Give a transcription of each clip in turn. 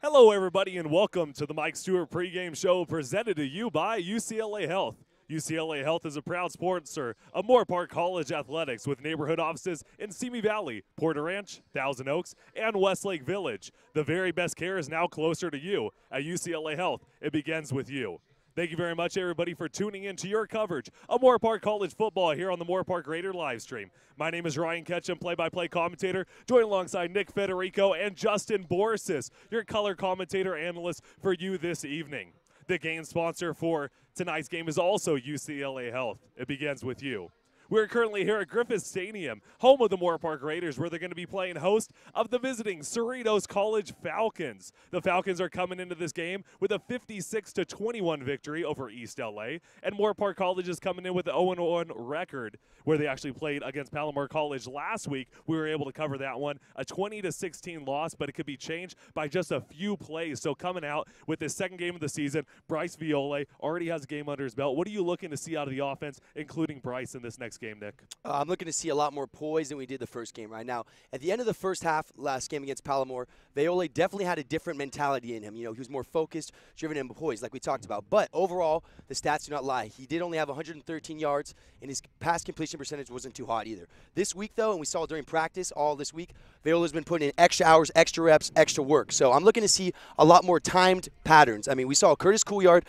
Hello, everybody, and welcome to the Mike Stewart pregame show presented to you by UCLA Health. UCLA Health is a proud sponsor of Moorpark College Athletics with neighborhood offices in Simi Valley, Porter Ranch, Thousand Oaks, and Westlake Village. The very best care is now closer to you. At UCLA Health, it begins with you. Thank you very much, everybody, for tuning in to your coverage of Moorpark College football here on the Moorpark Raider live stream. My name is Ryan Ketchum, play-by-play commentator, joined alongside Nick Federico and Justin Borsis, your color commentator analyst for you this evening. The game sponsor for tonight's game is also UCLA Health. It begins with you. We're currently here at Griffith Stadium, home of the Moorpark Raiders, where they're going to be playing host of the visiting Cerritos College Falcons. The Falcons are coming into this game with a 56-21 victory over East LA, and Moorpark College is coming in with an 0-1 record, where they actually played against Palomar College last week. We were able to cover that one, a 20-16 loss, but it could be changed by just a few plays. So coming out with this second game of the season, Bryce Viole already has a game under his belt. What are you looking to see out of the offense, including Bryce, in this next game, Nick? I'm looking to see a lot more poise than we did the first game right now. At the end of the first half, last game against Palomar, Viole definitely had a different mentality in him. You know, he was more focused, driven, and poised, like we talked about. But overall, the stats do not lie. He did only have 113 yards, and his pass completion percentage wasn't too hot either. This week, though, and we saw during practice all this week, Viola's been putting in extra hours, extra reps, extra work. So I'm looking to see a lot more timed patterns. I mean, we saw Curtis Couillard,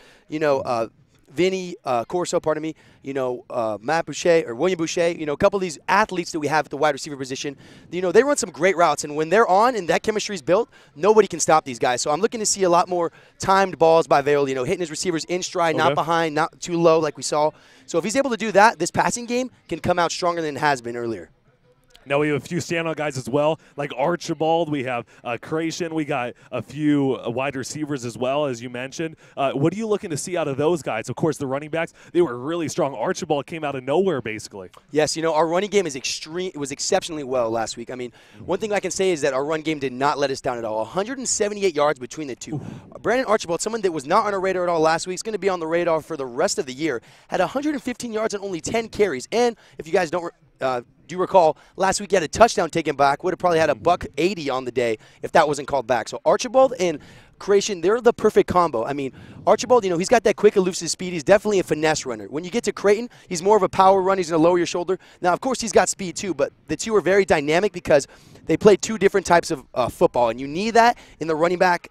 Vinny Corso, Matt Boucher or William Boucher, a couple of these athletes that we have at the wide receiver position, they run some great routes, and when they're on and that chemistry is built, nobody can stop these guys. So I'm looking to see a lot more timed balls by Viole, hitting his receivers in stride, not behind, not too low like we saw. So if he's able to do that, this passing game can come out stronger than it has been earlier. Now we have a few standout guys as well, like Archibald. We have Creation. We got a few wide receivers as well, as you mentioned. What are you looking to see out of those guys? Of course, the running backs, they were really strong. Archibald came out of nowhere, basically. Yes, our running game is it was exceptionally well last week. I mean, one thing I can say is that our run game did not let us down at all. 178 yards between the two. Brandon Archibald, someone that was not on our radar at all last week, is going to be on the radar for the rest of the year, had 115 yards and only 10 carries. And if you guys do you recall, last week he had a touchdown taken back, would have probably had a $180 on the day if that wasn't called back. So Archibald and Creation, they're the perfect combo. I mean, Archibald, he's got that quick, elusive speed. He's definitely a finesse runner. When you get to Creighton, he's more of a power run. He's going to lower your shoulder. Now, of course, he's got speed too, but the two are very dynamic because they play two different types of football, and you need that in the running back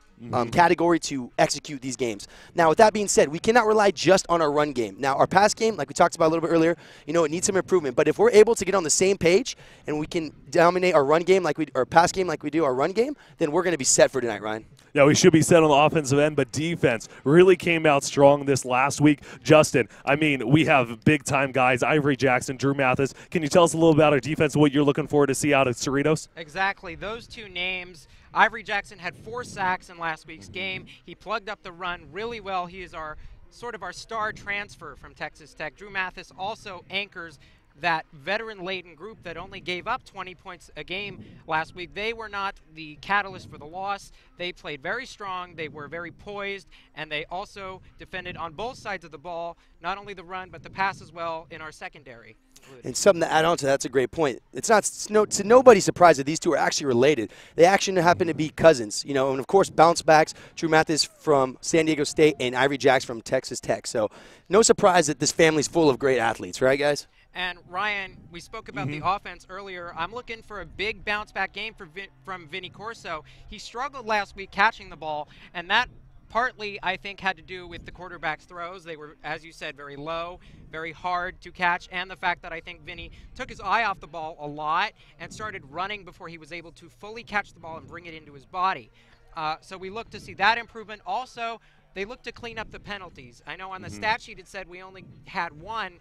category to execute these games. Now, with that being said, we cannot rely just on our run game. Now, our pass game, like we talked about a little bit earlier, it needs some improvement. But if we're able to get on the same page and we can dominate our run game or pass game like we do our run game, then we're going to be set for tonight, Ryan. Yeah, we should be set on the offensive end, but defense really came out strong this last week. Justin, I mean, we have big-time guys, Ivory Jackson, Drew Mathis. Can you tell us a little about our defense, what you're looking forward to see out of Cerritos? Exactly. Those two names. Ivory Jackson had 4 sacks in last week's game. He plugged up the run really well. He is our star transfer from Texas Tech. Drew Mathis also anchors that veteran-laden group that only gave up 20 points a game last week. They were not the catalyst for the loss. They played very strong. They were very poised, and they also defended on both sides of the ball, not only the run but the pass as well in our secondary. And something to add on to that's a great point. It's to nobody's surprise that these two are actually related. They actually happen to be cousins, and of course bounce backs, Drew Mathis from San Diego State and Ivory Jackson from Texas Tech. So no surprise that this family's full of great athletes, right, guys? And Ryan, we spoke about the offense earlier. I'm looking for a big bounce-back game from Vinny Corso. He struggled last week catching the ball, and that partly, I think, had to do with the quarterback's throws. They were, as you said, very low, very hard to catch, and the fact that I think Vinny took his eye off the ball a lot and started running before he was able to fully catch the ball and bring it into his body. So we look to see that improvement. Also, they look to clean up the penalties. I know on the stat sheet it said we only had 1,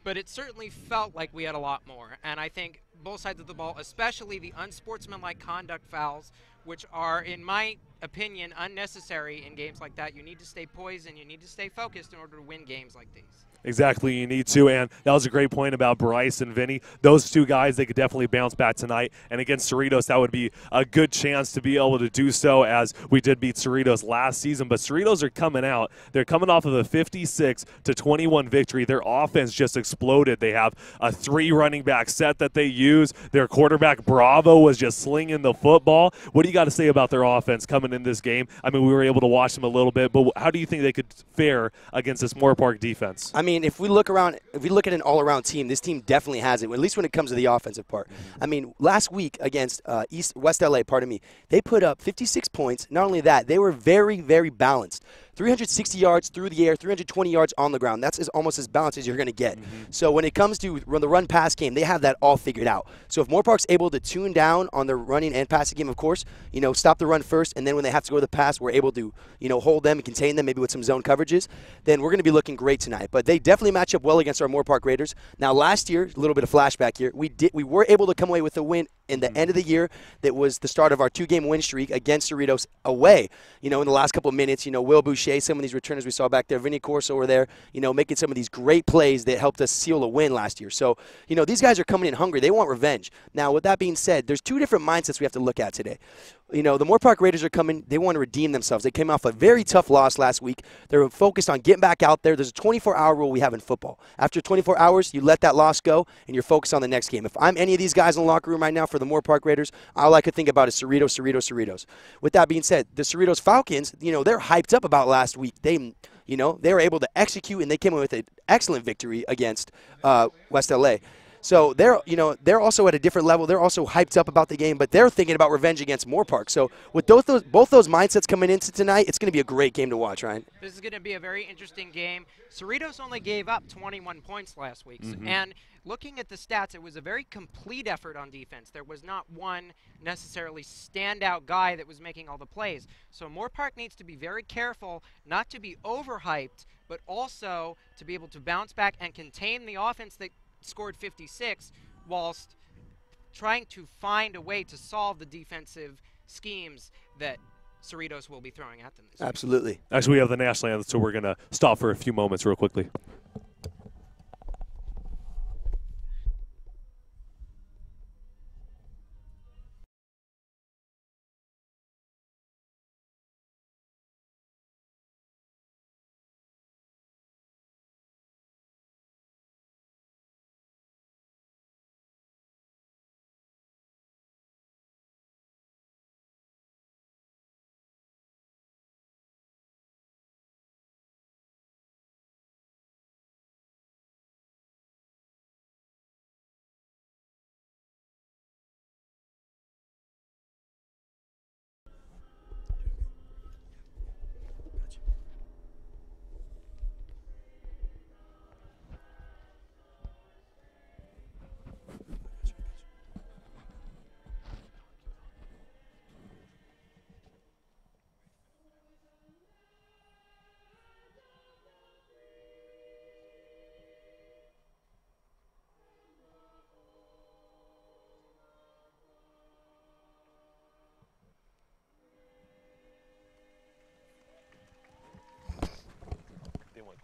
but it certainly felt like we had a lot more. And I think both sides of the ball, especially the unsportsmanlike conduct fouls, which are, in my opinion, unnecessary in games like that. You need to stay poised and you need to stay focused in order to win games like these. Exactly, you need to, and that was a great point about Bryce and Vinny. Those two guys, they could definitely bounce back tonight, and against Cerritos, that would be a good chance to be able to do so, as we did beat Cerritos last season. But Cerritos are coming out. They're coming off of a 56-21 victory. Their offense just exploded. They have a 3 running back set that they use. Their quarterback, Bravo, was just slinging the football. What do you got to say about their offense coming in this game? I mean, we were able to watch them a little bit, but how do you think they could fare against this Moorpark defense? I mean, if we look at an all-around team, this team definitely has it, at least when it comes to the offensive part. I mean, last week against West LA, they put up 56 points. Not only that, they were very, very balanced. 360 yards through the air, 320 yards on the ground. That's almost as balanced as you're going to get. So when it comes to the run-pass game, they have that all figured out. So if Moorpark's able to tune down on their running and passing game, of course, stop the run first, and then when they have to go to the pass, we're able to, hold them and contain them, maybe with some zone coverages, then we're going to be looking great tonight. But they definitely match up well against our Moorpark Raiders. Now, last year, a little bit of flashback here, we were able to come away with a win in the end of the year. That was the start of our 2-game win streak against Cerritos away. In the last couple of minutes, Will Boucher, some of these returners we saw back there, Vinny Corso were there, making some of these great plays that helped us seal a win last year. So, these guys are coming in hungry. They want revenge. Now, with that being said, there's 2 different mindsets we have to look at today. The Moorpark Raiders are coming. They want to redeem themselves. They came off a very tough loss last week. They're focused on getting back out there. There's a 24-hour rule we have in football. After 24 hours, you let that loss go, and you're focused on the next game. If I'm any of these guys in the locker room right now for the Moorpark Raiders, all I could think about is Cerritos. With that being said, the Cerritos Falcons, they're hyped up about last week. They were able to execute, and they came in with an excellent victory against West LA. So they're also at a different level. They're also hyped up about the game, but they're thinking about revenge against Moorpark. So with both those mindsets coming into tonight, it's going to be a great game to watch, Ryan. This is going to be a very interesting game. Cerritos only gave up 21 points last week, and looking at the stats, it was a very complete effort on defense. There was not one necessarily standout guy that was making all the plays. So Moorpark needs to be very careful not to be overhyped, but also to be able to bounce back and contain the offense that scored 56 whilst trying to find a way to solve the defensive schemes that Cerritos will be throwing at them this week. Absolutely. Actually, we have the national anthem, so we're going to stop for a few moments real quickly.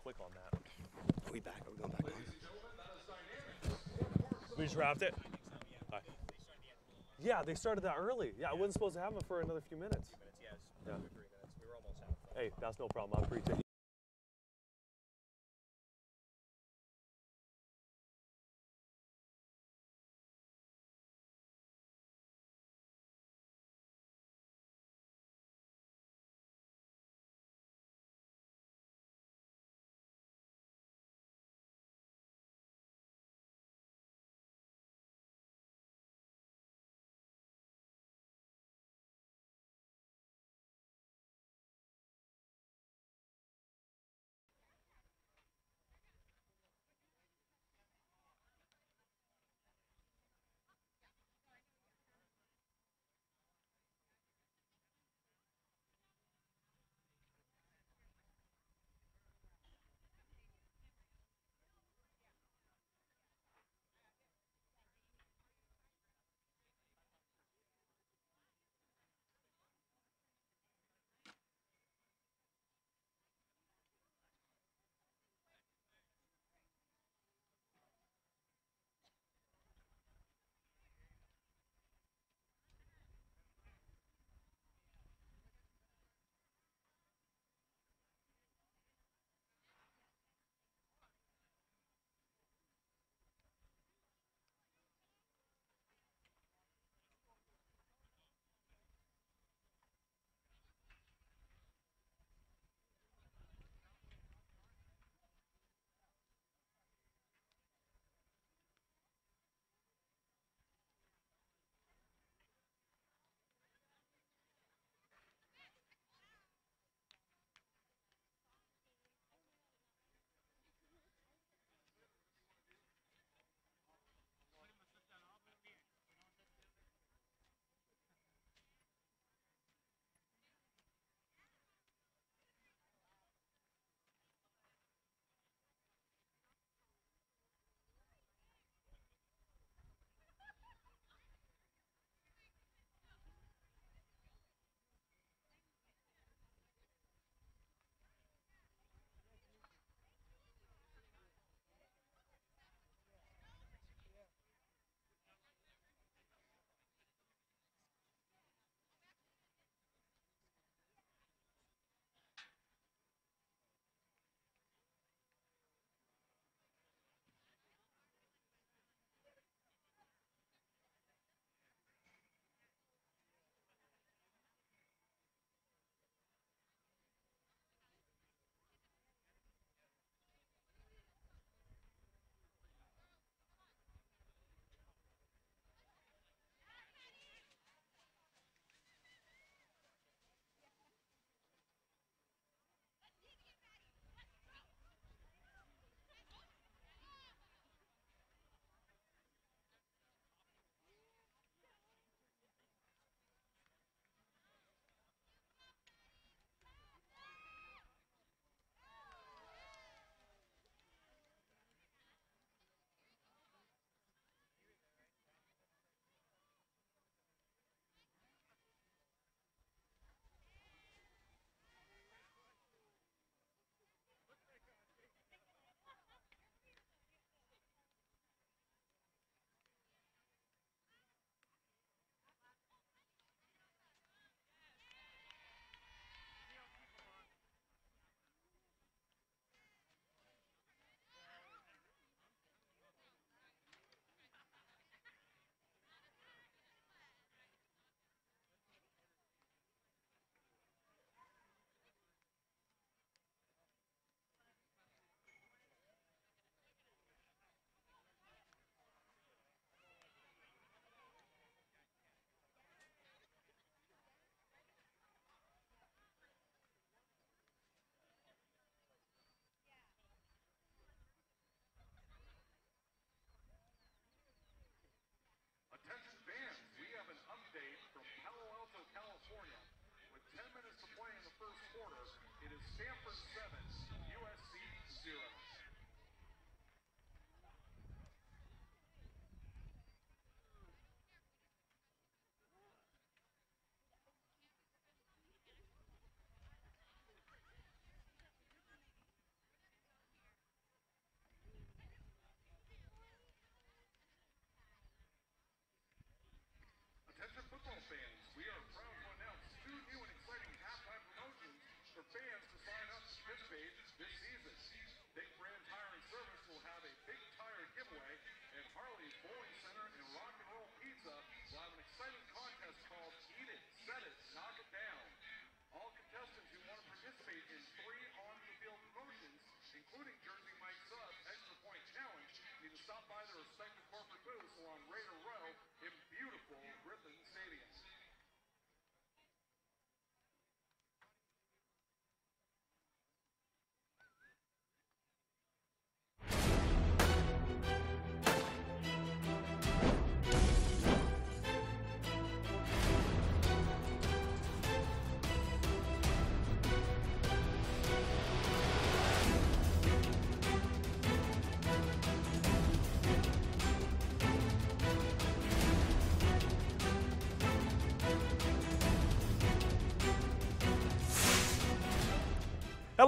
Quick on that. Are we back? Are we going back on? We just wrapped it. Yeah, they started that early. Yeah, I wasn't supposed to have them for another few minutes. Yeah. Hey, that's no problem. I appreciate it.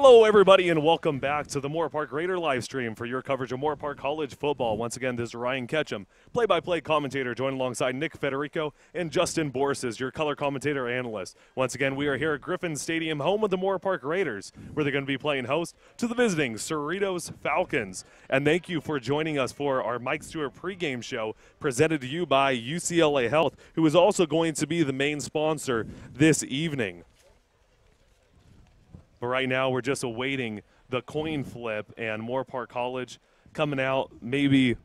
Hello, everybody, and welcome back to the Moorpark Raider live stream for your coverage of Moorpark College football. Once again, this is Ryan Ketchum, play-by-play commentator, joined alongside Nick Federico and Justin Borses, your color commentator analyst. Once again, we are here at Griffin Stadium, home of the Moorpark Raiders, where they're going to be playing host to the visiting Cerritos Falcons. And thank you for joining us for our Mike Stewart pregame show, presented to you by UCLA Health, who is also going to be the main sponsor this evening. But right now, we're just awaiting the coin flip, and Moorpark College coming out maybe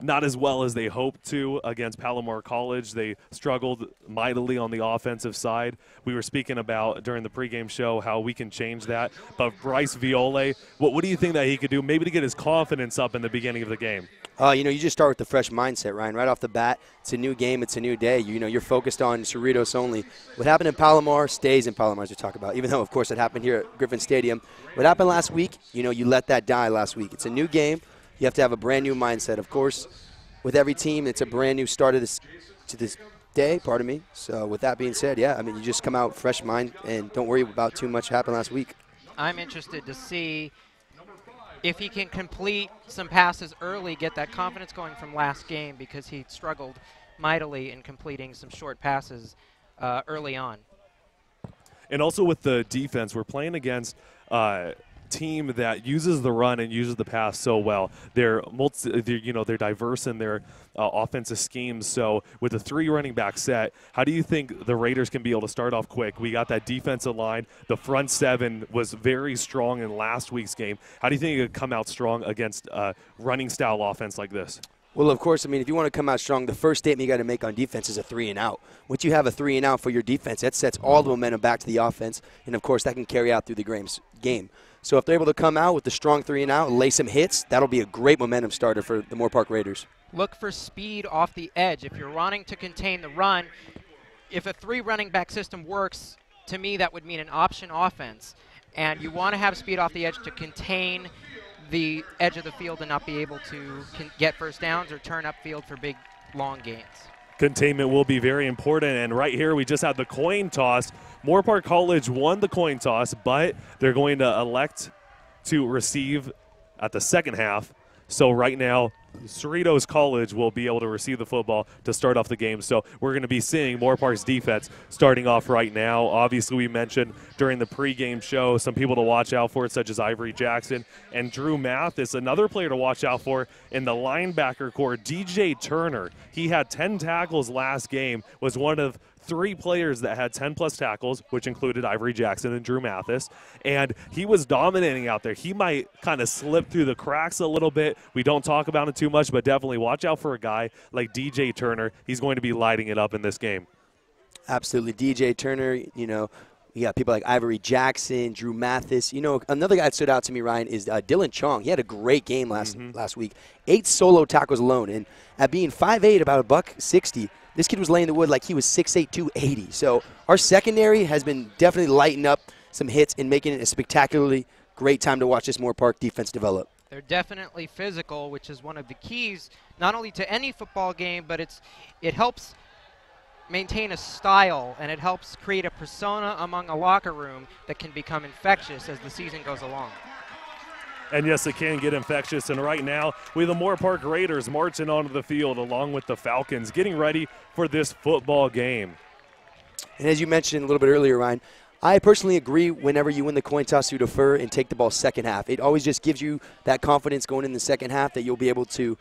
not as well as they hoped to against Palomar College. They struggled mightily on the offensive side. We were speaking about during the pregame show how we can change that. But Bryce Viole, what do you think that he could do maybe to get his confidence up in the beginning of the game? You just start with the fresh mindset, Ryan. Right off the bat, it's a new game, it's a new day. You're focused on Cerritos only. What happened in Palomar stays in Palomar, as we talk about, even though, of course, it happened here at Griffin Stadium. What happened last week, you let that die last week. It's a new game. You have to have a brand-new mindset. Of course, with every team, it's a brand-new start to this day, pardon me. So with that being said, you just come out fresh mind and don't worry about too much happened last week. I'm interested to see if he can complete some passes early, get that confidence going from last game, because he struggled mightily in completing some short passes early on. And also with the defense, we're playing against team that uses the run and uses the pass so well. They're diverse in their offensive schemes. So with a 3 running back set, how do you think the Raiders can be able to start off quick? We got that defensive line. The front 7 was very strong in last week's game. How do you think it could come out strong against a running style offense like this? Well, of course, if you want to come out strong, the first statement you got to make on defense is a 3-and-out. Once you have a 3-and-out for your defense, that sets all the momentum back to the offense, and of course that can carry out through the game. So if they're able to come out with the strong 3-and-out and lay some hits, that'll be a great momentum starter for the Moorpark Raiders. Look for speed off the edge. If you're wanting to contain the run, if a 3 running back system works, to me that would mean an option offense. And you want to have speed off the edge to contain the edge of the field and not be able to get first downs or turn upfield for big, long gains. Containment will be very important, and right here we just had the coin toss. Moorpark College won the coin toss, but they're going to elect to receive at the second half. So right now, Cerritos College will be able to receive the football to start off the game. So we're going to be seeing Moorpark's defense starting off right now. Obviously, we mentioned during the pregame show some people to watch out for, such as Ivory Jackson and Drew Mathis. Another player to watch out for in the linebacker core, DJ Turner. He had 10 tackles last game, was one of 3 players that had 10-plus tackles, which included Ivory Jackson and Drew Mathis, and he was dominating out there. He might kind of slip through the cracks a little bit. We don't talk about it too much, but definitely watch out for a guy like DJ Turner. He's going to be lighting it up in this game. Absolutely. DJ Turner, you got people like Ivory Jackson, Drew Mathis. Another guy that stood out to me, Ryan, is Dylan Chong. He had a great game last week. 8 solo tackles alone, and at being 5'8", about $160, this kid was laying the wood like he was 6'8", 280. So our secondary has been definitely lighting up some hits and making it a spectacularly great time to watch this Moorpark defense develop. They're definitely physical, which is one of the keys not only to any football game, but it helps maintain a style, and it helps create a persona among a locker room that can become infectious as the season goes along. And yes, it can get infectious. And right now, we have the Moorpark Raiders marching onto the field along with the Falcons, getting ready for this football game. And as you mentioned a little bit earlier, Ryan, I personally agree whenever you win the coin toss, you defer and take the ball second half. It always just gives you that confidence going in the second half that you'll be able to,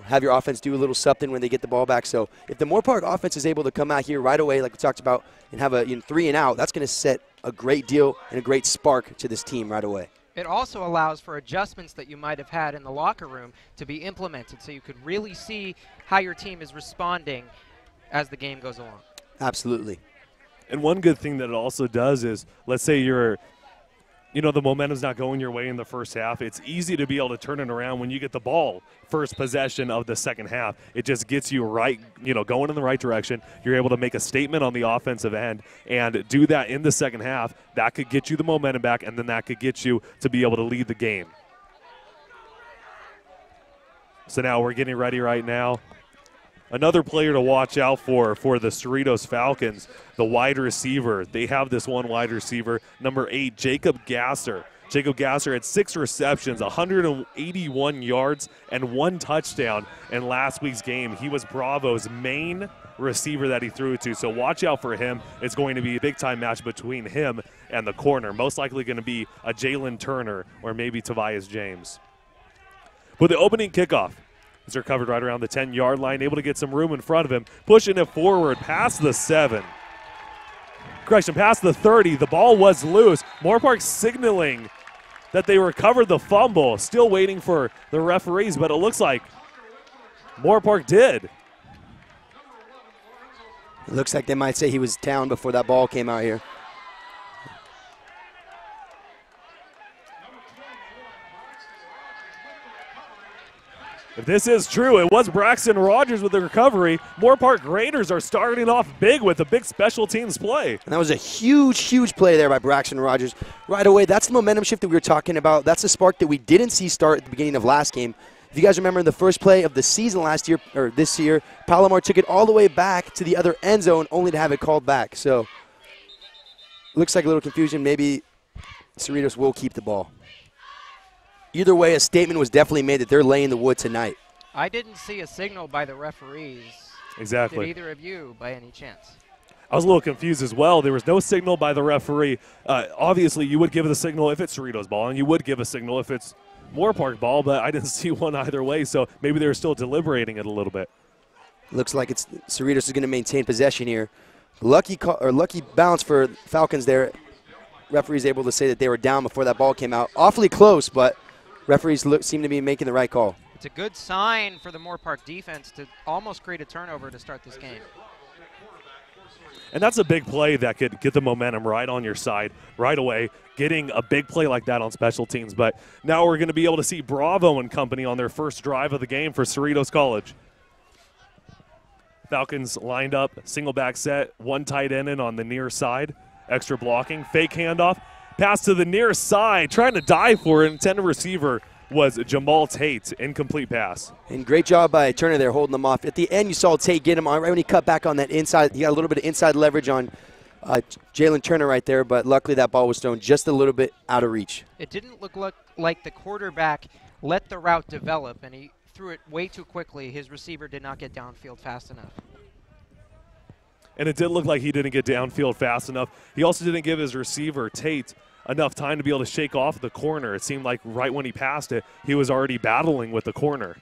have your offense do a little something when they get the ball back. So if the Moorpark offense is able to come out here right away, like we talked about, and have a 3-and-out, that's going to set a great deal and a great spark to this team right away. It also allows for adjustments that you might have had in the locker room to be implemented, so you could really see how your team is responding as the game goes along. Absolutely. And one good thing that it also does is, let's say the momentum's not going your way in the first half. It's easy to be able to turn it around when you get the ball first possession of the second half. It just gets you right, going in the right direction. You're able to make a statement on the offensive end and do that in the second half. That could get you the momentum back, and then that could get you to be able to lead the game. So now we're getting ready right now. Another player to watch out for the Cerritos Falcons, the wide receiver. They have this one wide receiver, number 8, Jacob Gasser. Jacob Gasser had 6 receptions, 181 yards, and 1 touchdown in last week's game. He was Bravo's main receiver that he threw to, so watch out for him. It's going to be a big-time match between him and the corner. Most likely going to be a Jalen Turner or maybe Tobias James. With the opening kickoff, he's recovered right around the 10-yard line, able to get some room in front of him, pushing it forward past the 7. Correction, past the 30. The ball was loose. Moorpark signaling that they recovered the fumble. Still waiting for the referees, but it looks like Moorpark did. It looks like they might say he was down before that ball came out here. If this is true, it was Braxton Rogers with the recovery. Moorpark Raiders are starting off big with a big special teams play. And that was a huge, huge play there by Braxton Rogers. Right away, that's the momentum shift that we were talking about. That's the spark that we didn't see start at the beginning of last game. If you guys remember in the first play of the season last year, or this year, Palomar took it all the way back to the other end zone only to have it called back. So, looks like a little confusion. Maybe Cerritos will keep the ball. Either way, a statement was definitely made that they're laying the wood tonight. I didn't see a signal by the referees. Exactly. Did either of you by any chance? I was a little confused as well. There was no signal by the referee. Obviously, you would give the signal if it's Cerritos ball, and you would give a signal if it's Moorpark ball, but I didn't see one either way, so maybe they were still deliberating it a little bit. Looks like it's Cerritos is going to maintain possession here. Lucky bounce for Falcons there. Referees able to say that they were down before that ball came out. Awfully close, but referees seem to be making the right call. It's a good sign for the Moorpark defense to almost create a turnover to start this game. And that's a big play that could get the momentum right on your side right away, getting a big play like that on special teams. But now we're going to be able to see Bravo and company on their first drive of the game for Cerritos College. Falcons lined up, single back set, 1 tight end in on the near side, extra blocking, fake handoff, pass to the near side, trying to dive for it. Intended receiver was Jamal Tate, incomplete pass. And great job by Turner there holding them off. At the end, you saw Tate get him on right when he cut back on that inside. He got a little bit of inside leverage on Jalen Turner right there, but luckily that ball was thrown just a little bit out of reach. It didn't look like the quarterback let the route develop, and he threw it way too quickly. His receiver did not get downfield fast enough. And it did look like he didn't get downfield fast enough. He also didn't give his receiver, Tate, enough time to be able to shake off the corner. It seemed like right when he passed it, he was already battling with the corner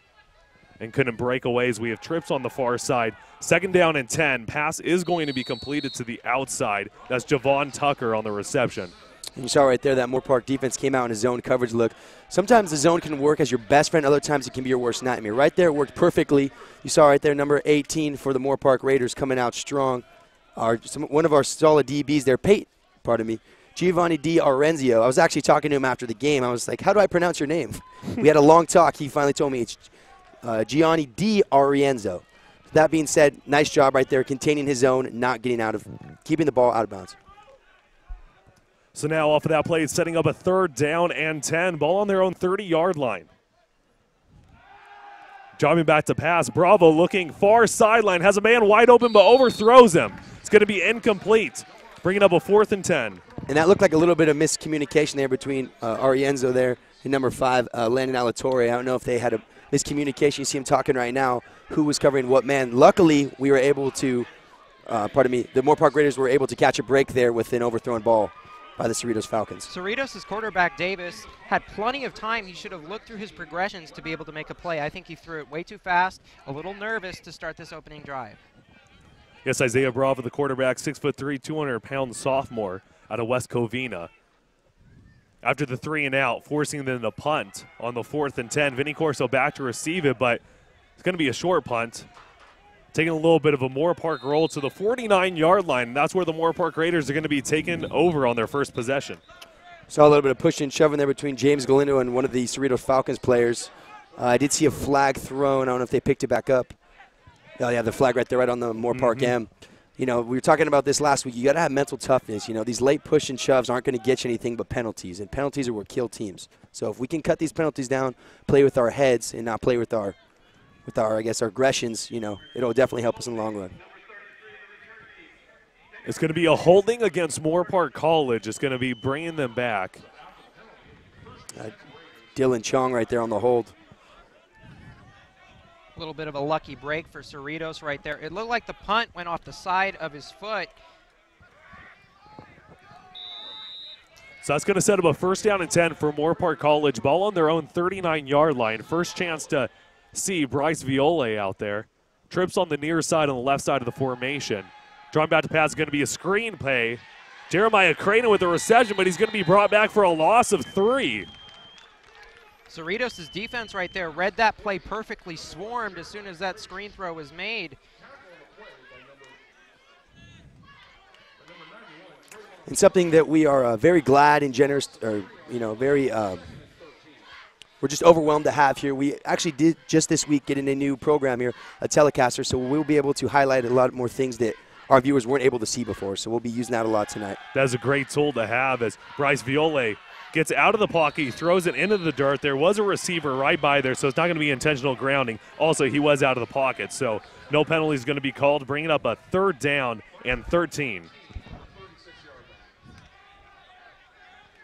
and couldn't break away as we have trips on the far side. 2nd down and 10. Pass is going to be completed to the outside. That's Javon Tucker on the reception. And you saw right there that Moorpark defense came out in a zone coverage look. Sometimes the zone can work as your best friend. Other times it can be your worst nightmare. Right there it worked perfectly. You saw right there number 18 for the Moorpark Raiders coming out strong. One of our solid DBs there, Giovanni Di Arenzio. I was actually talking to him after the game. I was like, how do I pronounce your name? We had a long talk. He finally told me it's Giovanni Di Arenzio. That being said, nice job right there, containing his zone, not getting keeping the ball out of bounds. So now off of that play, it's setting up a 3rd down and 10. Ball on their own 30-yard line. Driving back to pass. Bravo looking far sideline. Has a man wide open but overthrows him. It's going to be incomplete. Bringing up a 4th and 10. And that looked like a little bit of miscommunication there between Arienzo there and number 5, Landon Alatorre. I don't know if they had a miscommunication. You see him talking right now. Who was covering what man? Luckily, we were able to, the Moorpark Raiders were able to catch a break there with an overthrown ball by the Cerritos Falcons. Cerritos' quarterback, Davis, had plenty of time. He should have looked through his progressions to be able to make a play. I think he threw it way too fast, a little nervous to start this opening drive. Yes, Isaiah Bravo, the quarterback, 6'3", 200-pound sophomore out of West Covina. After the 3 and out, forcing them to punt on the 4th and 10. Vinny Corso back to receive it, but it's going to be a short punt. Taking a little bit of a Moorpark roll to the 49-yard line. That's where the Moorpark Raiders are going to be taken over on their first possession. Saw a little bit of pushing and shoving there between James Galindo and one of the Cerritos Falcons players. I did see a flag thrown. I don't know if they picked it back up. Oh, yeah, the flag right there right on the Moorpark M. You know, we were talking about this last week. You got to have mental toughness. You know, these late push and shoves aren't going to get you anything but penalties, and penalties are what kill teams. So if we can cut these penalties down, play with our heads, and not play with our I guess, our aggressions, you know, it'll definitely help us in the long run. It's going to be a holding against Moorpark College. It's going to be bringing them back. Dylan Chong right there on the hold. A little bit of a lucky break for Cerritos right there. It looked like the punt went off the side of his foot. So that's going to set up a 1st down and 10 for Moorpark College. Ball on their own 39-yard line. First chance to see Bryce Viole out there. Trips on the near side on the left side of the formation. Drawing back to pass is going to be a screen play. Jeremiah Creighton with the reception, but he's going to be brought back for a loss of 3. Cerritos' defense right there read that play perfectly, swarmed as soon as that screen throw was made. And something that we are very glad and generous, or very, we're just overwhelmed to have here. We actually did just this week get in a new program here, a telecaster, so we'll be able to highlight a lot more things that our viewers weren't able to see before. So we'll be using that a lot tonight. That's a great tool to have as Bryce Viole gets out of the pocket, he throws it into the dirt. There was a receiver right by there, so it's not going to be intentional grounding. Also, he was out of the pocket, so no penalty is going to be called, bringing up a 3rd down and 13.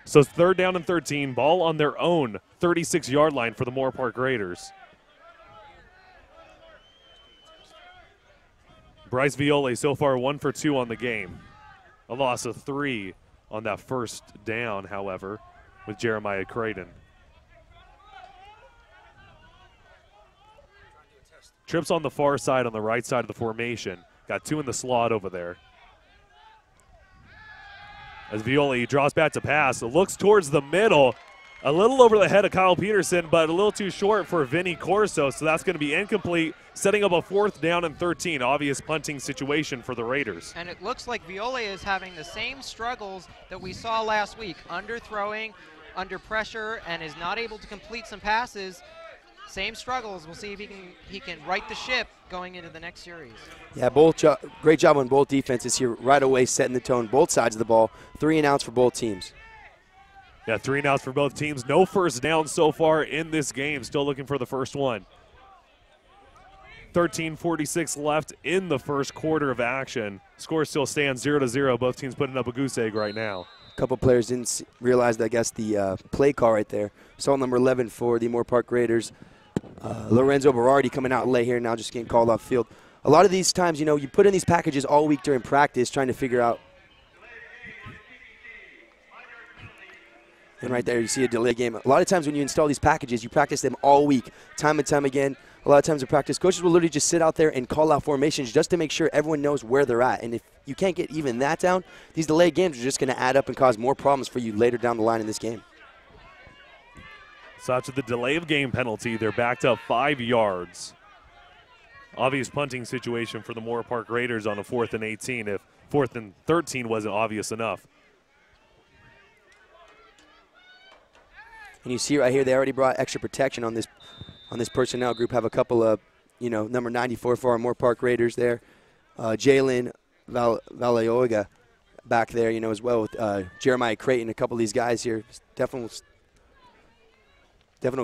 So it's 3rd down and 13, ball on their own 36-yard line for the Moorpark Raiders. Bryce Viole so far 1 for 2 on the game. A loss of 3 on that 1st down, however, with Jeremiah Creighton. Trips on the far side, on the right side of the formation. Got 2 in the slot over there. As Viole draws back to pass, it looks towards the middle. A little over the head of Kyle Peterson, but a little too short for Vinny Corso, so that's going to be incomplete, setting up a 4th down and 13. Obvious punting situation for the Raiders. And it looks like Viole is having the same struggles that we saw last week, underthrowing, under pressure, and is not able to complete some passes. Same struggles. We'll see if he can right the ship going into the next series. Yeah, great job on both defenses here right away, setting the tone, both sides of the ball. 3 and outs for both teams. Yeah, 3 and outs for both teams. No 1st down so far in this game. Still looking for the first one. 13:46 left in the 1st quarter of action. Score still stands 0-0. Both teams putting up a goose egg right now. A couple players didn't realize, I guess, the play call right there. Saw number 11 for the Moorpark Raiders. Lorenzo Berardi coming out late here now, just getting called off field. A lot of these times, you put in these packages all week during practice trying to figure out. And right there you see a delay game. A lot of times when you install these packages, you practice them all week, time and time again. A lot of times in practice, coaches will literally just sit out there and call out formations just to make sure everyone knows where they're at. And if you can't get even that down, these delayed games are just going to add up and cause more problems for you later down the line in this game. So after the delay of game penalty, they're backed up 5 yards. Obvious punting situation for the Moorpark Raiders on a 4th and 18 if 4th and 13 wasn't obvious enough. And you see right here, they already brought extra protection on this personnel group. Have a couple of, number 94 for our Moorpark Raiders there. Jalen Valayoga back there, as well with Jeremiah Creighton. A couple of these guys here, definitely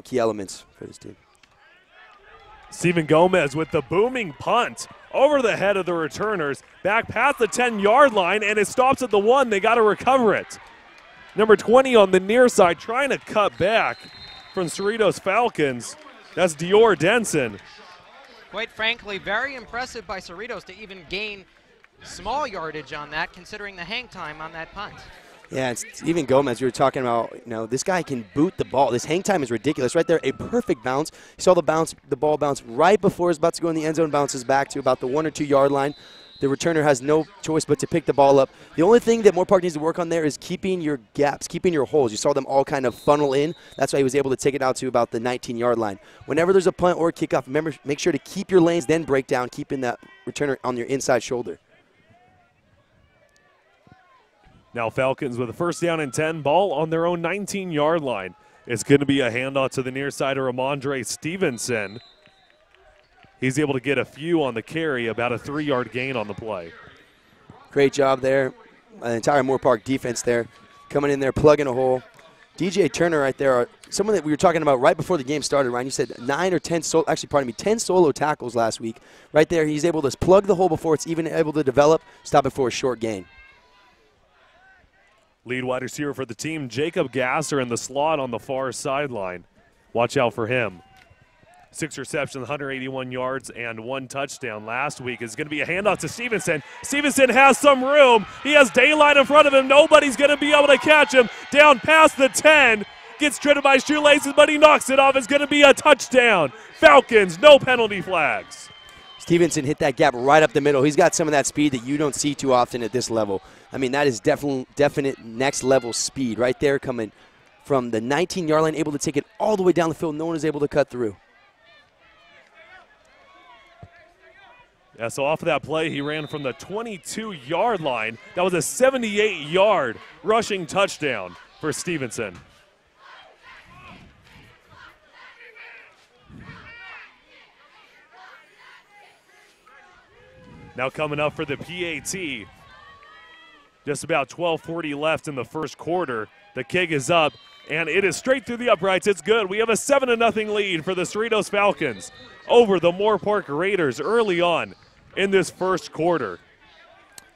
key elements for this team. Steven Gomez with the booming punt over the head of the returners, back past the 10-yard line, and it stops at the 1. They got to recover it. Number 20 on the near side trying to cut back from Cerritos Falcons. That's Dior Denson. Quite frankly, very impressive by Cerritos to even gain small yardage on that, considering the hang time on that punt. Yeah, it's even Gomez. We were talking about, this guy can boot the ball. This hang time is ridiculous. Right there, a perfect bounce. You saw the ball bounce right before it's about to go in the end zone, bounces back to about the 1 or 2 yard line. The returner has no choice but to pick the ball up. The only thing that Moorpark needs to work on there is keeping your gaps, keeping your holes. You saw them all kind of funnel in. That's why he was able to take it out to about the 19-yard line. Whenever there's a punt or a kickoff, remember, make sure to keep your lanes, then break down, keeping that returner on your inside shoulder. Now Falcons with a 1st down and 10, ball on their own 19-yard line. It's going to be a handoff to the near side of Ramondre Stevenson. He's able to get a few on the carry, about a 3-yard gain on the play. Great job there. An entire Moorpark defense there, coming in there, plugging a hole. DJ Turner right there, someone that we were talking about right before the game started, Ryan. You said 10 solo tackles last week. Right there, he's able to plug the hole before it's even able to develop, stop it for a short gain. Lead wide receiver for the team, Jacob Gasser in the slot on the far sideline. Watch out for him. 6 receptions, 181 yards, and 1 touchdown last week. Is going to be a handoff to Stevenson. Stevenson has some room. He has daylight in front of him. Nobody's going to be able to catch him. Down past the 10. Gets tripped by shoelaces, but he knocks it off. It's going to be a touchdown. Falcons, no penalty flags. Stevenson hit that gap right up the middle. He's got some of that speed that you don't see too often at this level. I mean, that is definite next level speed right there, coming from the 19-yard line, able to take it all the way down the field. No one is able to cut through. Yeah, so off of that play, he ran from the 22-yard line. That was a 78-yard rushing touchdown for Stevenson. Now coming up for the PAT. Just about 12:40 left in the first quarter. The kick is up, and it is straight through the uprights. It's good. We have a 7-0 lead for the Cerritos Falcons over the Moorpark Raiders early on in this first quarter.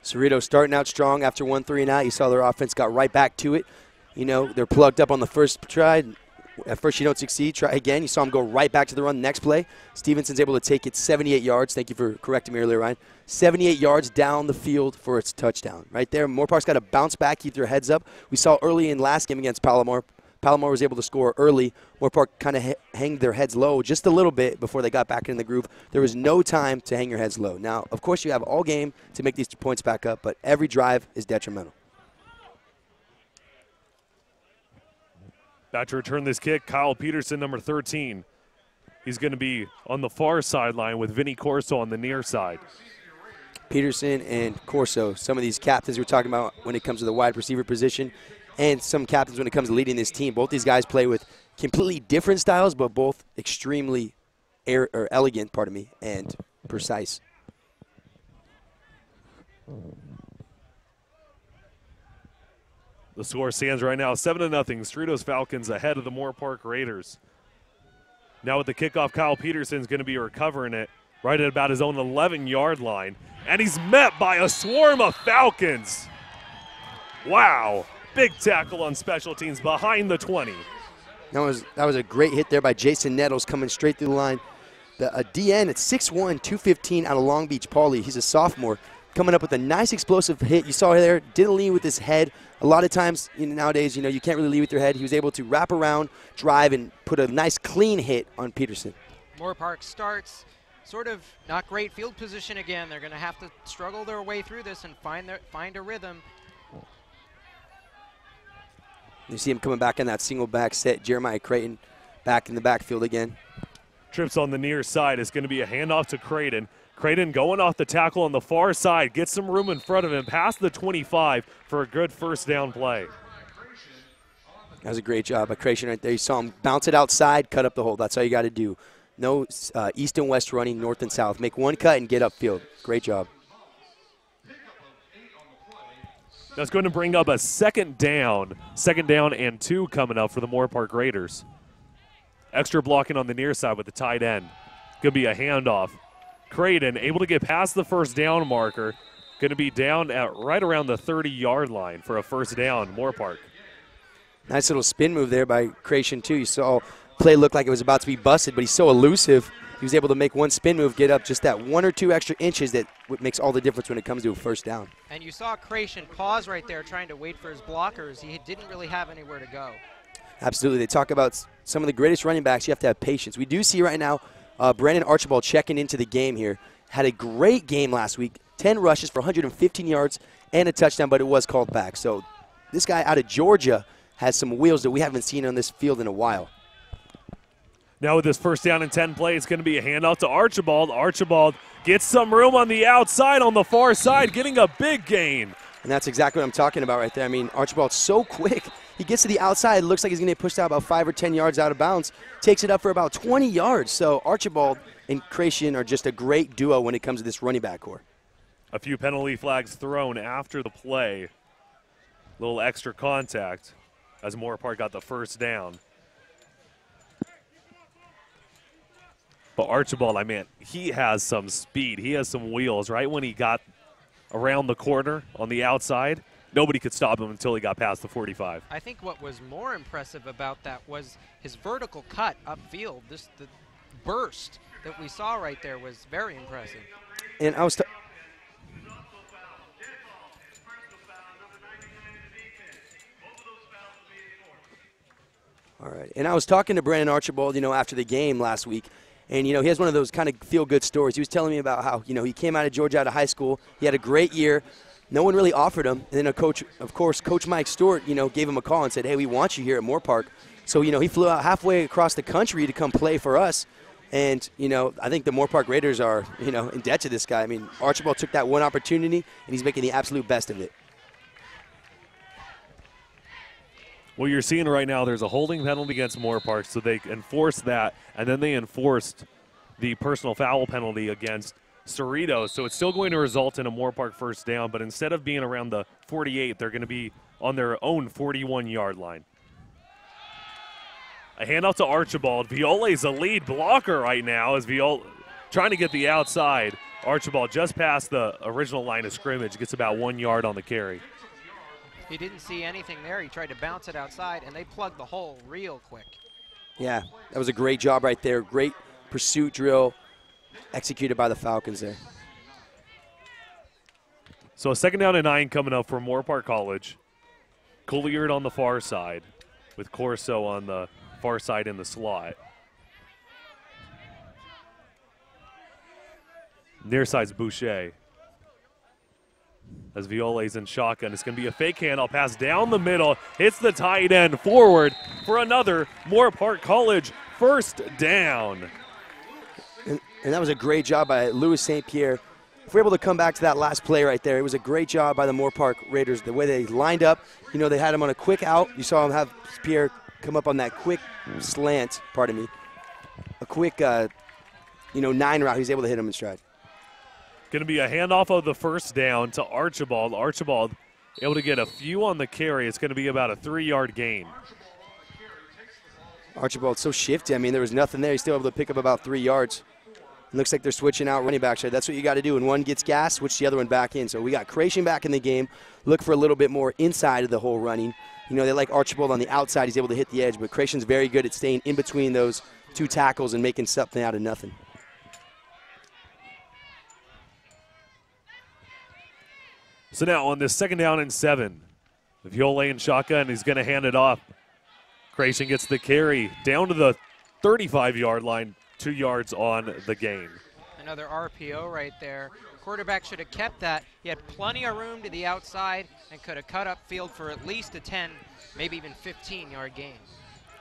Cerritos starting out strong after 1-3 and out. You saw their offense got right back to it. You know, they're plugged up on the first try. At first you don't succeed. Try again. You saw him go right back to the run. Next play, Stevenson's able to take it 78 yards. Thank you for correcting me earlier, Ryan. 78 yards down the field for its touchdown. Right there, Moorpark's got to bounce back, keep their heads up. We saw early in last game against Palomar. Palomar was able to score early. Moorpark kind of hanged their heads low just a little bit before they got back in the groove. There was no time to hang your heads low. Now, of course, you have all game to make these points back up, but every drive is detrimental. About to return this kick, Kyle Peterson, number 13. He's going to be on the far sideline with Vinny Corso on the near side. Peterson and Corso, some of these captains we're talking about when it comes to the wide receiver position, and some captains when it comes to leading this team. Both these guys play with completely different styles, but both extremely elegant, and precise. The score stands right now 7-0. Cerritos Falcons ahead of the Moorpark Raiders. Now with the kickoff, Kyle Peterson's going to be recovering it right at about his own 11-yard line. And he's met by a swarm of Falcons. Wow. Big tackle on special teams behind the 20. That was a great hit there by Jason Nettles coming straight through the line. A DN at 6'1", 215 out of Long Beach Pauley. He's a sophomore coming up with a nice explosive hit. You saw there, didn't lead with his head. A lot of times nowadays, you can't really lead with your head. He was able to wrap around, drive, and put a nice clean hit on Peterson. Moorpark starts sort of not great field position again. They're going to have to struggle their way through this and find a rhythm. You see him coming back in that single back set. Jeremiah Creighton back in the backfield again. Trips on the near side is going to be a handoff to Creighton. Creighton going off the tackle on the far side, gets some room in front of him, past the 25 for a good first down play. That was a great job by Creighton right there. You saw him bounce it outside, cut up the hole. That's all you got to do. No east and west running, north and south. Make one cut and get upfield. Great job. That's going to bring up a second down and 2 coming up for the Moorpark Raiders. Extra blocking on the near side with the tight end. Going to be a handoff. Creighton able to get past the first down marker. Going to be down at right around the 30-yard line for a first down, Moorpark. Nice little spin move there by Creighton, too. You saw play looked like it was about to be busted, but he's so elusive. He was able to make one spin move, get up just that 1 or 2 extra inches that makes all the difference when it comes to a first down. And you saw Creighton pause right there trying to wait for his blockers. He didn't really have anywhere to go. Absolutely. They talk about some of the greatest running backs. You have to have patience. We do see right now Brandon Archibald checking into the game here. Had a great game last week. 10 rushes for 115 yards and a touchdown, but it was called back. So this guy out of Georgia has some wheels that we haven't seen on this field in a while. Now with this first down and 10 play, it's going to be a handoff to Archibald. Archibald gets some room on the outside on the far side, getting a big gain. And that's exactly what I'm talking about right there. I mean, Archibald's so quick. He gets to the outside. It looks like he's going to get pushed out about 5 or 10 yards out of bounds. Takes it up for about 20 yards. So Archibald and Creighton are just a great duo when it comes to this running back core. A few penalty flags thrown after the play. A little extra contact as Moorpark got the first down. But Archibald, I mean, he has some speed. He has some wheels. Right when he got around the corner on the outside, nobody could stop him until he got past the 45. I think what was more impressive about that was his vertical cut upfield. The burst that we saw right there was very impressive. And I was all right. And I was talking to Brandon Archibald, after the game last week. And, he has one of those kind of feel-good stories. He was telling me about how, he came out of Georgia out of high school. He had a great year. No one really offered him. And then, Coach Mike Stewart, gave him a call and said, hey, we want you here at Moorpark. So, he flew out halfway across the country to come play for us. And, I think the Moorpark Raiders are, in debt to this guy. I mean, Archibald took that one opportunity, and he's making the absolute best of it. Well, you're seeing right now there's a holding penalty against Moorpark, so they enforced that, and then they enforced the personal foul penalty against Cerritos. So it's still going to result in a Moorpark first down, but instead of being around the 48, they're going to be on their own 41-yard line. A handoff to Archibald. Viole's a lead blocker right now as Viola trying to get the outside. Archibald just past the original line of scrimmage, gets about 1 yard on the carry. He didn't see anything there. He tried to bounce it outside, and they plugged the hole real quick. Yeah, that was a great job right there. Great pursuit drill executed by the Falcons there. So a 2nd down and 9 coming up for Moorpark College. Couliard on the far side with Corso on the far side in the slot. Near side's Boucher. As Viola's in shotgun, it's going to be a fake handoff pass down the middle, hits the tight end forward for another Moorpark College first down. And that was a great job by Louis St. Pierre. If we're able to come back to that last play right there, it was a great job by the Moorpark Raiders. The way they lined up, they had him on a quick out. You saw him have Pierre come up on that quick slant, a quick, 9 route. He was able to hit him in stride. Going to be a handoff of the first down to Archibald. Archibald able to get a few on the carry. It's going to be about a 3-yard gain. Archibald's so shifty. I mean, there was nothing there. He's still able to pick up about 3 yards. It looks like they're switching out running backs. That's what you got to do. When one gets gas, switch the other one back in. So we got Creation back in the game. Look for a little bit more inside of the whole running. They like Archibald on the outside. He's able to hit the edge, but Creation's very good at staying in between those 2 tackles and making something out of nothing. So now on this 2nd down and 7, Viola in shotgun, he's going to hand it off. Creation gets the carry down to the 35-yard line, 2 yards on the gain. Another RPO right there. Quarterback should have kept that. He had plenty of room to the outside and could have cut up field for at least a 10, maybe even 15-yard gain.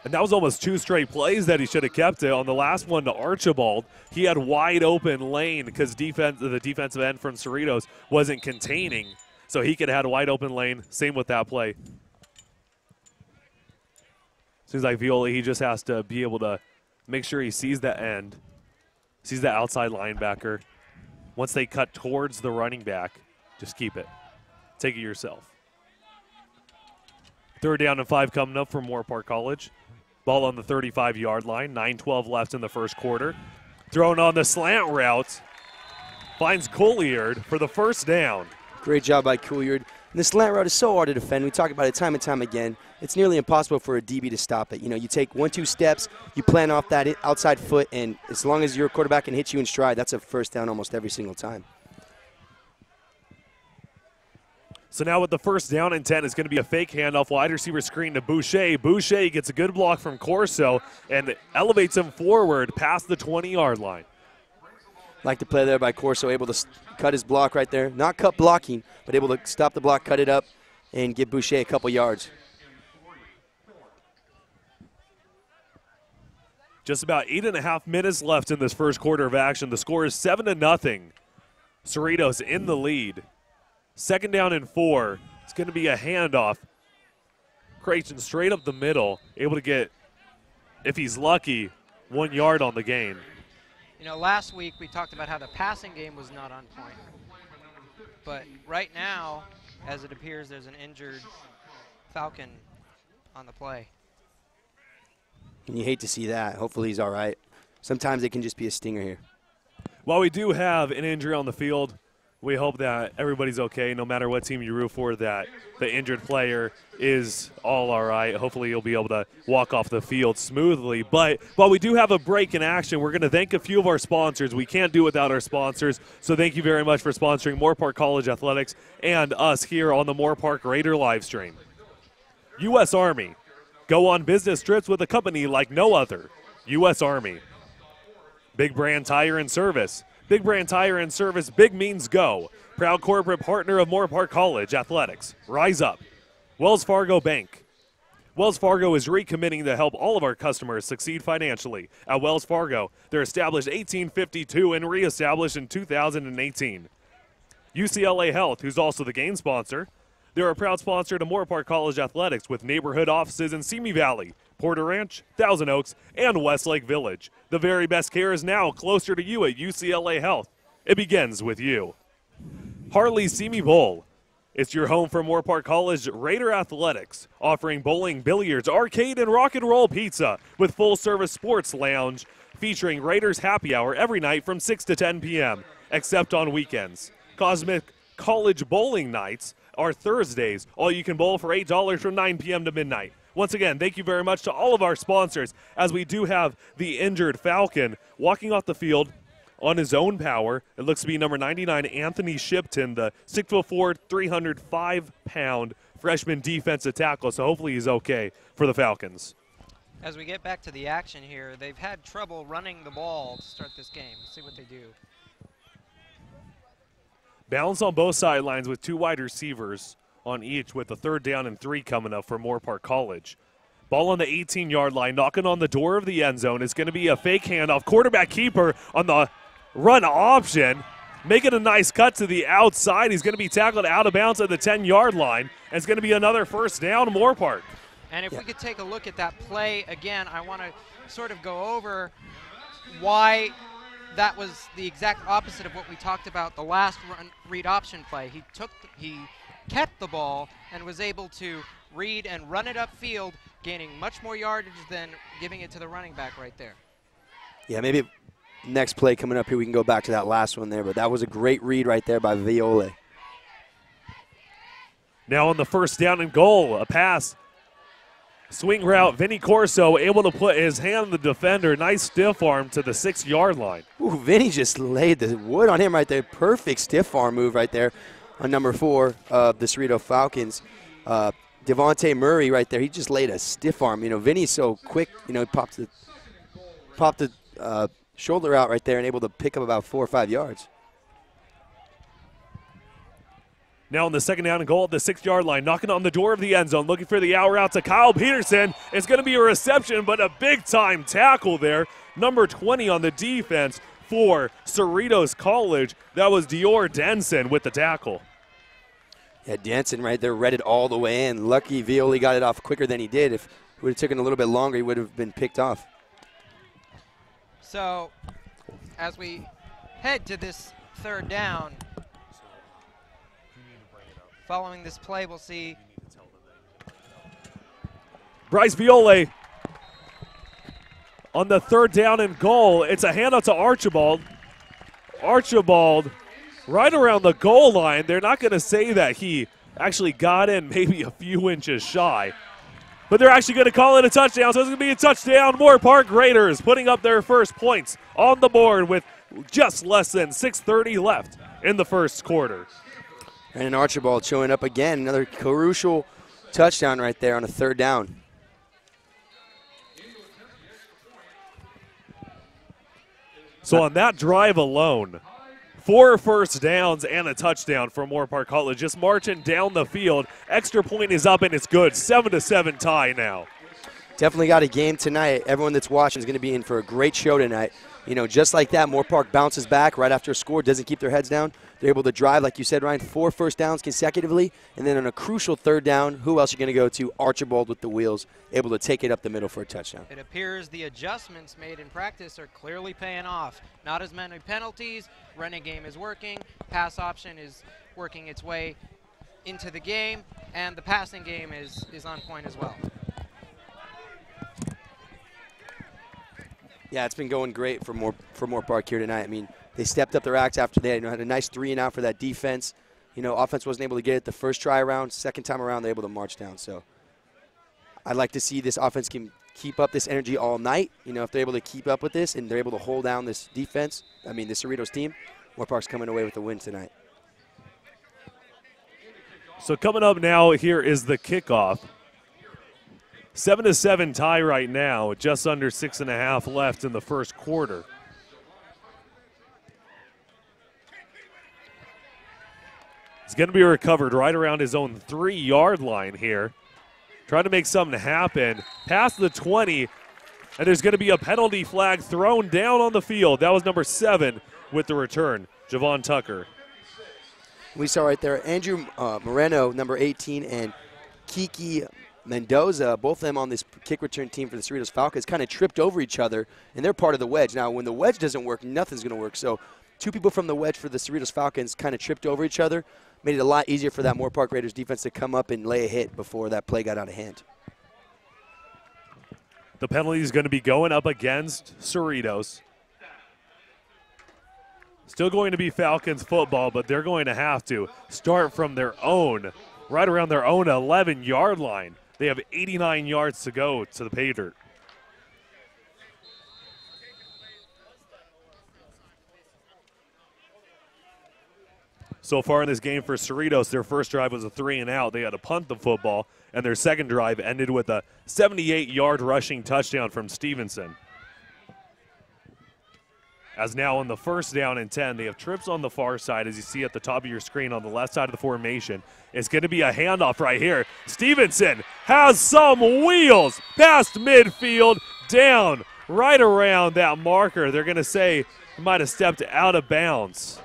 And that was almost 2 straight plays that he should have kept it. On the last one to Archibald, he had wide open lane because the defensive end from Cerritos wasn't containing. So he could have had a wide open lane. Same with that play. Seems like Viola, he just has to be able to make sure he sees the end, sees the outside linebacker. Once they cut towards the running back, just keep it. Take it yourself. 3rd down and 5 coming up for Moorpark College. Ball on the 35-yard line. 9:12 left in the first quarter. Thrown on the slant route. Finds Couliard for the first down. Great job by Couliard. And the slant route is so hard to defend. We talk about it time and time again. It's nearly impossible for a DB to stop it. You take 1-2 steps, you plan off that outside foot, and as long as your quarterback can hit you in stride, that's a first down almost every single time. So now with the 1st down and 10, it's going to be a fake handoff, wide receiver screen to Boucher. Boucher gets a good block from Corso and elevates him forward past the 20-yard line. Like the play there by Corso, able to cut his block right there. Not cut blocking, but able to stop the block, cut it up, and give Boucher a couple yards. Just about 8.5 minutes left in this first quarter of action. The score is 7-0. Cerritos in the lead. 2nd down and 4. It's going to be a handoff. Creation straight up the middle, able to get, if he's lucky, 1 yard on the gain. Last week we talked about how the passing game was not on point. But right now, as it appears, there's an injured Falcon on the play. And you hate to see that. Hopefully he's all right. Sometimes it can just be a stinger here. While we do have an injury on the field, We hope that everybody's okay, no matter what team you root for, that the injured player is all right. Hopefully you'll be able to walk off the field smoothly. But while we do have a break in action, we're going to thank a few of our sponsors. We can't do without our sponsors, so thank you very much for sponsoring Moorpark College Athletics and us here on the Moorpark Raider live stream. U.S. Army. Go on business trips with a company like no other. U.S. Army. Big Brand Tire and Service. Big Brand Tire and Service, big means go. Proud corporate partner of Moorpark College Athletics. Rise up. Wells Fargo Bank. Wells Fargo is recommitting to help all of our customers succeed financially. At Wells Fargo, they're established 1852 and reestablished in 2018. UCLA Health, who's also the game sponsor. They're a proud sponsor to Moorpark College Athletics with neighborhood offices in Simi Valley, Porter Ranch, Thousand Oaks, and Westlake Village. The very best care is now closer to you at UCLA Health. It begins with you. Harley's Simi Bowl. It's your home for Moorpark College Raider Athletics, offering bowling, billiards, arcade, and rock and roll pizza with full-service sports lounge featuring Raiders happy hour every night from 6 to 10 p.m., except on weekends. Cosmic College bowling nights are Thursdays. All you can bowl for $8 from 9 p.m. to midnight. Once again, thank you very much to all of our sponsors, as we do have the injured Falcon walking off the field on his own power. It looks to be number 99, Anthony Shipton, the 6'4", 305-pound freshman defensive tackle. So hopefully he's okay for the Falcons. As we get back to the action here, they've had trouble running the ball to start this game. Let's see what they do. Balance on both sidelines with two wide receivers on each, with a 3rd down and 3 coming up for Moorpark College. Ball on the 18-yard line, knocking on the door of the end zone. It's going to be a fake handoff. Quarterback keeper on the run option, making a nice cut to the outside. He's going to be tackled out of bounds at the 10-yard line, and it's going to be another 1st down, Moorpark. And if we could take a look at that play again, I want to sort of go over why that was the exact opposite of what we talked about the last read option play. He kept the ball and was able to read and run it upfield, gaining much more yardage than giving it to the running back right there. Yeah, maybe next play coming up here we can go back to that last one there, but that was a great read right there by Viole. Now on the 1st down and goal, a pass. Swing route, Vinny Corso able to put his hand on the defender. Nice stiff arm to the 6-yard line. Ooh, Vinny just laid the wood on him right there. Perfect stiff arm move right there on number 4 of the Cerritos Falcons. Devontae Murray right there. He just laid a stiff arm. You know, Vinny's so quick. You know, he popped the shoulder out right there and able to pick up about 4 or 5 yards. Now on the 2nd down and goal at the 6-yard line, knocking on the door of the end zone, looking for the out route to Kyle Peterson. It's going to be a reception, but a big-time tackle there. Number 20 on the defense for Cerritos College. That was Dior Denson with the tackle. Yeah, Denson right there read it all the way in. Lucky Violi got it off quicker than he did. If it would have taken a little bit longer, he would have been picked off. So as we head to this 3rd down, following this play, we'll see Bryce Viole on the 3rd down and goal. It's a handout to Archibald. Archibald right around the goal line. They're not going to say that he actually got in maybe a few inches shy, but they're actually going to call it a touchdown. So it's going to be a touchdown. Moorpark Raiders putting up their first points on the board with just less than 6:30 left in the 1st quarter. And Archibald showing up again. Another crucial touchdown right there on a 3rd down. So on that drive alone, 4 first downs and a touchdown for Moorpark College, just marching down the field. Extra point is up and it's good. 7-7 tie now. Definitely got a game tonight. Everyone that's watching is going to be in for a great show tonight. You know, just like that, Moorpark bounces back right after a score, doesn't keep their heads down. They're able to drive, like you said, Ryan, 4 first downs consecutively. And then on a crucial 3rd down, who else are you going to go to? Archibald with the wheels, able to take it up the middle for a touchdown. it appears the adjustments made in practice are clearly paying off. Not as many penalties, running game is working, pass option is working its way into the game, and the passing game is on point as well. Yeah, it's been going great for Moorpark here tonight. I mean, They stepped up their acts after they had a nice 3-and-out for that defense. Offense wasn't able to get it the first try around. Second time around, they're able to march down. So I'd like to see this offense can keep up this energy all night. If they're able to keep up with this and they're able to hold down this defense, the Cerritos team, Moorpark's coming away with the win tonight. So coming up now, here is the kickoff. 7-7 tie right now, just under 6.5 left in the first quarter. It's going to be recovered right around his own 3-yard line here. Trying to make something happen. Past the 20, and there's going to be a penalty flag thrown down on the field. That was number 7 with the return, Javon Tucker. We saw right there Andrew Moreno, number 18, and Kiki Mendoza, both of them on this kick return team for the Cerritos Falcons, kind of tripped over each other, and they're part of the wedge. Now, when the wedge doesn't work, nothing's going to work. So 2 people from the wedge for the Cerritos Falcons kind of tripped over each other, made it a lot easier for that Moorpark Raiders defense to come up and lay a hit before that play got out of hand. The penalty is going to be going up against Cerritos. Still going to be Falcons football, but they're going to have to start from their own, right around their own 11-yard line. They have 89 yards to go to the pay dirt. So far in this game for Cerritos, their first drive was a 3-and-out. They had to punt the football, and their second drive ended with a 78-yard rushing touchdown from Stevenson. As now on the first down and 10, they have trips on the far side, as you see at the top of your screen on the left side of the formation. It's going to be a handoff right here. Stevenson has some wheels past midfield, down right around that marker. They're going to say he might have stepped out of bounds.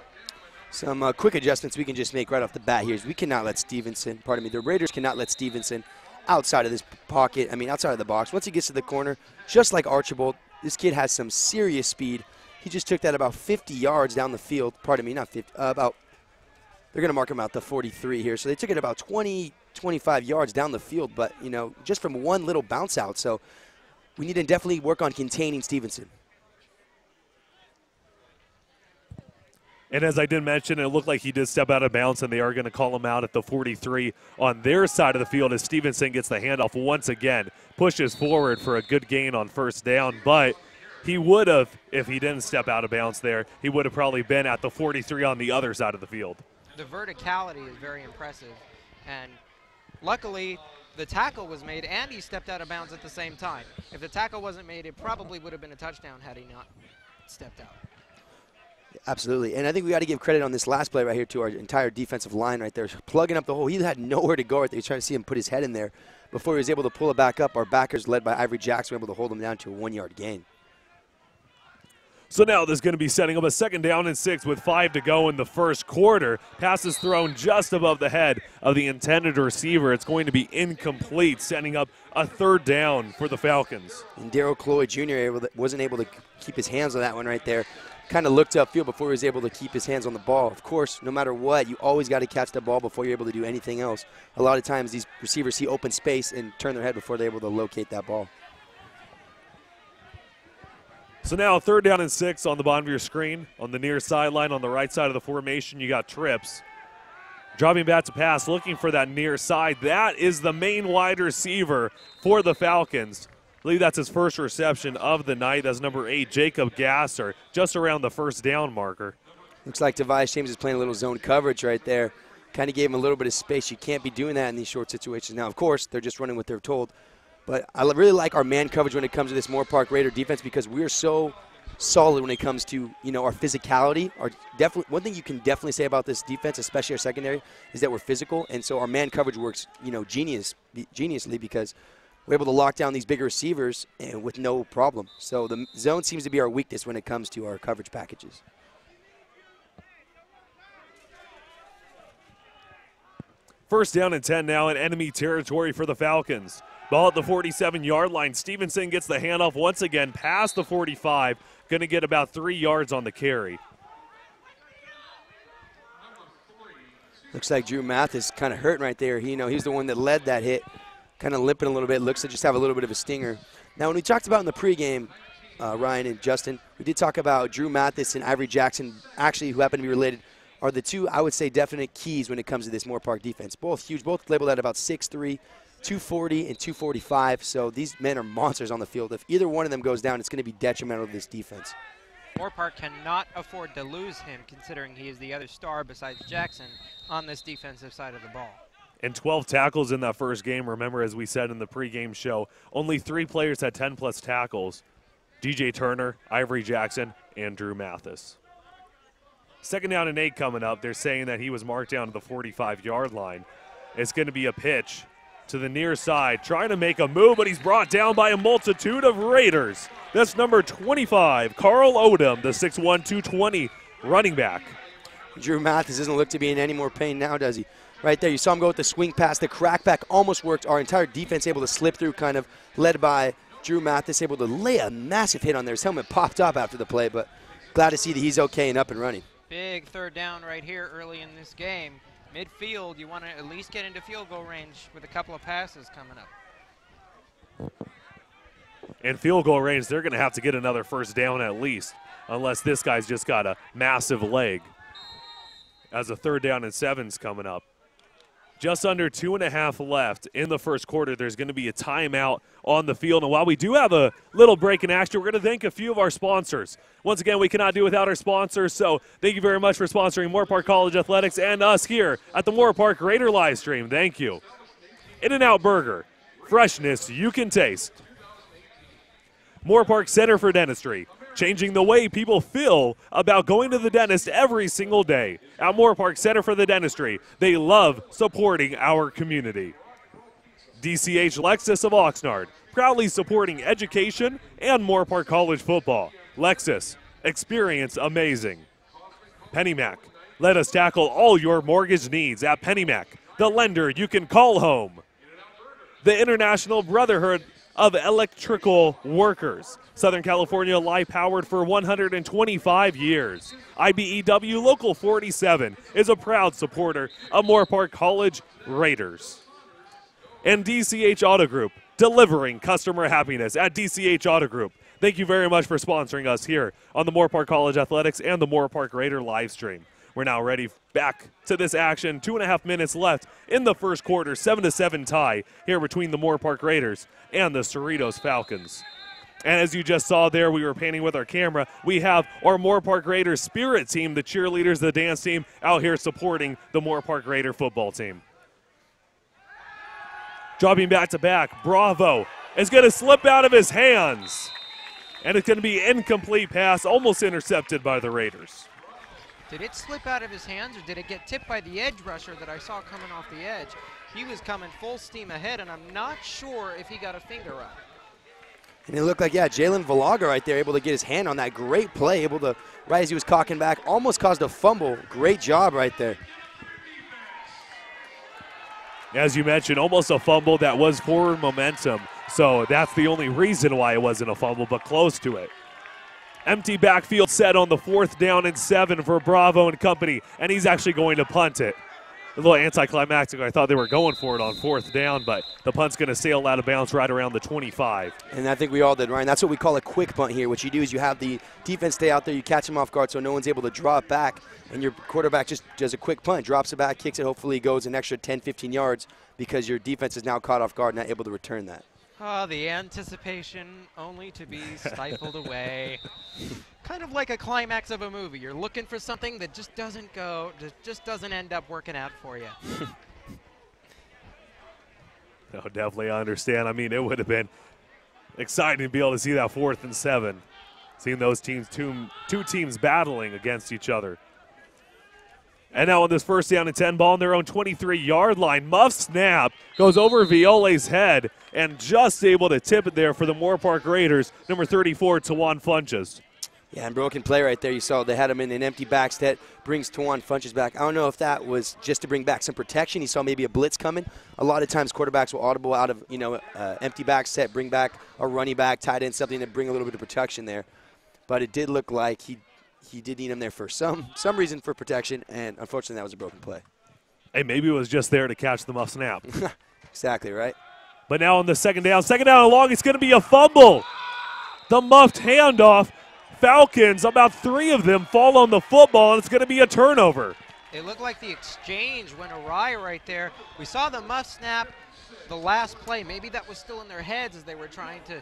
Some quick adjustments we can just make right off the bat here is we cannot let the Raiders cannot let Stevenson outside of this pocket, outside of the box. Once he gets to the corner, just like Archibald, this kid has some serious speed. He just took that about 50 yards down the field. Pardon me, not 50, they're going to mark him out the 43 here. So they took it about 20, 25 yards down the field, but, just from one little bounce out. So we need to definitely work on containing Stevenson. And as I did mention, it looked like he did step out of bounds, and they are going to call him out at the 43 on their side of the field as Stevenson gets the handoff once again, pushes forward for a good gain on first down. But he would have, if he didn't step out of bounds there, he would have probably been at the 43 on the other side of the field. The verticality is very impressive. And luckily, the tackle was made, and he stepped out of bounds at the same time. If the tackle wasn't made, it probably would have been a touchdown had he not stepped out. Absolutely, and I think we got to give credit on this last play right here to our entire defensive line right there, plugging up the hole. He had nowhere to go right there. He was trying to see him put his head in there before he was able to pull it back up. Our backers, led by Ivory Jackson, were able to hold him down to a 1-yard gain. So now there's going to be setting up a 2nd down and 6 with 5 to go in the first quarter. Pass is thrown just above the head of the intended receiver. It's going to be incomplete, setting up a 3rd down for the Falcons. And Darryl Cloyd Jr. wasn't able to keep his hands on that one right there. Kind of looked upfield before he was able to keep his hands on the ball. Of course, no matter what, you always got to catch the ball before you're able to do anything else. A lot of times these receivers see open space and turn their head before they're able to locate that ball. So now 3rd down and 6 on the bottom of your screen. On the near sideline, on the right side of the formation, you got trips. Dropping back to pass, looking for that near side. That is the main wide receiver for the Falcons. I believe that's his first reception of the night. That's number 8, Jacob Gasser, just around the 1st down marker. Looks like Tobias James is playing a little zone coverage right there. Kind of gave him a little bit of space. You can't be doing that in these short situations. Now, of course, they're just running what they're told. But I really like our man coverage when it comes to this Moorpark Raider defense because we're so solid when it comes to, our physicality. One thing you can definitely say about this defense, especially our secondary, is that we're physical. And so our man coverage works, geniusly because we're able to lock down these bigger receivers and with no problem. So the zone seems to be our weakness when it comes to our coverage packages. First down and 10 now in enemy territory for the Falcons. Ball at the 47-yard line. Stevenson gets the handoff once again past the 45. Going to get about 3 yards on the carry. Looks like Drew Mathis kind of hurting right there. He's the one that led that hit. Kind of limping a little bit. Looks to just have a little bit of a stinger. Now, when we talked about in the pregame, Ryan and Justin, we did talk about Drew Mathis and Ivory Jackson, actually, who happen to be related, are the two, I would say, definite keys when it comes to this Moorpark defense. Both huge, both labeled at about 6'3", 240 and 245, so these men are monsters on the field. If either one of them goes down, it's going to be detrimental to this defense. Moorpark cannot afford to lose him, considering he is the other star besides Jackson on this defensive side of the ball. And 12 tackles in that first game. Remember, as we said in the pregame show, only 3 players had 10-plus tackles. DJ Turner, Ivory Jackson, and Drew Mathis. 2nd down and 8 coming up. They're saying that he was marked down to the 45-yard line. It's going to be a pitch to the near side, trying to make a move, but he's brought down by a multitude of Raiders. That's number 25, Carl Odom, the 6'1", 220 running back. Drew Mathis doesn't look to be in any more pain now, does he? Right there, you saw him go with the swing pass. The crackback almost worked. Our entire defense able to slip through, kind of led by Drew Mathis, able to lay a massive hit on there. His helmet popped up after the play, but glad to see that he's okay and up and running. Big 3rd down right here early in this game. Midfield, you want to at least get into field goal range with a couple of passes coming up. In field goal range, they're going to have to get another 1st down at least, unless this guy's just got a massive leg. As a 3rd down and 7's coming up. Just under 2.5 left in the first quarter. There's going to be a timeout on the field. And while we do have a little break in action, we're going to thank a few of our sponsors. Once again, we cannot do without our sponsors, so thank you very much for sponsoring Moorpark College Athletics and us here at the Moorpark Raider live stream. Thank you. In-N-Out Burger, freshness you can taste. Moorpark Center for Dentistry, changing the way people feel about going to the dentist every single day. At Moorpark Center for the Dentistry, they love supporting our community. DCH Lexus of Oxnard, proudly supporting education and Moorpark College football. Lexus, experience amazing. PennyMac, let us tackle all your mortgage needs at PennyMac, the lender you can call home. The International Brotherhood of Electrical Workers, Southern California Light-powered for 125 years. IBEW Local 47 is a proud supporter of Moorpark College Raiders. And DCH Auto Group, delivering customer happiness at DCH Auto Group. Thank you very much for sponsoring us here on the Moorpark College Athletics and the Moorpark Raider live stream. We're now ready back to this action. 2.5 minutes left in the first quarter. 7-7 tie here between the Moorpark Raiders and the Cerritos Falcons. And as you just saw there, we were panning with our camera. We have our Moorpark Raiders spirit team, the cheerleaders, the dance team, out here supporting the Moorpark Raider football team. Dropping back to back, Bravo is going to slip out of his hands. And it's going to be incomplete pass, almost intercepted by the Raiders. Did it slip out of his hands, or did it get tipped by the edge rusher that I saw coming off the edge? He was coming full steam ahead, and I'm not sure if he got a finger up. And it looked like, yeah, Jalen Valaga right there, able to get his hand on that great play, able to, right as he was cocking back, almost caused a fumble. Great job right there. As you mentioned, almost a fumble that was forward momentum. So that's the only reason why it wasn't a fumble, but close to it. Empty backfield set on the 4th down and 7 for Bravo and company, and he's actually going to punt it. A little anticlimactic. I thought they were going for it on 4th down, but the punt's going to sail out of bounds right around the 25. And I think we all did, Ryan. That's what we call a quick punt here. What you do is you have the defense stay out there, you catch them off guard so no one's able to draw it back, and your quarterback just does a quick punt, drops it back, kicks it, hopefully goes an extra 10, 15 yards because your defense is now caught off guard, not able to return that. Oh, the anticipation only to be stifled away. Kind of like a climax of a movie. You're looking for something that just doesn't go, just doesn't end up working out for you. No, definitely I understand. I mean, it would have been exciting to be able to see that 4th and 7. Seeing those teams, two teams battling against each other. And now on this 1st down and 10 ball on their own 23-yard line, muff snap goes over Viole's head and just able to tip it there for the Moorpark Raiders, number 34, Tawan Funches. Yeah, and broken play right there. You saw they had him in an empty backstep, brings Tawan Funches back. I don't know if that was just to bring back some protection. He saw maybe a blitz coming. A lot of times quarterbacks will audible out of, empty backstep, bring back a running back, tight end, something to bring a little bit of protection there. But it did look like he did need him there for some reason for protection, and unfortunately that was a broken play. Hey, maybe it was just there to catch the muff snap. Exactly, right? But now on the 2nd down and long, it's going to be a fumble. The muffed handoff. Falcons, about 3 of them fall on the football, and it's going to be a turnover. It looked like the exchange went awry right there. We saw the muff snap the last play. Maybe that was still in their heads as they were trying to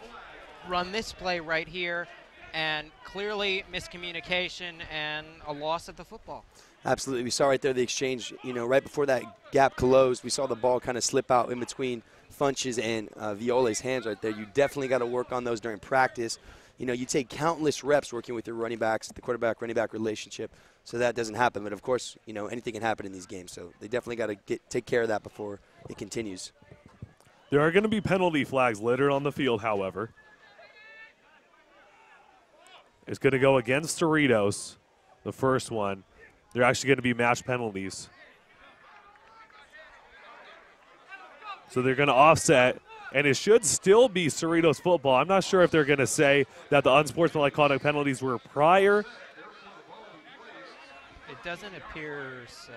run this play right here, and clearly miscommunication and a loss at the football. Absolutely. We saw right there the exchange, right before that gap closed, we saw the ball kind of slip out in between Funch's and Viola's hands right there. You definitely got to work on those during practice. You take countless reps working with your running backs, the quarterback-running back relationship, so that doesn't happen. But, of course, anything can happen in these games. So they definitely got to take care of that before it continues. There are going to be penalty flags littered on the field, however. It's going to go against Cerritos, the first one. They're actually going to be match penalties. So they're going to offset, and it should still be Cerritos football. I'm not sure if they're going to say that the unsportsmanlike conduct penalties were prior. It doesn't appear so.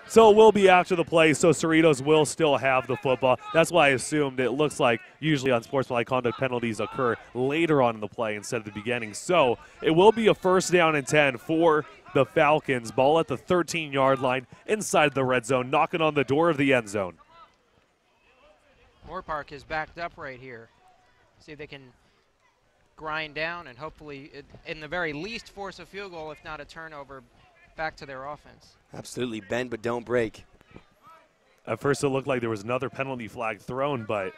So it will be after the play, so Cerritos will still have the football. That's why I assumed it looks like usually unsportsmanlike conduct penalties occur later on in the play instead of the beginning. So it will be a 1st down and 10 for the Falcons. Ball at the 13-yard line inside the red zone, knocking on the door of the end zone. Moorpark is backed up right here. See if they can grind down and hopefully, in the very least, force a field goal, if not a turnover, back to their offense. Absolutely. Bend but don't break. At first it looked like there was another penalty flag thrown, but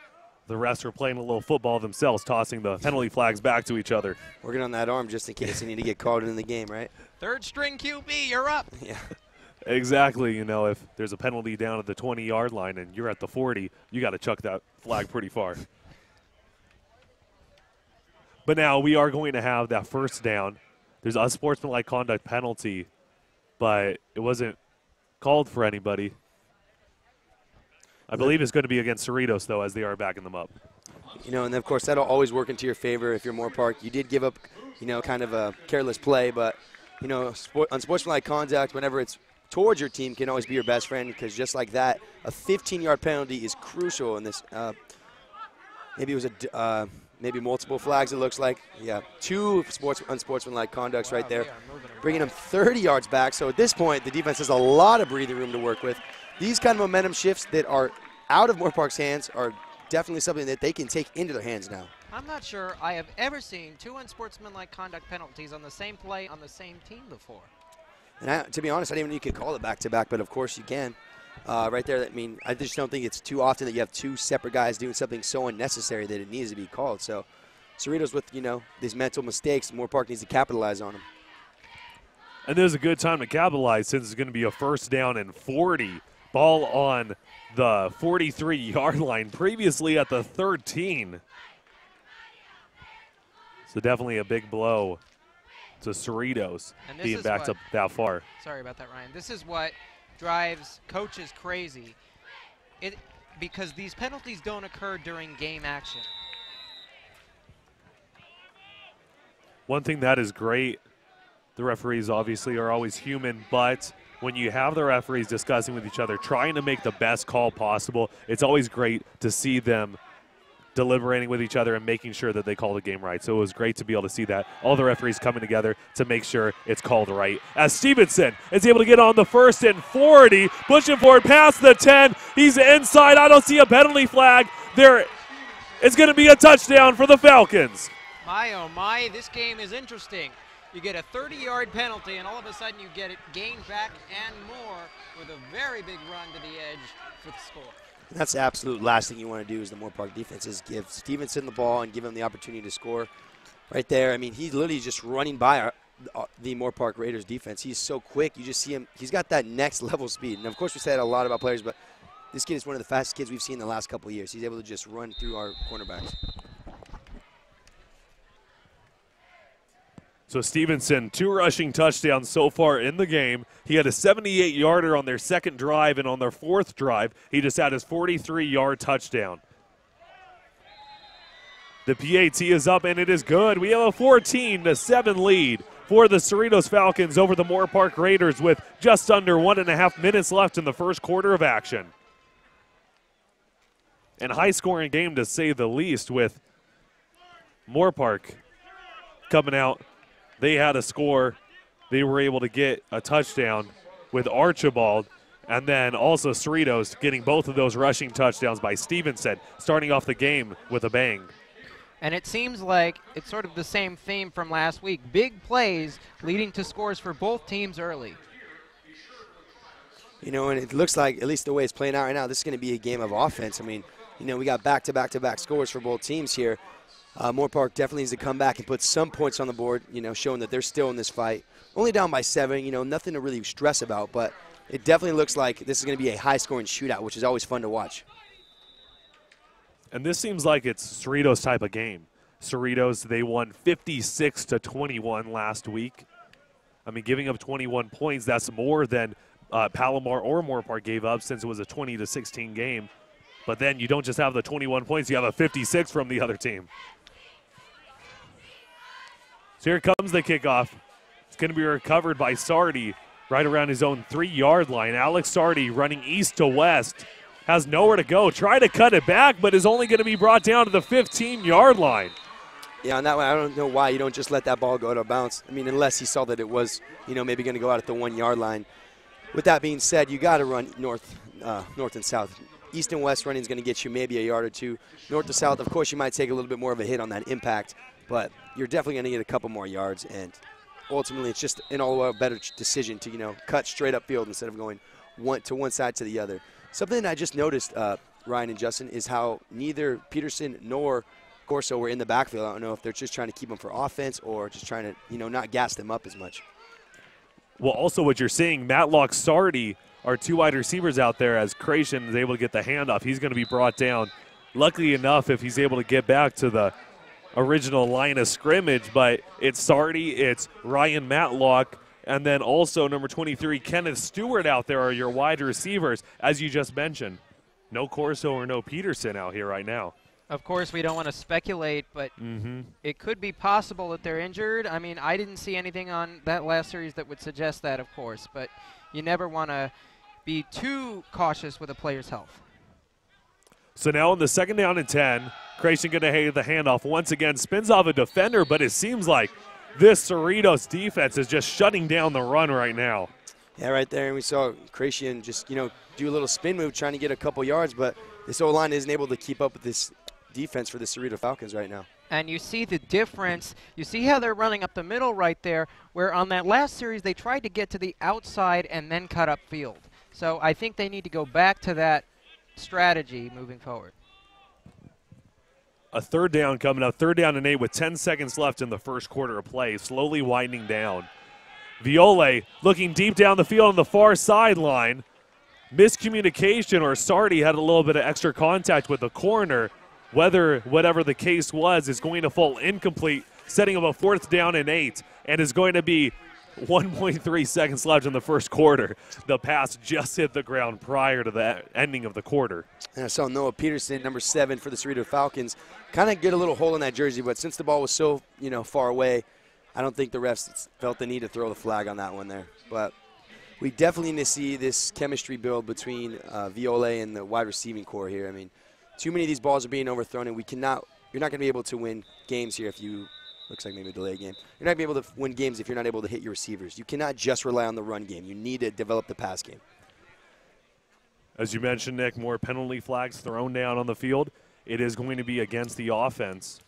the refs were playing a little football themselves, tossing the penalty flags back to each other. Working on that arm just in case they need to get called in the game, right? 3rd string QB, you're up. Yeah. Exactly. If there's a penalty down at the 20-yard line and you're at the 40, you got to chuck that flag pretty far. But now we are going to have that 1st down. There's a unsportsmanlike conduct penalty, but it wasn't called for anybody. I believe it's going to be against Cerritos, though, as they are backing them up. And, of course, that'll always work into your favor if you're Moorpark. You did give up, kind of a careless play, but, unsportsmanlike conduct, whenever it's towards your team, can always be your best friend, because just like that, a 15-yard penalty is crucial in this. Maybe it was maybe multiple flags, it looks like. Yeah, 2 unsportsmanlike conducts right there, bringing them 30 yards back. So at this point, the defense has a lot of breathing room to work with. These kind of momentum shifts that are out of Moorpark's hands are definitely something that they can take into their hands now. I'm not sure I have ever seen 2 unsportsmanlike conduct penalties on the same play on the same team before. And to be honest, I didn't even know you could call it back-to-back, but of course you can. Right there, I just don't think it's too often that you have 2 separate guys doing something so unnecessary that it needs to be called. So Cerritos with, these mental mistakes, Moorpark needs to capitalize on them. And there's a good time to capitalize since it's going to be a 1st down and 40. Ball on the 43-yard line, previously at the 13. So definitely a big blow to Cerritos being backed up that far. Sorry about that, Ryan. This is what drives coaches crazy, because these penalties don't occur during game action. One thing that is great, the referees obviously are always human, but when you have the referees discussing with each other, trying to make the best call possible, it's always great to see them deliberating with each other and making sure that they call the game right. So it was great to be able to see that. All the referees coming together to make sure it's called right. As Stevenson is able to get on the 1st and 40, pushing forward past the 10. He's inside. I don't see a penalty flag. There is going to be a touchdown for the Falcons. My, oh my, this game is interesting. You get a 30-yard penalty, and all of a sudden you get it gained back and more with a very big run to the edge for the score. That's the absolute last thing you want to do as the Moorpark defense is give Stevenson the ball and give him the opportunity to score right there. I mean, he's literally just running by the Moorpark Raiders defense. He's so quick. You just see him. He's got that next level speed. And, of course, we said a lot about players, but this kid is one of the fastest kids we've seen in the last couple of years. He's able to just run through our cornerbacks. So Stevenson, 2 rushing touchdowns so far in the game. He had a 78-yarder on their 2nd drive, and on their 4th drive, he just had his 43-yard touchdown. The PAT is up, and it is good. We have a 14-7 lead for the Cerritos Falcons over the Moorpark Raiders with just under 1.5 minutes left in the first quarter of action. And high-scoring game to say the least, with Moorpark coming out. They had a score. They were able to get a touchdown with Archibald. And then also Cerritos getting both of those rushing touchdowns by Stevenson, starting off the game with a bang. And it seems like it's sort of the same theme from last week. Big plays leading to scores for both teams early. You know, and it looks like, at least the way it's playing out right now, this is going to be a game of offense. I mean, you know, we got back-to-back-to-back scores for both teams here. Moorpark definitely needs to come back and put some points on the board, you know, showing that they're still in this fight. Only down by 7, you know, nothing to really stress about, but it definitely looks like this is going to be a high-scoring shootout, which is always fun to watch. And this seems like it's Cerritos type of game. Cerritos, they won 56-21 last week. I mean, giving up 21 points, that's more than Palomar or Moorpark gave up since it was a 20-16 game. But then you don't just have the 21 points, you have a 56 from the other team. So here comes the kickoff. It's going to be recovered by Sardi right around his own 3-yard line. Alex Sardi running east to west. Has nowhere to go. Try to cut it back, but is only going to be brought down to the 15-yard line. Yeah, on that one, I don't know why you don't just let that ball go out of bounds. I mean, unless he saw that it was, you know, maybe going to go out at the 1-yard line. With that being said, you got to run north and south. East and west running is going to get you maybe a yard or two. North to south, of course, you might take a little bit more of a hit on that impact, but you're definitely going to get a couple more yards. And ultimately, it's just an all better decision to, you know, cut straight up field instead of going one side to the other. Something that I just noticed, Ryan and Justin, is how neither Peterson nor Corso were in the backfield. I don't know if they're just trying to keep them for offense or just trying to, you know, not gas them up as much. Well, also what you're seeing, Matlock Sardi are 2 wide receivers out there as Creation is able to get the handoff. He's going to be brought down. Luckily enough, if he's able to get back to the original line of scrimmage, but it's Sardi, it's Ryan Matlock, and then also number 23, Kenneth Stewart out there are your wide receivers, as you just mentioned. No Corso or no Peterson out here right now. Of course, we don't want to speculate, but it could be possible that they're injured. I mean, I didn't see anything on that last series that would suggest that, of course, but you never want to be too cautious with a player's health. So now on the 2nd down and 10, Creation going to have the handoff once again, spins off a defender, but it seems like this Cerritos defense is just shutting down the run right now. Yeah, right there, and we saw Creation just, you know, do a little spin move trying to get a couple yards, but this O-line isn't able to keep up with this defense for the Cerritos Falcons right now. And you see the difference. You see how they're running up the middle right there, where on that last series they tried to get to the outside and then cut up field. So I think they need to go back to that strategy moving forward. A 3rd down coming up, 3rd down and 8 with 10 seconds left in the first quarter of play, slowly winding down. Viole looking deep down the field on the far sideline. Miscommunication, or Sardi had a little bit of extra contact with the corner. Whatever the case was, is going to fall incomplete, setting up a 4th down and 8, and is going to be 1.3 seconds left in the first quarter. The pass just hit the ground prior to the ending of the quarter. And I saw Noah Peterson, number 7 for the Cerritos Falcons, kind of get a little hole in that jersey, but since the ball was so, you know, far away, I don't think the refs felt the need to throw the flag on that one there. But we definitely need to see this chemistry build between Viole and the wide receiving core here. I mean, too many of these balls are being overthrown, and you're not going to be able to win games here if you – looks like maybe a delay game. You're not going to be able to win games if you're not able to hit your receivers. You cannot just rely on the run game. You need to develop the pass game. As you mentioned, Nick, more penalty flags thrown down on the field. It is going to be against the offense.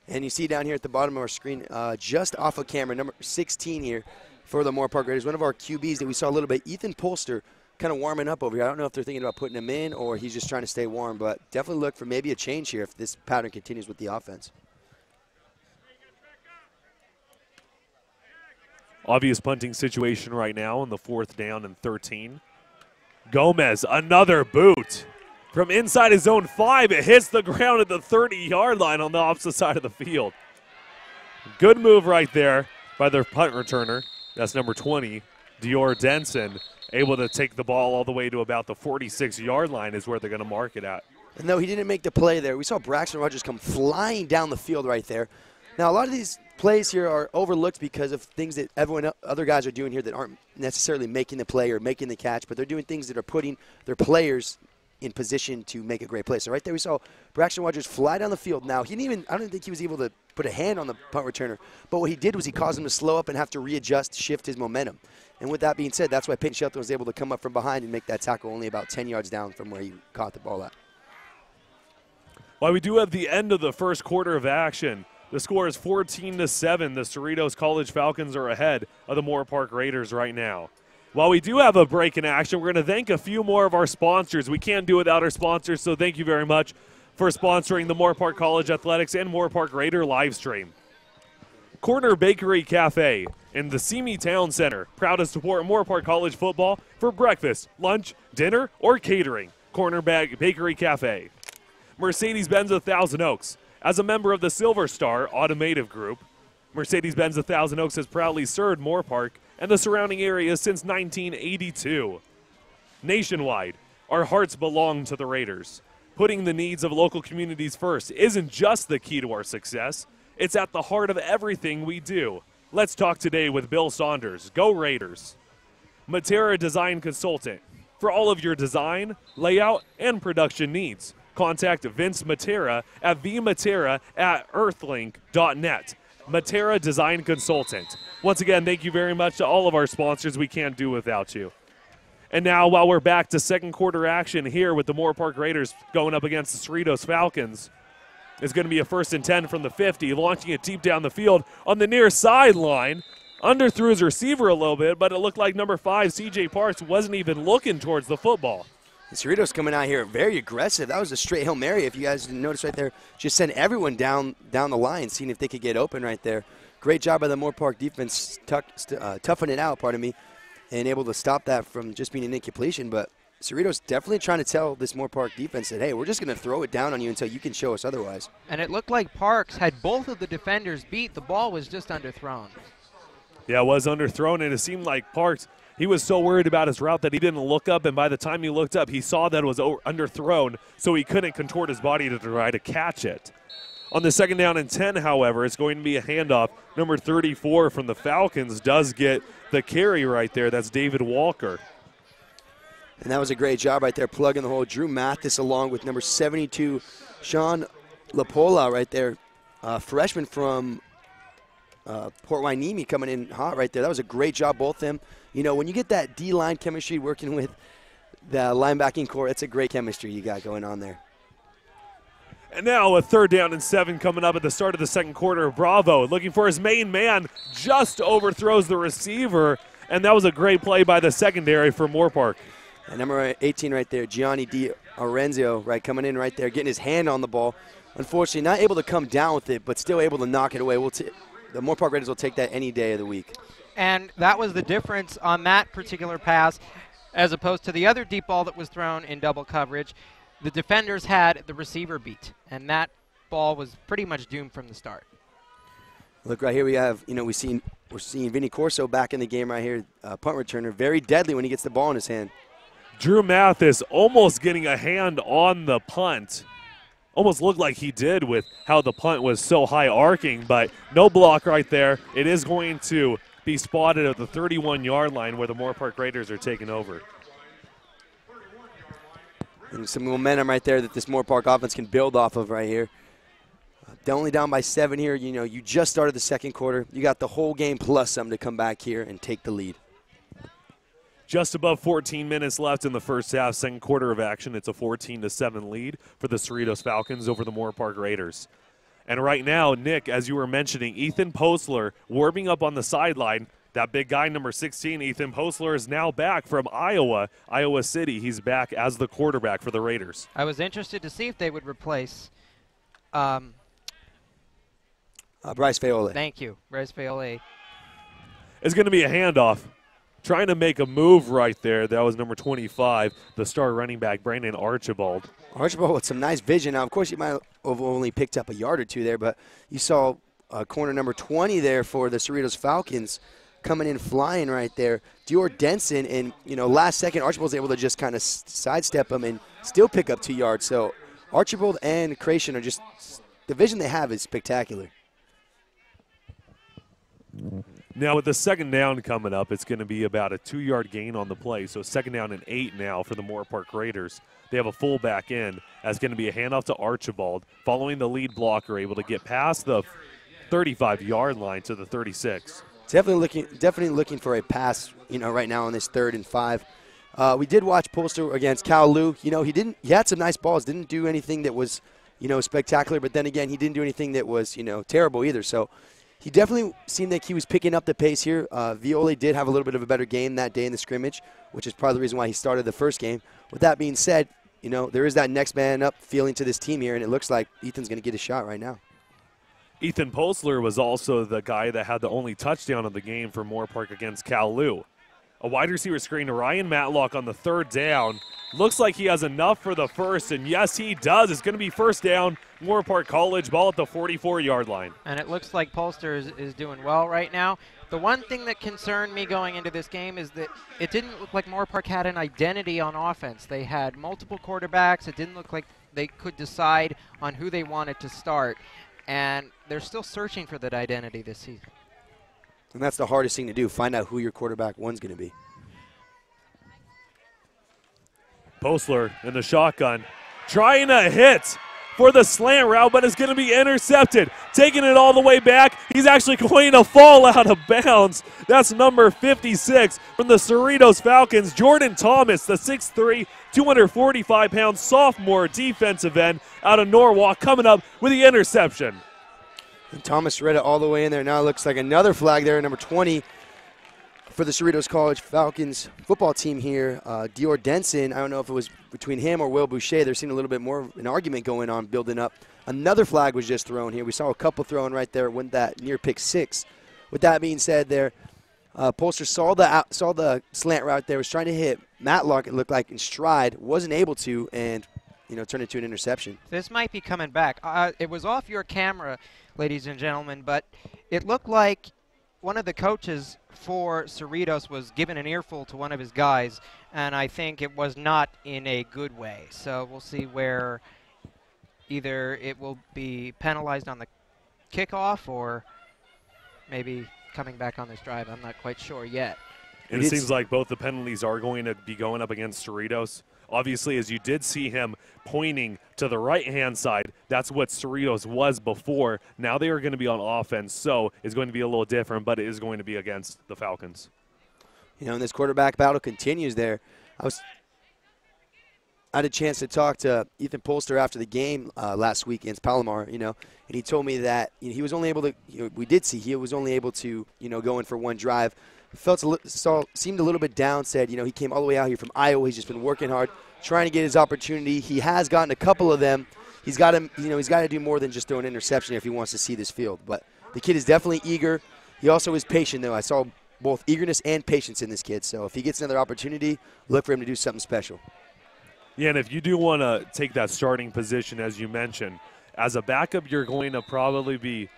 And you see down here at the bottom of our screen, just off of camera, number 16 here for the Moorpark Raiders, one of our QBs that we saw a little bit, Ethan Polster, kind of warming up over here. I don't know if they're thinking about putting him in or he's just trying to stay warm, but definitely look for maybe a change here if this pattern continues with the offense. Obvious punting situation right now on the 4th down and 13. Gomez, another boot. From inside his own 5, it hits the ground at the 30-yard line on the opposite side of the field. Good move right there by their punt returner. That's number 20, Dior Denson, able to take the ball all the way to about the 46-yard line is where they're going to mark it at. And no, he didn't make the play there. We saw Braxton Rogers come flying down the field right there. Now, a lot of these plays here are overlooked because of things that other guys are doing here that aren't necessarily making the play or making the catch, but they're doing things that are putting their players in position to make a great play. So right there we saw Braxton Rogers fly down the field. Now, I don't think he was able to put a hand on the punt returner, but what he did was he caused him to slow up and have to readjust, shift his momentum. And with that being said, that's why Peyton Shelton was able to come up from behind and make that tackle only about 10 yards down from where he caught the ball at. While we do have the end of the first quarter of action, the score is 14-7. The Cerritos College Falcons are ahead of the Moorpark Raiders right now. While we do have a break in action, we're going to thank a few more of our sponsors. We can't do without our sponsors, so thank you very much for sponsoring the Moorpark College Athletics and Moorpark Raider live stream. Corner Bakery Cafe in the Simi Town Center, proud to support Moorpark College football for breakfast, lunch, dinner, or catering. Corner Bakery Cafe. Mercedes-Benz of Thousand Oaks. As a member of the Silver Star Automotive Group, Mercedes-Benz of Thousand Oaks has proudly served Moorpark and the surrounding area since 1982. Nationwide, our hearts belong to the Raiders. Putting the needs of local communities first isn't just the key to our success, it's at the heart of everything we do. Let's talk today with Bill Saunders. Go Raiders. Matera Design Consultant. For all of your design, layout, and production needs, contact Vince Matera at vmatera@earthlink.net. Matera Design Consultant. Once again, thank you very much to all of our sponsors. We can't do without you. And now, while we're back to second quarter action here with the Moorpark Raiders going up against the Cerritos Falcons, it's going to be a 1st and 10 from the 50, launching it deep down the field on the near sideline. Underthrew his receiver a little bit, but it looked like number 5, C.J. Parks, wasn't even looking towards the football. Cerritos coming out here very aggressive. That was a straight Hail Mary. If you guys didn't notice right there, just sent everyone down the line, seeing if they could get open right there. Great job by the Moorpark defense, toughing it out, and able to stop that from just being an incompletion. But Cerritos definitely trying to tell this Moorpark defense that, hey, we're just going to throw it down on you until you can show us otherwise. And it looked like Parks had both of the defenders beat. The ball was just underthrown. Yeah, it was underthrown, and it seemed like Parks, he was so worried about his route that he didn't look up, and by the time he looked up, he saw that it was underthrown, so he couldn't contort his body to try to catch it. On the 2nd down and 10, however, it's going to be a handoff. Number 34 from the Falcons does get the carry right there. That's David Walker. And that was a great job right there, plugging the hole. Drew Mathis along with number 72, Sean Lapola right there, freshman from Port Hueneme coming in hot right there. That was a great job, both of them. You know, when you get that D-line chemistry working with the linebacking core, it's a great chemistry you got going on there. And now a 3rd down and 7 coming up at the start of the second quarter. Bravo looking for his main man, just overthrows the receiver, and that was a great play by the secondary for Moorpark. And number 18 right there, Gianni Di Arenzio, right, coming in right there, getting his hand on the ball. Unfortunately, not able to come down with it, but still able to knock it away. The Moorpark Raiders will take that any day of the week. And that was the difference on that particular pass as opposed to the other deep ball that was thrown in double coverage. The defenders had the receiver beat, and that ball was pretty much doomed from the start. Look, right here we have, we're seeing Vinny Corso back in the game right here, punt returner. Very deadly when he gets the ball in his hand. Drew Mathis almost getting a hand on the punt. Almost looked like he did with how the punt was so high arcing, but no block right there. It is going to be spotted at the 31-yard line where the Moorpark Raiders are taking over. And some momentum right there that this Moorpark offense can build off of right here. Only down by 7 here. You just started the second quarter. You got the whole game plus some to come back here and take the lead. Just above 14 minutes left in the first half, second quarter of action. It's a 14-7 lead for the Cerritos Falcons over the Moorpark Raiders. And right now, Nick, as you were mentioning, Ethan Postler warming up on the sideline. That big guy, number 16, Ethan Postler, is now back from Iowa City. He's back as the quarterback for the Raiders. I was interested to see if they would replace Bryce Faole. Thank you, Bryce Faole. It's going to be a handoff. Trying to make a move right there. That was number 25, the star running back, Brandon Archibald. Archibald with some nice vision. Now, of course, you might have only picked up a yard or two there, but you saw corner number 20 there for the Cerritos Falcons coming in flying right there. Dior Denson, and, last second, Archibald's able to just kind of sidestep him and still pick up 2 yards. So Archibald and Creation are the vision they have is spectacular. Now with the second down coming up, it's going to be about a 2-yard gain on the play. So second down and 8 now for the Moorpark Raiders. They have a fullback in. That's going to be a handoff to Archibald. Following the lead blocker, able to get past the 35-yard line to the 36. Definitely looking for a pass, right now on this 3rd and 5. We did watch Polster against Cal Lou. He had some nice balls, didn't do anything that was, spectacular, but then again, he didn't do anything that was, terrible either. So he definitely seemed like he was picking up the pace here. Violi did have a little bit of a better game that day in the scrimmage, which is probably the reason why he started the first game. With that being said, there is that next man up feeling to this team here, and it looks like Ethan's going to get a shot right now. Ethan Postler was also the guy that had the only touchdown of the game for Moorpark against Cal Lou. A wide receiver screen to Ryan Matlock on the 3rd down. Looks like he has enough for the first, and yes, he does. It's going to be first down, Moorpark College, ball at the 44-yard line. And it looks like Polster is doing well right now. The one thing that concerned me going into this game is that it didn't look like Moorpark had an identity on offense. They had multiple quarterbacks. It didn't look like they could decide on who they wanted to start. And they're still searching for that identity this season. And that's the hardest thing to do, find out who your quarterback one's going to be. Postler in the shotgun, trying to hit for the slant route, but it's going to be intercepted. Taking it all the way back, he's actually going to fall out of bounds. That's number 56 from the Cerritos Falcons, Jordan Thomas, the 6'3", 245-pound sophomore defensive end out of Norwalk, coming up with the interception. And Thomas read it all the way in there. Now it looks like another flag there, number 20 for the Cerritos College Falcons football team here. Dior Denson, I don't know if it was between him or Will Boucher. There's seen a little bit more of an argument going on, building up. Another flag was just thrown here. We saw a couple thrown right there when that near pick 6. With that being said there, Polster saw the slant route there, was trying to hit Matlock, it looked like, in stride, wasn't able to, and turned into an interception. This might be coming back. It was off your camera, ladies and gentlemen, but it looked like one of the coaches for Cerritos was given an earful to one of his guys, and I think it was not in a good way. So we'll see where either it will be penalized on the kickoff or maybe coming back on this drive. I'm not quite sure yet. And it seems like both the penalties are going to be going up against Cerritos. Obviously, as you did see him pointing to the right-hand side, that's what Cerritos was before. Now they are going to be on offense, so it's going to be a little different, but it is going to be against the Falcons. And this quarterback battle continues there. I had a chance to talk to Ethan Polster after the game last week against Palomar, and he told me that he was only able to, we did see he was only able to, go in for one drive. Seemed a little bit down, said, he came all the way out here from Iowa. He's just been working hard, trying to get his opportunity. He has gotten a couple of them. He's got to do more than just throw an interception if he wants to see this field. But the kid is definitely eager. He also is patient, though. I saw both eagerness and patience in this kid. So if he gets another opportunity, look for him to do something special. Yeah, and if you do want to take that starting position, as you mentioned, as a backup, you're going to probably be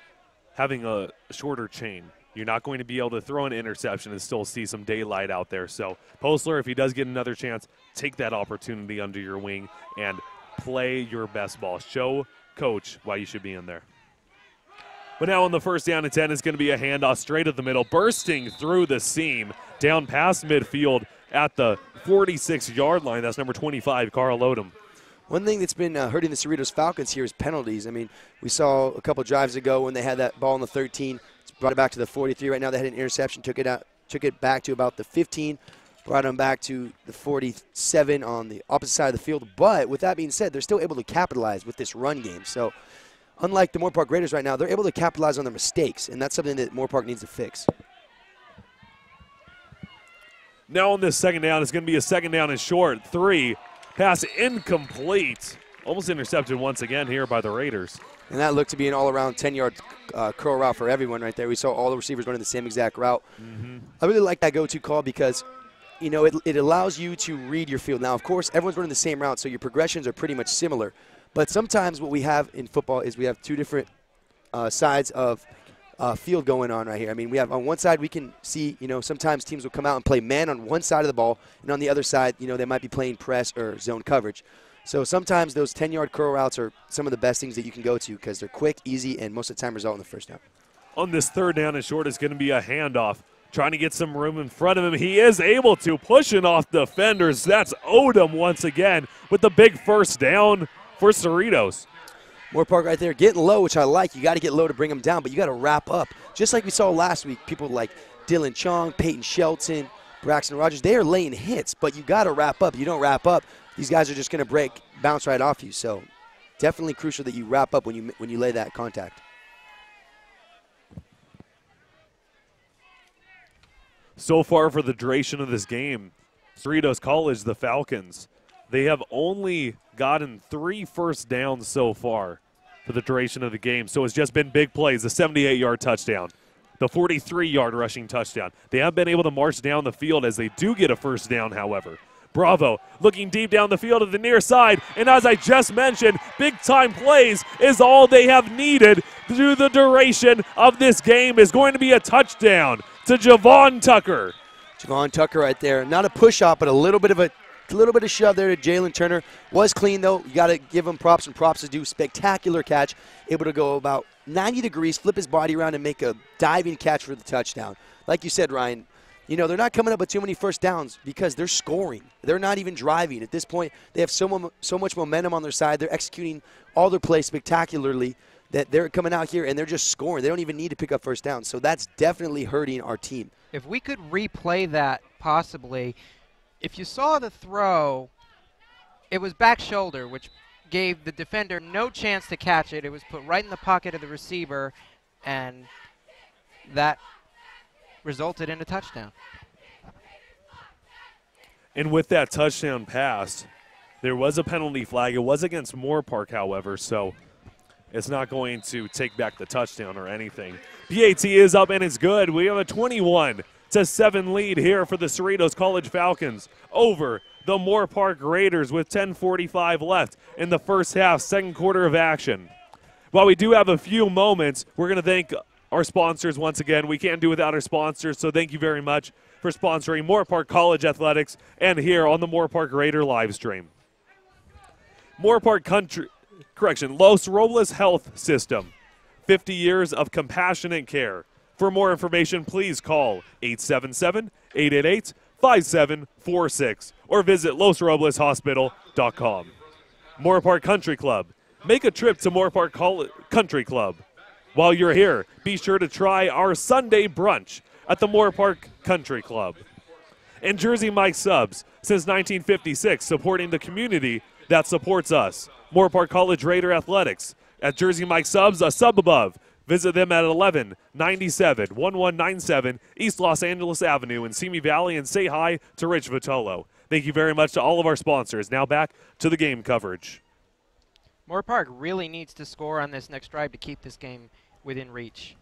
having a shorter chain. You're not going to be able to throw an interception and still see some daylight out there. So Postler, if he does get another chance, take that opportunity under your wing and play your best ball. Show coach why you should be in there. But now on the first down and 10, it's going to be a handoff straight at the middle, bursting through the seam, down past midfield at the 46-yard line. That's number 25, Carl Odom. One thing that's been hurting the Cerritos Falcons here is penalties. I mean, we saw a couple drives ago when they had that ball in the 13, brought it back to the 43. Right now they had an interception, took it back to about the 15, brought them back to the 47 on the opposite side of the field. But with that being said, they're still able to capitalize with this run game. So unlike the Moorpark Raiders right now, they're able to capitalize on their mistakes, and that's something that Moorpark needs to fix. Now on this second down, it's going to be a second down and short. 3, pass incomplete. Almost intercepted once again here by the Raiders. And that looked to be an all-around 10-yard curl route for everyone right there. We saw all the receivers running the same exact route. I really like that go-to call because, it allows you to read your field. Now, of course, everyone's running the same route, so your progressions are pretty much similar. But sometimes what we have in football is we have two different sides of field going on right here. I mean, we have on one side we can see, sometimes teams will come out and play man on one side of the ball, and on the other side, they might be playing press or zone coverage. So sometimes those 10-yard curl routes are some of the best things that you can go to because they're quick, easy, and most of the time result in the first down. On this 3rd down and short is going to be a handoff. Trying to get some room in front of him. He is able to, pushing off defenders. That's Odom once again with the big 1st down for Cerritos. Moorpark right there getting low, which I like. You got to get low to bring them down, but you got to wrap up. Just like we saw last week, people like Dylan Chong, Peyton Shelton, Braxton Rogers, they are laying hits, but you got to wrap up. You don't wrap up, these guys are just going to bounce right off you. So definitely crucial that you wrap up when you lay that contact. So far for the duration of this game, Cerritos College, the Falcons, they have only gotten 3 first downs so far for the duration of the game. So it's just been big plays, the 78-yard touchdown, the 43-yard rushing touchdown. They have been able to march down the field as they do get a first down, however. Bravo looking deep down the field to the near side, and as I just mentioned, big-time plays is all they have needed through the duration of this game. Is going to be a touchdown to Javon Tucker. Javon Tucker right there. Not a push-off, but a little bit of shove there to Jalen Turner. Was clean, though. You got to give him props and props to do. Spectacular catch. Able to go about 90 degrees, flip his body around, and make a diving catch for the touchdown. Like you said, Ryan, you know, they're not coming up with too many first downs because they're scoring. They're not even driving. At this point, they have so much momentum on their side. They're executing all their plays spectacularly that they're coming out here and they're just scoring. They don't even need to pick up first downs. So that's definitely hurting our team. If we could replay that possibly, if you saw the throw, it was back shoulder, which gave the defender no chance to catch it. It was put right in the pocket of the receiver, and that resulted in a touchdown. And with that touchdown pass, there was a penalty flag. It was against Moorpark, however, so it's not going to take back the touchdown or anything. PAT is up and it's good. We have a 21-7 lead here for the Cerritos College Falcons over the Moorpark Raiders with 10:45 left in the first half, 2nd quarter of action. While we do have a few moments, we're going to thank our sponsors once again. We can't do without our sponsors, so thank you very much for sponsoring Moorpark College Athletics and here on the Moorpark Raider live stream. Los Robles Health System, 50 years of compassionate care. For more information, please call 877-888-5746 or visit losrobleshospital.com. Moorpark Country Club. Make a trip to Moorpark Country Club. While you're here, be sure to try our Sunday brunch at the Moorpark Country Club. And Jersey Mike Subs, since 1956, supporting the community that supports us. Moorpark College Raider Athletics. At Jersey Mike Subs, a sub above. Visit them at 1197 East Los Angeles Avenue in Simi Valley, and say hi to Rich Vitolo. Thank you very much to all of our sponsors. Now back to the game coverage. Moorpark really needs to score on this next drive to keep this game within reach.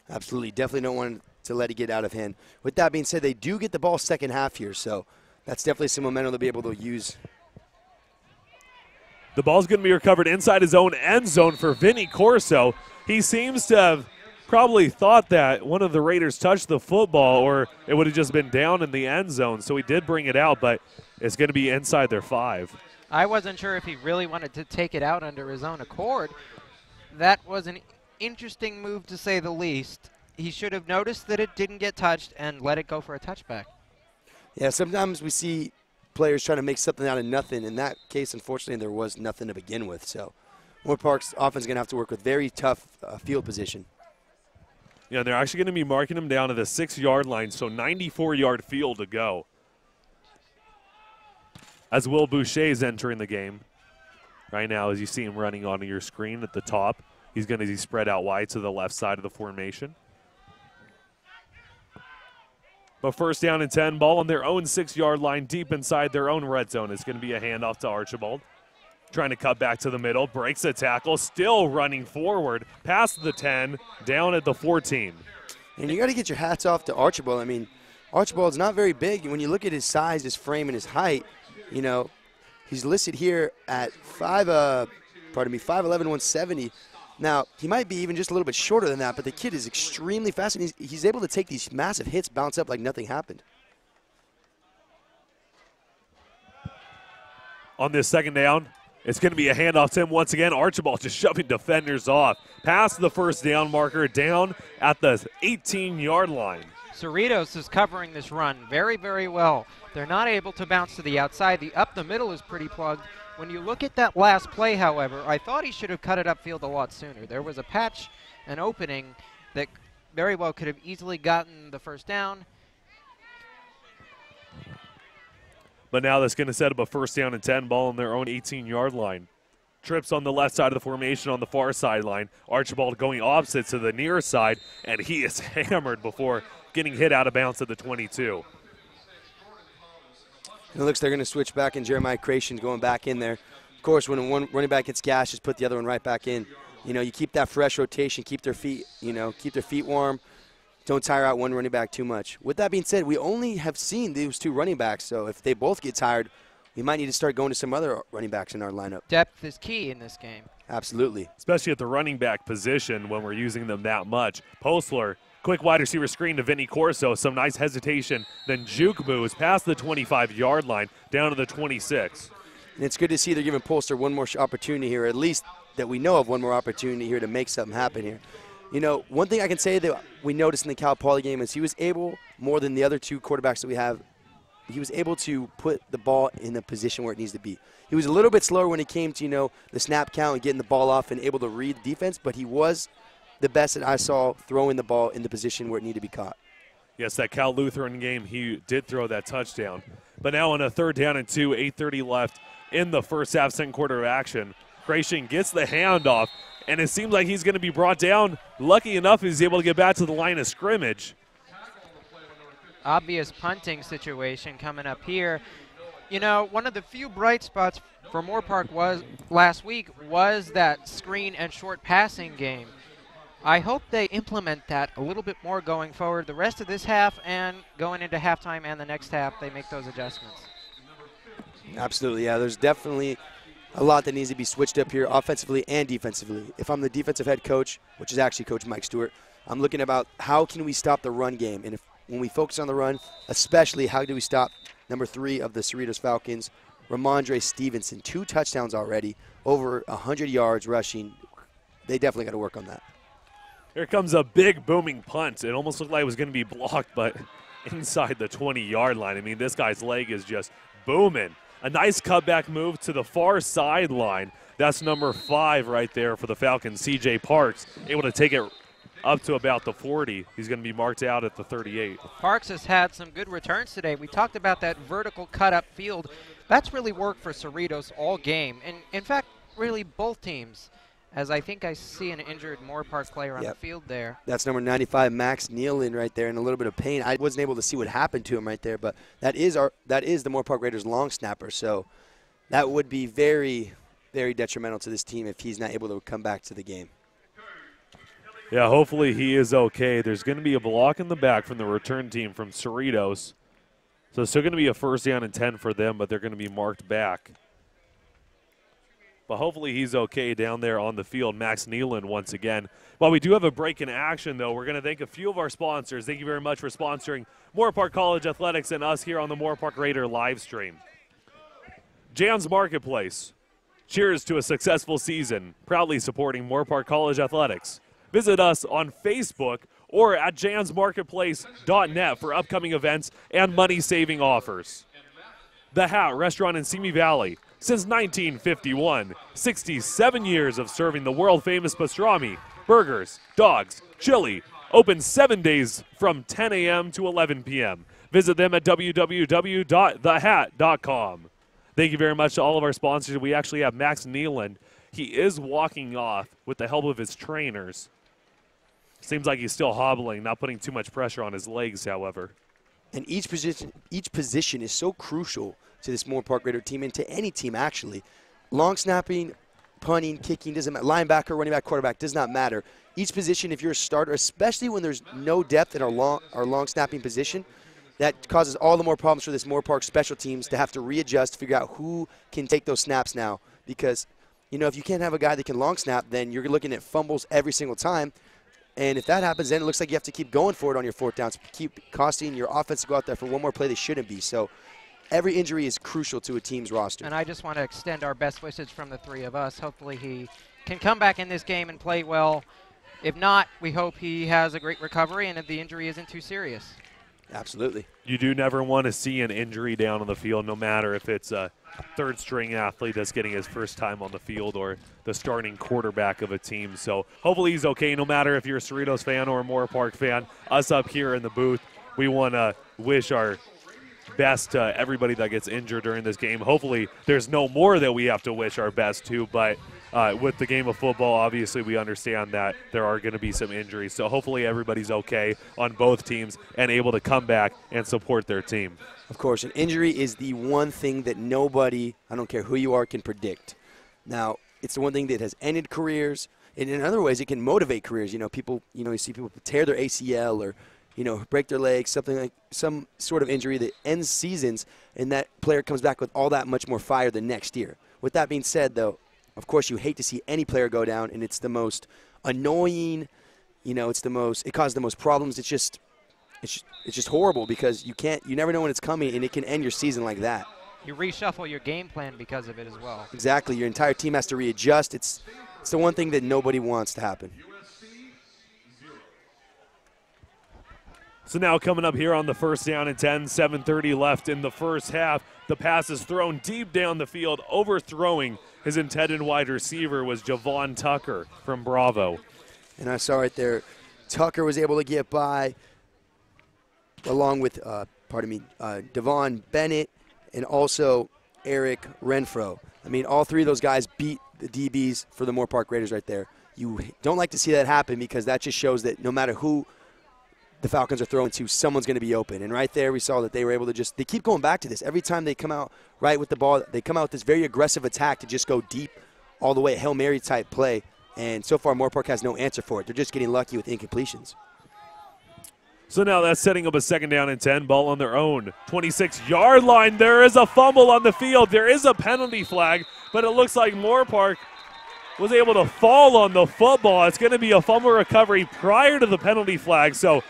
Absolutely. Definitely don't want to let it get out of hand. With that being said, they do get the ball second half here, so that's definitely some momentum they'll be able to use. The ball's going to be recovered inside his own end zone for Vinny Corso. He seems to have probably thought that one of the Raiders touched the football or it would have just been down in the end zone, so he did bring it out, but it's going to be inside their 5. I wasn't sure if he really wanted to take it out under his own accord. That was an interesting move, to say the least. He should have noticed that it didn't get touched and let it go for a touchback. Yeah, sometimes we see players trying to make something out of nothing. In that case, unfortunately, there was nothing to begin with. So Moorpark's offense is going to have to work with very tough field position. Yeah, they're actually going to be marking him down to the 6-yard line, so 94-yard field to go. As Will Boucher is entering the game. Right now, as you see him running onto your screen at the top, he's going to be spread out wide to the left side of the formation. But first down and 10, ball on their own 6-yard line, deep inside their own red zone. It's going to be a handoff to Archibald. Trying to cut back to the middle, breaks a tackle, still running forward, past the 10, down at the 14. And you got to get your hats off to Archibald. I mean, Archibald's not very big. When you look at his size, his frame, and his height, you know, he's listed here at 5'11", 170. Now, he might be even just a little bit shorter than that, but the kid is extremely fast, and he's able to take these massive hits, bounce up like nothing happened. On this second down, It's going to be a handoff to him once again. Archibald just shoving defenders off. Past the first down marker, down at the 18-yard line. Cerritos is covering this run very, very well. They're not able to bounce to the outside. The up the middle is pretty plugged. When you look at that last play, however, I thought he should have cut it upfield a lot sooner. There was a patch, an opening that very well could have easily gotten the first down. But now that's going to set up a first down and 10, ball on their own 18-yard line. Trips on the left side of the formation on the far sideline. Archibald going opposite to the near side, and he is hammered before getting hit out of bounds at the 22. And it looks they're going to switch back, and Jeremiah Creation going back in there. Of course, when one running back gets gashed, just put the other one right back in. You know, you keep that fresh rotation, keep their feet, keep their feet warm. Don't tire out one running back too much. With that being said, we only have seen these two running backs, so if they both get tired, we might need to start going to some other running backs in our lineup. Depth is key in this game. Absolutely. Especially at the running back position when we're using them that much. Postler, quick wide receiver screen to Vinny Corso. Some nice hesitation. Then juke moves past the 25-yard line down to the 26. And it's good to see they're giving Polster one more opportunity here, at least that we know of one more opportunity here to make something happen here. You know, one thing I can say that we noticed in the Cal Poly game is he was able, more than the other two quarterbacks that we have, he was able to put the ball in the position where it needs to be. He was a little bit slower when it came to, the snap count and getting the ball off and able to read the defense, but he was the best that I saw throwing the ball in the position where it needed to be caught. Yes, that Cal Lutheran game, he did throw that touchdown. But now on a 3rd down and 2, 8:30 left in the first half, second quarter of action, Creation gets the handoff, and it seems like he's going to be brought down. Lucky enough, he's able to get back to the line of scrimmage. Obvious punting situation coming up here. You know, one of the few bright spots for Moorpark last week was that screen and short passing game. I hope they implement that a little bit more going forward the rest of this half and going into halftime and the next half they make those adjustments. Absolutely, yeah. There's definitely a lot that needs to be switched up here offensively and defensively. If I'm the defensive head coach, which is actually Coach Mike Stewart, I'm looking about how can we stop the run game. And when we focus on the run, especially how do we stop number 3 of the Cerritos Falcons, Ramondre Stevenson. 2 touchdowns already, over 100 yards rushing. They definitely got to work on that. Here comes a big booming punt. It almost looked like it was going to be blocked, but inside the 20-yard line. I mean, this guy's leg is just booming. A nice cutback move to the far sideline. That's number 5 right there for the Falcons, C.J. Parks, able to take it up to about the 40. He's going to be marked out at the 38. Parks has had some good returns today. We talked about that vertical cut up field. That's really worked for Cerritos all game. And in fact, really both teams, as I think I see an injured Moorpark player on the field there. That's number 95, Max Nealon, right there in a little bit of pain. I wasn't able to see what happened to him right there, but that is the Moorpark Raiders long snapper. So that would be very, very detrimental to this team if he's not able to come back to the game. Yeah, hopefully he is okay. There's going to be a block in the back from the return team from Cerritos. So it's still going to be a first down and 10 for them, but they're going to be marked back. But hopefully he's okay down there on the field. Max Nealon once again. While we do have a break in action, though, we're going to thank a few of our sponsors. Thank you very much for sponsoring Moorpark College Athletics and us here on the Moorpark Raider live stream. Jan's Marketplace. Cheers to a successful season. Proudly supporting Moorpark College Athletics. Visit us on Facebook or at jansmarketplace.net for upcoming events and money-saving offers. The Hat Restaurant in Simi Valley. Since 1951, 67 years of serving the world-famous pastrami, burgers, dogs, chili. Open 7 days from 10 a.m. to 11 p.m. Visit them at www.thehat.com. Thank you very much to all of our sponsors. We actually have Max Nealon. He is walking off with the help of his trainers. Seems like he's still hobbling, not putting too much pressure on his legs, however. And each position is so crucial to this Moorpark Raider team and to any team, actually. Long snapping, punting, kicking, doesn't matter. Linebacker, running back, quarterback, does not matter. Each position, if you're a starter, especially when there's no depth in our long snapping position, that causes all the more problems for this Moorpark special teams to have to readjust, figure out who can take those snaps now. Because, if you can't have a guy that can long snap, then you're looking at fumbles every single time. And if that happens, then it looks like you have to keep going for it on your 4th downs, keep costing your offense to go out there for one more play they shouldn't be. So every injury is crucial to a team's roster. And I just want to extend our best wishes from the three of us. Hopefully he can come back in this game and play well. If not, we hope he has a great recovery and if the injury isn't too serious. Absolutely. You do never want to see an injury down on the field, no matter if it's a third-string athlete that's getting his first time on the field or the starting quarterback of a team. So hopefully he's okay, no matter if you're a Cerritos fan or a Moorpark fan. Us up here in the booth, we want to wish our best to everybody that gets injured during this game. Hopefully there's no more that we have to wish our best to, but with the game of football, obviously we understand that there are going to be some injuries. So hopefully everybody's okay on both teams and able to come back and support their team. Of course, an injury is the one thing that nobody, I don't care who you are, can predict. Now, it's the one thing that has ended careers, and in other ways it can motivate careers. You know, people, you see people tear their ACL or, break their legs, something like some sort of injury that ends seasons, and that player comes back with all that much more fire the next year. With that being said, though, of course you hate to see any player go down, and it's the most annoying, it causes the most problems. It's just horrible because you never know when it's coming, and it can end your season like that. You reshuffle your game plan because of it as well. Exactly. Your entire team has to readjust. It's the one thing that nobody wants to happen. So now coming up here on the first down and 10, 7:30 left in the first half. The pass is thrown deep down the field, overthrowing his intended wide receiver was Javon Tucker from Bravo. And I saw right there, Tucker was able to get by along with, Devon Bennett and also Eric Renfro. I mean, all three of those guys beat the DBs for the Moorpark Raiders right there. You don't like to see that happen because that just shows that no matter who the Falcons are throwing to, someone's going to be open. And right there we saw that they were able to they keep going back to this. Every time they come out right with the ball, they come out with this very aggressive attack to just go deep all the way, a Hail Mary type play. And so far Moorpark has no answer for it. They're just getting lucky with incompletions. So now that's setting up a second down and 10, ball on their own 26-yard line. There is a fumble on the field. There is a penalty flag, but it looks like Moorpark was able to fall on the football. It's going to be a fumble recovery prior to the penalty flag, so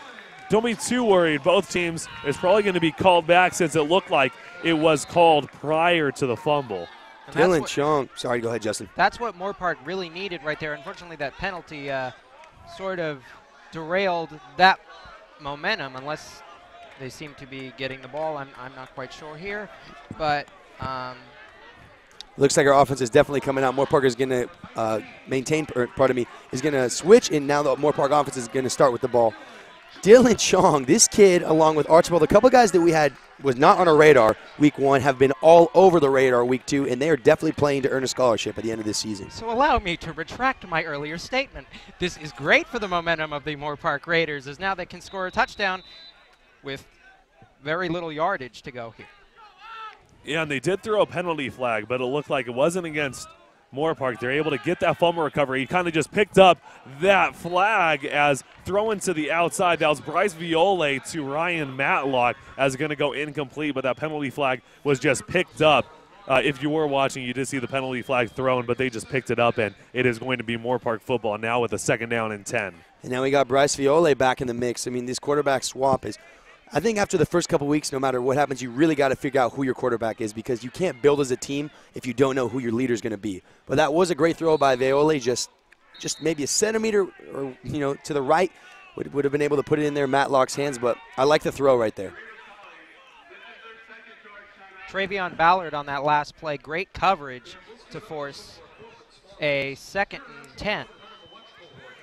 don't be too worried. Both teams is probably going to be called back since it looked like it was called prior to the fumble. Dylan Chung. Sorry, go ahead, Justin. That's what Moorpark really needed right there. Unfortunately, that penalty sort of derailed that momentum, unless they seem to be getting the ball. I'm not quite sure here, but looks like our offense is definitely coming out. Moorpark is going to is going to switch, and now the Moorpark offense is going to start with the ball. Dylan Chong, this kid, along with Archibald, a couple guys that we had was not on our radar week one, have been all over the radar week two, and they are definitely playing to earn a scholarship at the end of this season. So allow me to retract my earlier statement. This is great for the momentum of the Moorpark Raiders, as now they can score a touchdown with very little yardage to go here. Yeah, and they did throw a penalty flag, but it looked like it wasn't against Moorpark. They're able to get that fumble recovery. He kind of just picked up that flag as throwing to the outside. That was Bryce Viole to Ryan Matlock as going to go incomplete, but that penalty flag was just picked up. If you were watching, you did see the penalty flag thrown, but they just picked it up, and it is going to be Moorpark football now with a second down and 10. And now we got Bryce Viole back in the mix. I mean, this quarterback swap is – I think after the first couple weeks, no matter what happens, you really got to figure out who your quarterback is because you can't build as a team if you don't know who your leader is going to be. But that was a great throw by Viole, just maybe a centimeter or to the right would have been able to put it in there Matlock's hands. But I like the throw right there. Travion Ballard on that last play, great coverage to force a 2nd and 10.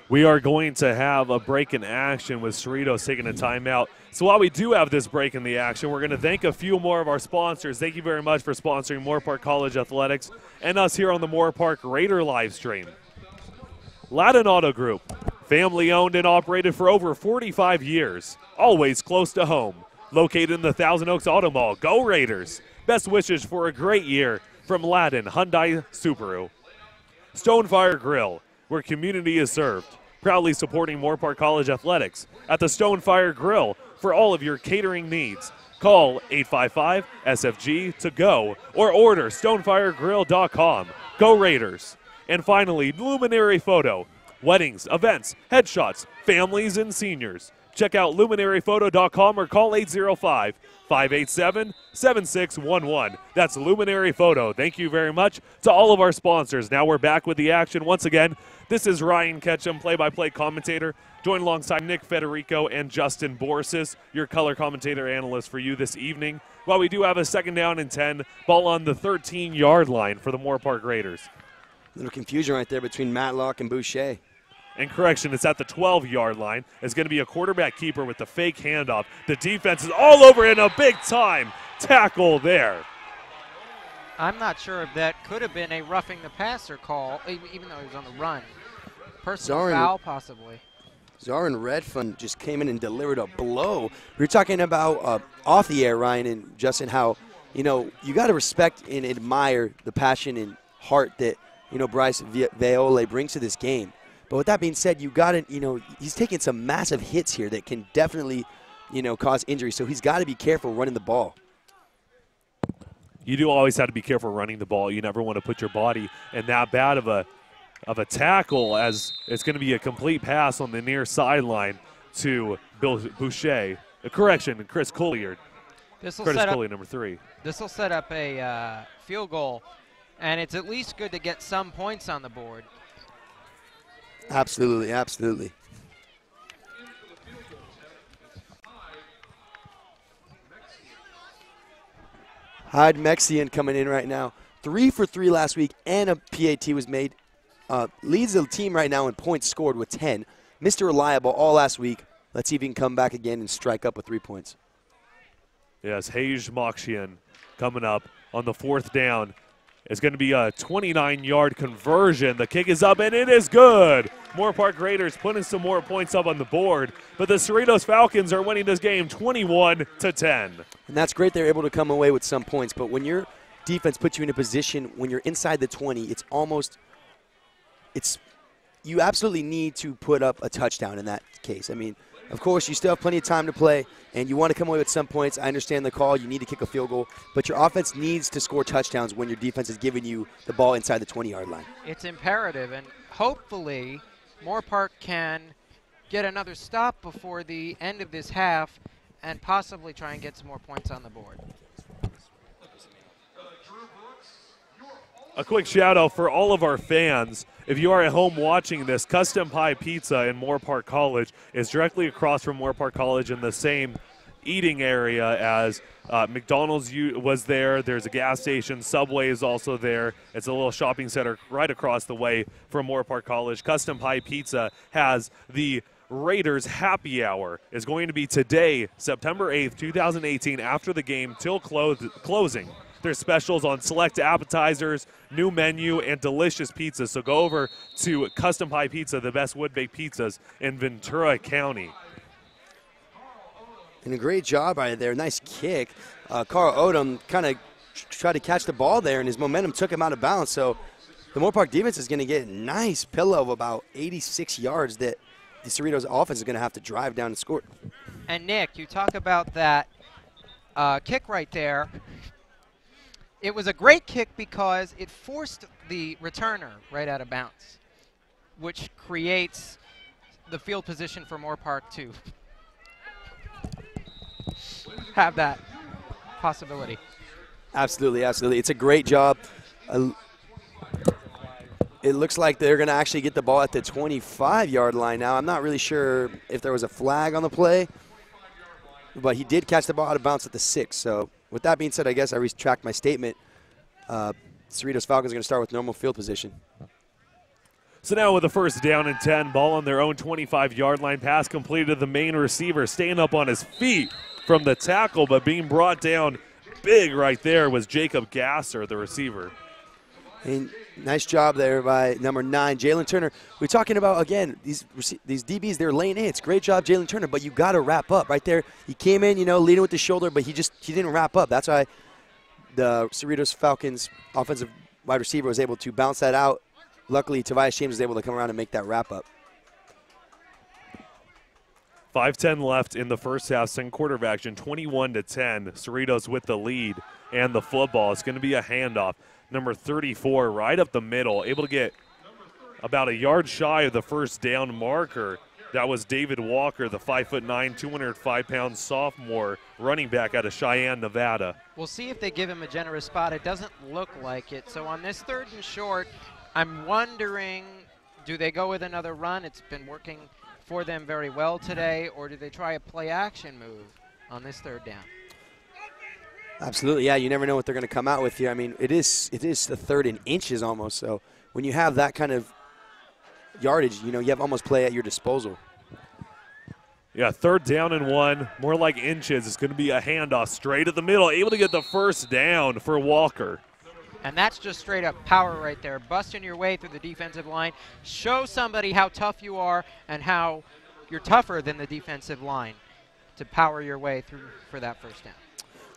We are going to have a break in action with Cerritos taking a timeout. So while we do have this break in the action, we're going to thank a few more of our sponsors. Thank you very much for sponsoring Moorpark College Athletics and us here on the Moorpark Raider live stream. Ladin Auto Group, family owned and operated for over 45 years, always close to home. Located in the Thousand Oaks Auto Mall. Go Raiders! Best wishes for a great year from Ladin Hyundai Subaru. Stonefire Grill, where community is served. Proudly supporting Moorpark College Athletics at the Stonefire Grill for all of your catering needs. Call 855-SFG-TO-GO or order stonefiregrill.com. Go Raiders! And finally, Luminary Photo. Weddings, events, headshots, families, and seniors. Check out luminaryphoto.com or call 805-587-7611. That's Luminary Photo. Thank you very much to all of our sponsors. Now we're back with the action once again. This is Ryan Ketchum, play-by-play commentator, joined alongside Nick Federico and Justin Borsis, your color commentator analyst for you this evening. While we do have a 2nd down and 10, ball on the 13-yard line for the Moorpark Raiders. A little confusion right there between Matlock and Boucher. And correction, it's at the 12-yard line. It's going to be a quarterback keeper with the fake handoff. The defense is all over it, and a big-time tackle there. I'm not sure if that could have been a roughing the passer call, even though he was on the run. Personal foul, possibly. Zarin Redfund just came in and delivered a blow. We were talking about off the air, Ryan and Justin, how, you got to respect and admire the passion and heart that, Bryce Viola brings to this game. But with that being said, you got to, he's taking some massive hits here that can definitely, cause injury. So he's got to be careful running the ball. You do always have to be careful running the ball. You never want to put your body in that bad of a tackle, as it's going to be a complete pass on the near sideline to Bill Boucher. Correction, Chris Colliard. Curtis Colliard, number 3. This will set up a field goal, and it's at least good to get some points on the board. Absolutely, absolutely. Hyde Mexian coming in right now. 3 for 3 last week, and a PAT was made. Leads the team right now in points scored with 10. Mr. Reliable all last week. Let's see if he can come back again and strike up with 3 points. Yes, Hage Mokshian coming up on the 4th down. It's going to be a 29-yard conversion. The kick is up, and it is good. Moorpark Raiders putting some more points up on the board, but the Cerritos Falcons are winning this game 21-10. And that's great they're able to come away with some points, but when your defense puts you in a position when you're inside the 20, you absolutely need to put up a touchdown in that case. I mean, of course, you still have plenty of time to play, and you want to come away with some points. I understand the call. You need to kick a field goal, but your offense needs to score touchdowns when your defense is giving you the ball inside the 20-yard line. It's imperative, and hopefully Moorpark can get another stop before the end of this half and possibly try and get some more points on the board. A quick shout out for all of our fans. If you are at home watching this, Custom Pie Pizza in Moorpark College is directly across from Moorpark College in the same eating area as McDonald's was there. There's a gas station. Subway is also there. It's a little shopping center right across the way from Moorpark College. Custom Pie Pizza has the Raiders Happy Hour. Is going to be today, September 8th, 2018, after the game till closing. There's specials on select appetizers, new menu, and delicious pizzas. So go over to Custom Pie Pizza, the best wood-baked pizzas in Ventura County. And a great job right there. Nice kick. Carl Odom kind of tried to catch the ball there, and his momentum took him out of bounds. So the Moorpark defense is going to get a nice pillow of about 86 yards that the Cerritos offense is going to have to drive down and score. And, Nick, you talk about that kick right there. It was a great kick because it forced the returner right out of bounds, which creates the field position for Moorpark to have that possibility. Absolutely, absolutely. It's a great job. It looks like they're going to actually get the ball at the 25-yard line now. I'm not really sure if there was a flag on the play, but he did catch the ball out of bounds at the 6. So with that being said, I guess I retract my statement. Cerritos Falcons are going to start with normal field position. So now with a 1st down and 10, ball on their own 25-yard line, pass completed to the main receiver, staying up on his feet from the tackle, but being brought down big right there was Jacob Gasser, the receiver. And nice job there by number 9, Jalen Turner. We're talking about, again, these DBs, they're laying in. It's great job, Jalen Turner, but you got to wrap up right there. He came in, leading with the shoulder, but he didn't wrap up. That's why the Cerritos Falcons offensive wide receiver was able to bounce that out. Luckily, Tobias James was able to come around and make that wrap up. 5:10 left in the first half, second quarter of action, 21-10. Cerritos with the lead and the football. It's going to be a handoff. Number 34 right up the middle, able to get about a yard shy of the 1st down marker. That was David Walker, the 5'9", 205-pound sophomore running back out of Cheyenne, Nevada. We'll see if they give him a generous spot. It doesn't look like it. So on this 3rd and short, I'm wondering, do they go with another run? It's been working for them very well today, or do they try a play-action move on this 3rd down? Absolutely, yeah. You never know what they're going to come out with here. I mean, it is the 3rd in inches almost. So when you have that kind of yardage, you have almost play at your disposal. Yeah, 3rd down and 1, more like inches. It's going to be a handoff straight at the middle, able to get the 1st down for Walker. And that's just straight up power right there, busting your way through the defensive line. Show somebody how tough you are and how you're tougher than the defensive line to power your way through for that 1st down.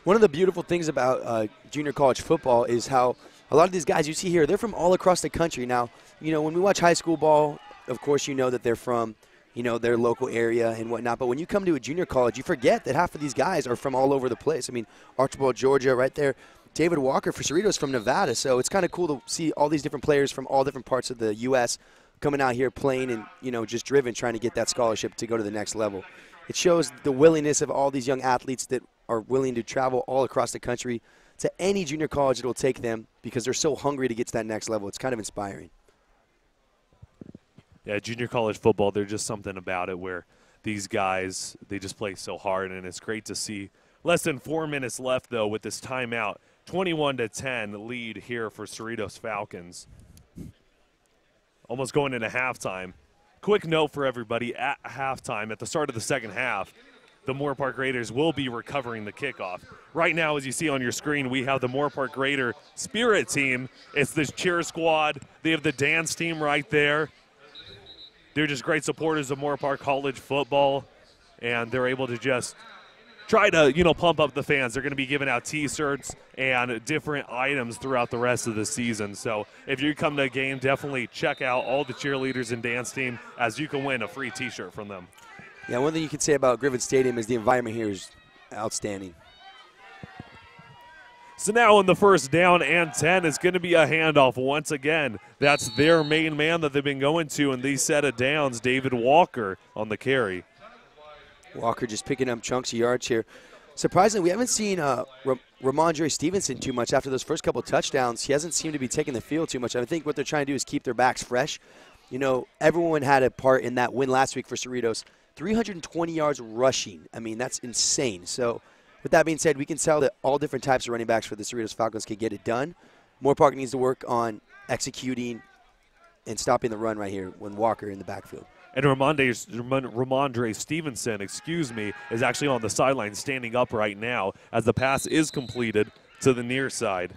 One of the beautiful things about junior college football is how a lot of these guys you see here, they're from all across the country. Now, when we watch high school ball, of course you know that they're from, their local area and whatnot. But when you come to a junior college, you forget that half of these guys are from all over the place. I mean, Archibald, Georgia, right there. David Walker for Cerritos from Nevada. So it's kind of cool to see all these different players from all different parts of the U.S. coming out here playing and, just driven, trying to get that scholarship to go to the next level. It shows the willingness of all these young athletes that are willing to travel all across the country to any junior college that will take them because they're so hungry to get to that next level. It's kind of inspiring. Yeah, junior college football, there's just something about it where these guys, they just play so hard, and it's great to see. Less than 4 minutes left, though, with this timeout. 21-10 lead here for Cerritos Falcons. Almost going into halftime. Quick note for everybody, at halftime, at the start of the 2nd half, the Moorpark Raiders will be recovering the kickoff. Right now, as you see on your screen, we have the Moorpark Raider Spirit team. It's this cheer squad. They have the dance team right there. They're just great supporters of Moorpark College football, and they're able to just try to, pump up the fans. They're going to be giving out T-shirts and different items throughout the rest of the season. So if you come to a game, definitely check out all the cheerleaders and dance team, as you can win a free T-shirt from them. Yeah, one thing you can say about Griffith Stadium is the environment here is outstanding. So now on the 1st down and 10, it's going to be a handoff once again. That's their main man that they've been going to in these set of downs, David Walker on the carry. Walker just picking up chunks of yards here. Surprisingly, we haven't seen Ramondre Stevenson too much after those first couple of touchdowns. He hasn't seemed to be taking the field too much. I think what they're trying to do is keep their backs fresh. Everyone had a part in that win last week for Cerritos. 320 yards rushing. I mean, that's insane. So with that being said, we can tell that all different types of running backs for the Cerritos Falcons can get it done. Moorpark needs to work on executing and stopping the run right here when Walker in the backfield. And Ramondre Stevenson, is actually on the sideline standing up right now as the pass is completed to the near side.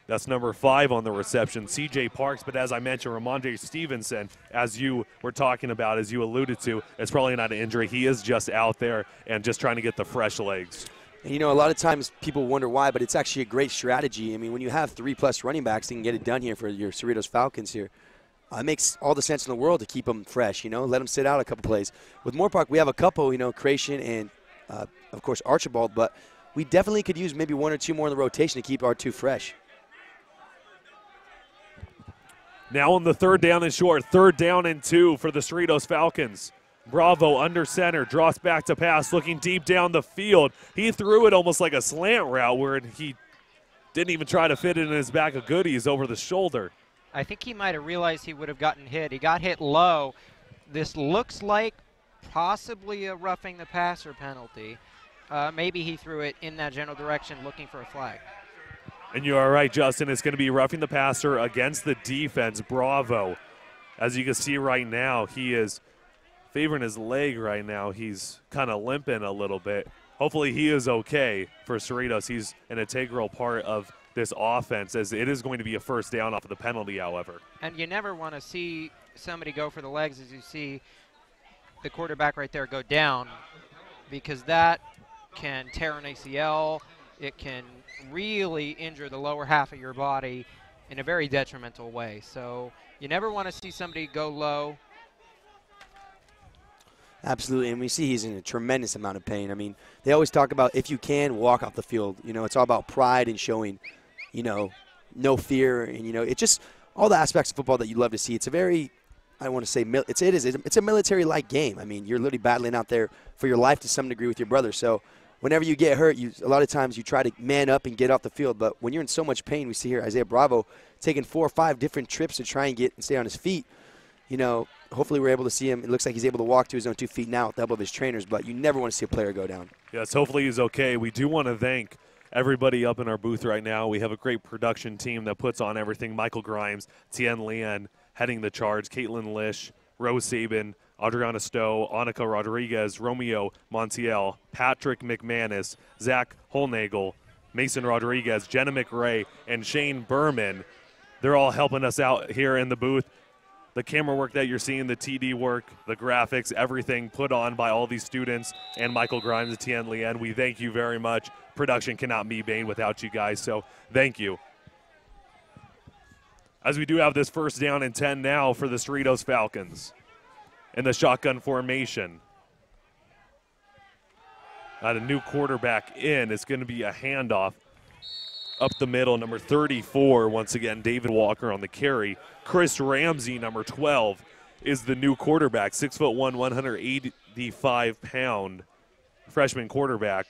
That's number 5 on the reception, C.J. Parks. But as I mentioned, Ramondre Stevenson, as you were talking about, as you alluded to, it's probably not an injury. He is just out there and just trying to get the fresh legs. And, a lot of times people wonder why, but it's actually a great strategy. I mean, when you have 3+ running backs, you can get it done here for your Cerritos Falcons here. It makes all the sense in the world to keep them fresh, let them sit out a couple plays. With Moorpark, we have a couple, Creation and, of course, Archibald, but we definitely could use maybe 1 or 2 more in the rotation to keep our 2 fresh. Now on the 3rd down and short, 3rd down and 2 for the Cerritos Falcons. Bravo under center, draws back to pass, looking deep down the field. He threw it almost like a slant route where he didn't even try to fit it in his bag of goodies over the shoulder. I think he might have realized he would have gotten hit. He got hit low. This looks like possibly a roughing the passer penalty. Maybe he threw it in that general direction looking for a flag. And you are right, Justin. It's going to be roughing the passer against the defense. Bravo. As you can see right now, he is favoring his leg right now. He's kind of limping a little bit. Hopefully he is okay for Cerritos. He's an integral part of this offense, as it is going to be a 1st down off of the penalty, however. And you never want to see somebody go for the legs as you see the quarterback right there go down, because that can tear an ACL. It can really injure the lower half of your body in a very detrimental way. So you never want to see somebody go low. Absolutely, and we see he's in a tremendous amount of pain. I mean, they always talk about if you can, walk off the field. It's all about pride and showing, no fear, and, it's just all the aspects of football that you love to see. It's a very I want to say it's a military-like game. I mean, you're literally battling out there for your life to some degree with your brother. So whenever you get hurt, a lot of times you try to man up and get off the field. But when you're in so much pain, we see here Isaiah Bravo taking 4 or 5 different trips to try and stay on his feet. You know, hopefully we're able to see him. It looks like he's able to walk to his own 2 feet now with the help of his trainers. But you never want to see a player go down. Yes, hopefully he's okay. We do want to thank everybody up in our booth right now. We have a great production team that puts on everything. Michael Grimes, Tien Lian heading the charge, Caitlin Lish, Rose Sabin, Adriana Stowe, Annika Rodriguez, Romeo Montiel, Patrick McManus, Zach Holnagel, Mason Rodriguez, Jenna McRae, and Shane Berman. They're all helping us out here in the booth. The camera work that you're seeing, the TD work, the graphics, everything put on by all these students and Michael Grimes and Tien Lian. We thank you very much. Production cannot be made without you guys, so thank you. As we do have this 1st down and 10 now for the Cerritos Falcons in the shotgun formation. Got a new quarterback in. It's going to be a handoff up the middle, number 34, once again, David Walker on the carry. Chris Ramsey, number 12, is the new quarterback, 6'1", 185-pound freshman quarterback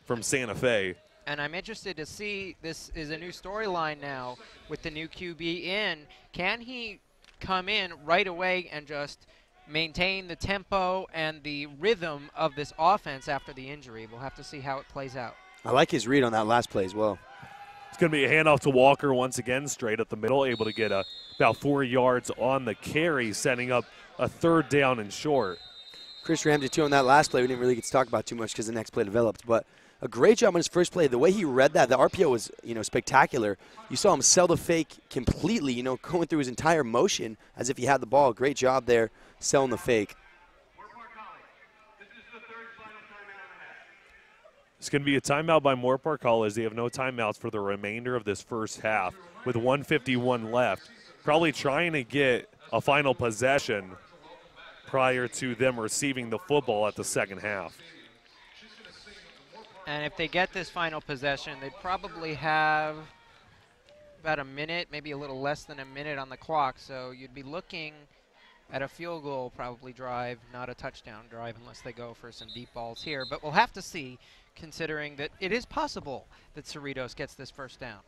from Santa Fe. And I'm interested to see, this is a new storyline now with the new QB in. Can he come in right away and just maintain the tempo and the rhythm of this offense after the injury? We'll have to see how it plays out. I like his read on that last play as well. It's going to be a handoff to Walker once again, straight up the middle, able to get about 4 yards on the carry, setting up a 3rd down and short. Chris Ramsey, too, on that last play, we didn't really get to talk about too much because the next play developed, but a great job on his first play. The way he read that, the RPO was, spectacular. You saw him sell the fake completely, going through his entire motion as if he had the ball. Great job there, selling the fake. It's going to be a timeout by Moorpark College. They have no timeouts for the remainder of this first half with 1:51 left. Probably trying to get a final possession prior to them receiving the football at the second half. And if they get this final possession, they probably have about a minute, maybe a little less than a minute on the clock. So you'd be looking at a field goal probably drive, not a touchdown drive unless they go for some deep balls here. But we'll have to see, considering that it is possible that Cerritos gets this 1st down.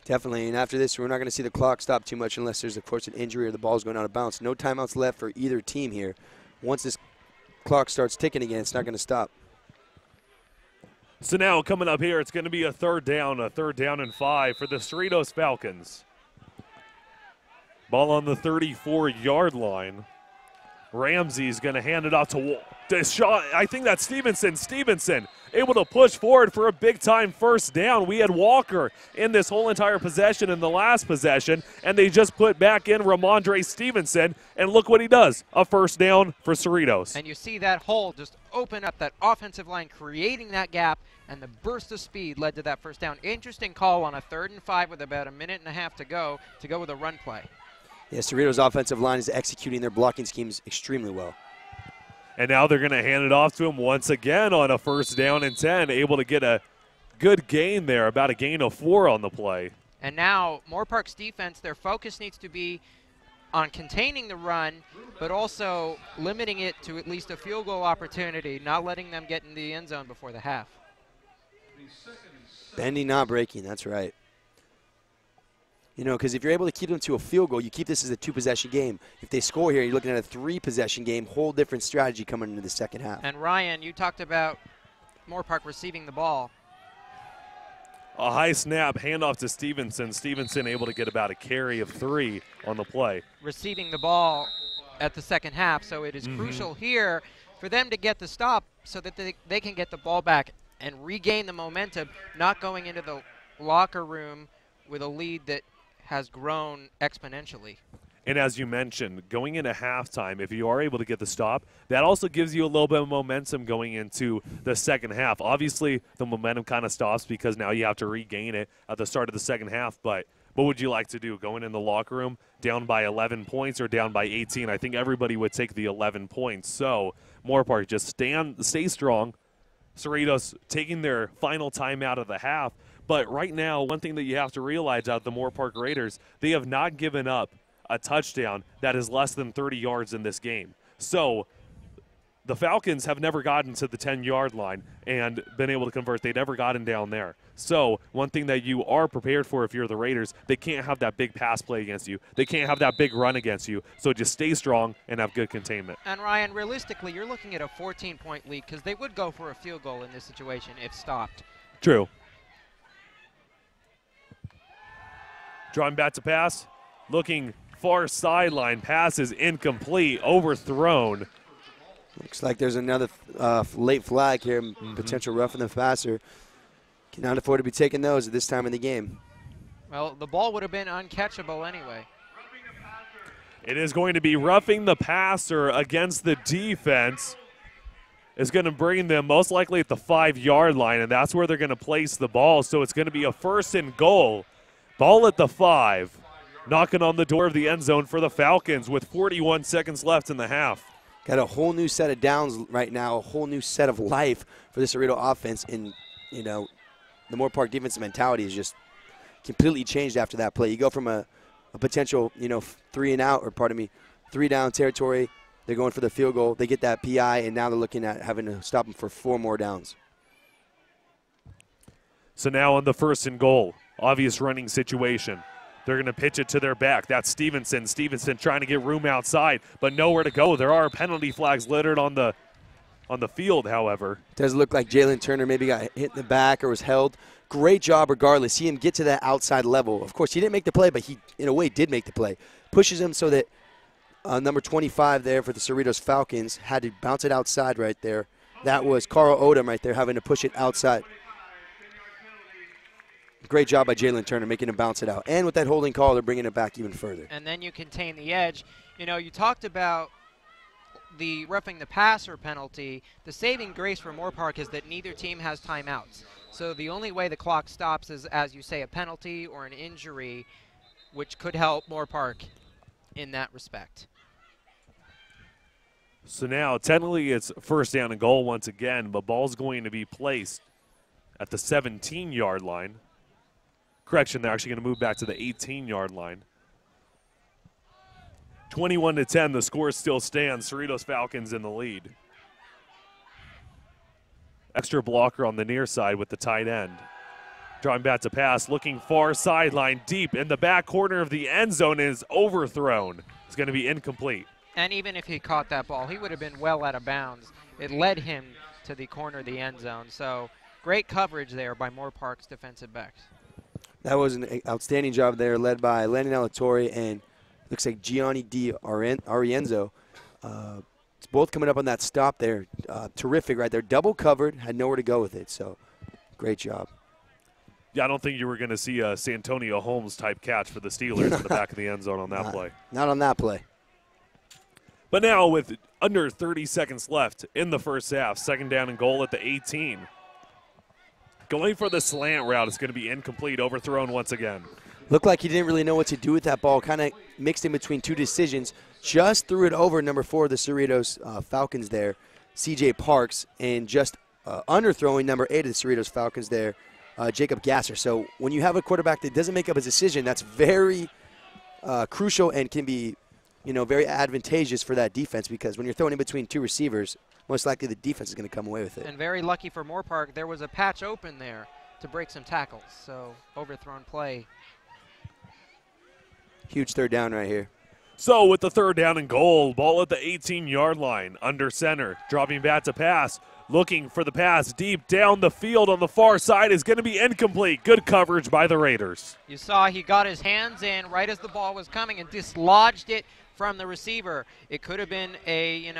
Definitely, and after this, we're not going to see the clock stop too much unless there's, of course, an injury or the ball's going out of bounds. No timeouts left for either team here. Once this clock starts ticking again, it's not going to stop. So now coming up here, it's going to be a 3rd down and 5 for the Cerritos Falcons. Ball on the 34-yard line. Ramsey's going to hand it off to Shaw. I think that's Stevenson. Stevenson able to push forward for a big-time 1st down. We had Walker in this whole entire possession in the last possession, and they just put back in Ramondre Stevenson, and look what he does, a 1st down for Cerritos. And you see that hole just open up, that offensive line creating that gap, and the burst of speed led to that 1st down. Interesting call on a 3rd and 5 with about a minute and a half to go with a run play. Yeah, Cerritos' offensive line is executing their blocking schemes extremely well. And now they're going to hand it off to him once again on a 1st down and 10, able to get a good gain there, about a gain of 4 on the play. And now Moorpark's defense, their focus needs to be on containing the run, but also limiting it to at least a field goal opportunity, not letting them get in the end zone before the half. Bending, not breaking, that's right. Because if you're able to keep them to a field goal, you keep this as a 2-possession game. If they score here, you're looking at a 3-possession game, whole different strategy coming into the second half. And Ryan, you talked about Moorpark receiving the ball. A high snap, handoff to Stevenson. Stevenson able to get about a carry of 3 on the play. Receiving the ball at the second half, so it is crucial here for them to get the stop so that they can get the ball back and regain the momentum, not going into the locker room with a lead that has grown exponentially. And as you mentioned, going into halftime, if you are able to get the stop, that also gives you a little bit of momentum going into the second half. Obviously, the momentum kind of stops because now you have to regain it at the start of the second half. But what would you like to do? Going in the locker room down by 11 points or down by 18? I think everybody would take the 11 points. So Moorpark just stay strong. Cerritos taking their final time out of the half. But right now, one thing that you have to realize out of the Moorpark Raiders, they have not given up a touchdown that is less than 30 yards in this game. So the Falcons have never gotten to the 10-yard line and been able to convert. They never gotten down there. So one thing that you are prepared for if you're the Raiders, they can't have that big pass play against you. They can't have that big run against you. So just stay strong and have good containment. And Ryan, realistically, you're looking at a 14-point lead because they would go for a field goal in this situation if stopped. True. Drawing back to pass, looking far sideline, pass is incomplete, overthrown. Looks like there's another late flag here, potential roughing the passer. Cannot afford to be taking those at this time in the game. Well, the ball would have been uncatchable anyway. It is going to be roughing the passer against the defense. It's going to bring them most likely at the 5-yard line, and that's where they're going to place the ball. So it's going to be a 1st and goal. Ball at the 5. Knocking on the door of the end zone for the Falcons with 41 seconds left in the half. Got a whole new set of downs right now, a whole new set of life for the Cerritos offense. And, you know, the Moorpark defensive mentality is just completely changed after that play. You go from a potential, 3-and-out, or pardon me, 3-down territory. They're going for the field goal. They get that PI, and now they're looking at having to stop them for 4 more downs. So now on the 1st and goal, obvious running situation. They're going to pitch it to their back. That's Stevenson. Stevenson trying to get room outside, but nowhere to go. There are penalty flags littered on the field, however. Does look like Jalen Turner maybe got hit in the back or was held. Great job regardless. See him get to that outside level. Of course, he didn't make the play, but he, in a way, did make the play. Pushes him so that number 25 there for the Cerritos Falcons had to bounce it outside right there. That was Carl Odom right there having to push it outside. Great job by Jalen Turner making him bounce it out. And with that holding call, they're bringing it back even further. And then you contain the edge. You know, you talked about the roughing the passer penalty. The saving grace for Moorpark is that neither team has timeouts. So the only way the clock stops is, as you say, a penalty or an injury, which could help Moorpark in that respect. So now, technically, it's 1st down and goal once again, but ball's going to be placed at the 17-yard line. Correction, they're actually going to move back to the 18-yard line. 21-10, the score still stands. Cerritos Falcons in the lead. Extra blocker on the near side with the tight end. Drawing back to pass, looking far sideline, deep in the back corner of the end zone, is overthrown. It's going to be incomplete. And even if he caught that ball, he would have been well out of bounds. It led him to the corner of the end zone. So great coverage there by Moorpark's defensive backs. That was an outstanding job there, led by Landon Alatorre and looks like Gianni Di Arienzo. It's both coming up on that stop there. Terrific right there. Double covered, had nowhere to go with it. So great job. Yeah, I don't think you were going to see a Santonio Holmes-type catch for the Steelers in the back of the end zone on that play. Not on that play. But now with under 30 seconds left in the first half, 2nd down and goal at the 18. Going for the slant route is going to be incomplete, overthrown once again. Looked like he didn't really know what to do with that ball, kind of mixed in between 2 decisions. Just threw it over number 4 of the Cerritos Falcons there, C.J. Parks, and just underthrowing number 8 of the Cerritos Falcons there, Jacob Gasser. So when you have a quarterback that doesn't make up his decision, that's very crucial and can be, very advantageous for that defense, because when you're throwing in between 2 receivers, most likely the defense is going to come away with it. And very lucky for Moorpark, there was a patch open there to break some tackles. So overthrown play. Huge 3rd down right here. So with the 3rd down and goal, ball at the 18-yard line, under center, dropping back to pass, looking for the pass deep down the field on the far side is going to be incomplete. Good coverage by the Raiders. You saw he got his hands in right as the ball was coming and dislodged it from the receiver. It could have been a,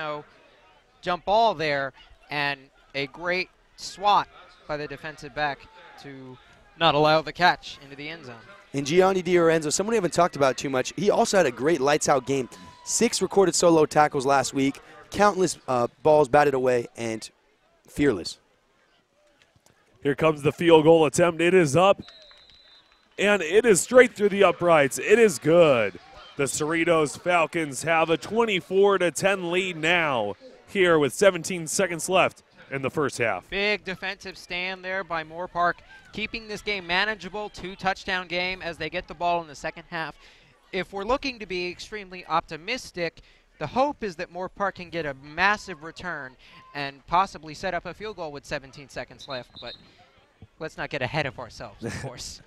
jump ball there, and a great swat by the defensive back to not allow the catch into the end zone. And Gianni Di Lorenzo, someone we haven't talked about too much, he also had a great lights-out game. 6 recorded solo tackles last week, countless balls batted away, and fearless. Here comes the field goal attempt. It is up, and it is straight through the uprights. It is good. The Cerritos Falcons have a 24-10 lead now here with 17 seconds left in the first half. Big defensive stand there by Moorpark, keeping this game manageable, 2-touchdown game as they get the ball in the second half. if we're looking to be extremely optimistic, the hope is that Moorpark can get a massive return and possibly set up a field goal with 17 seconds left, but let's not get ahead of ourselves, of course.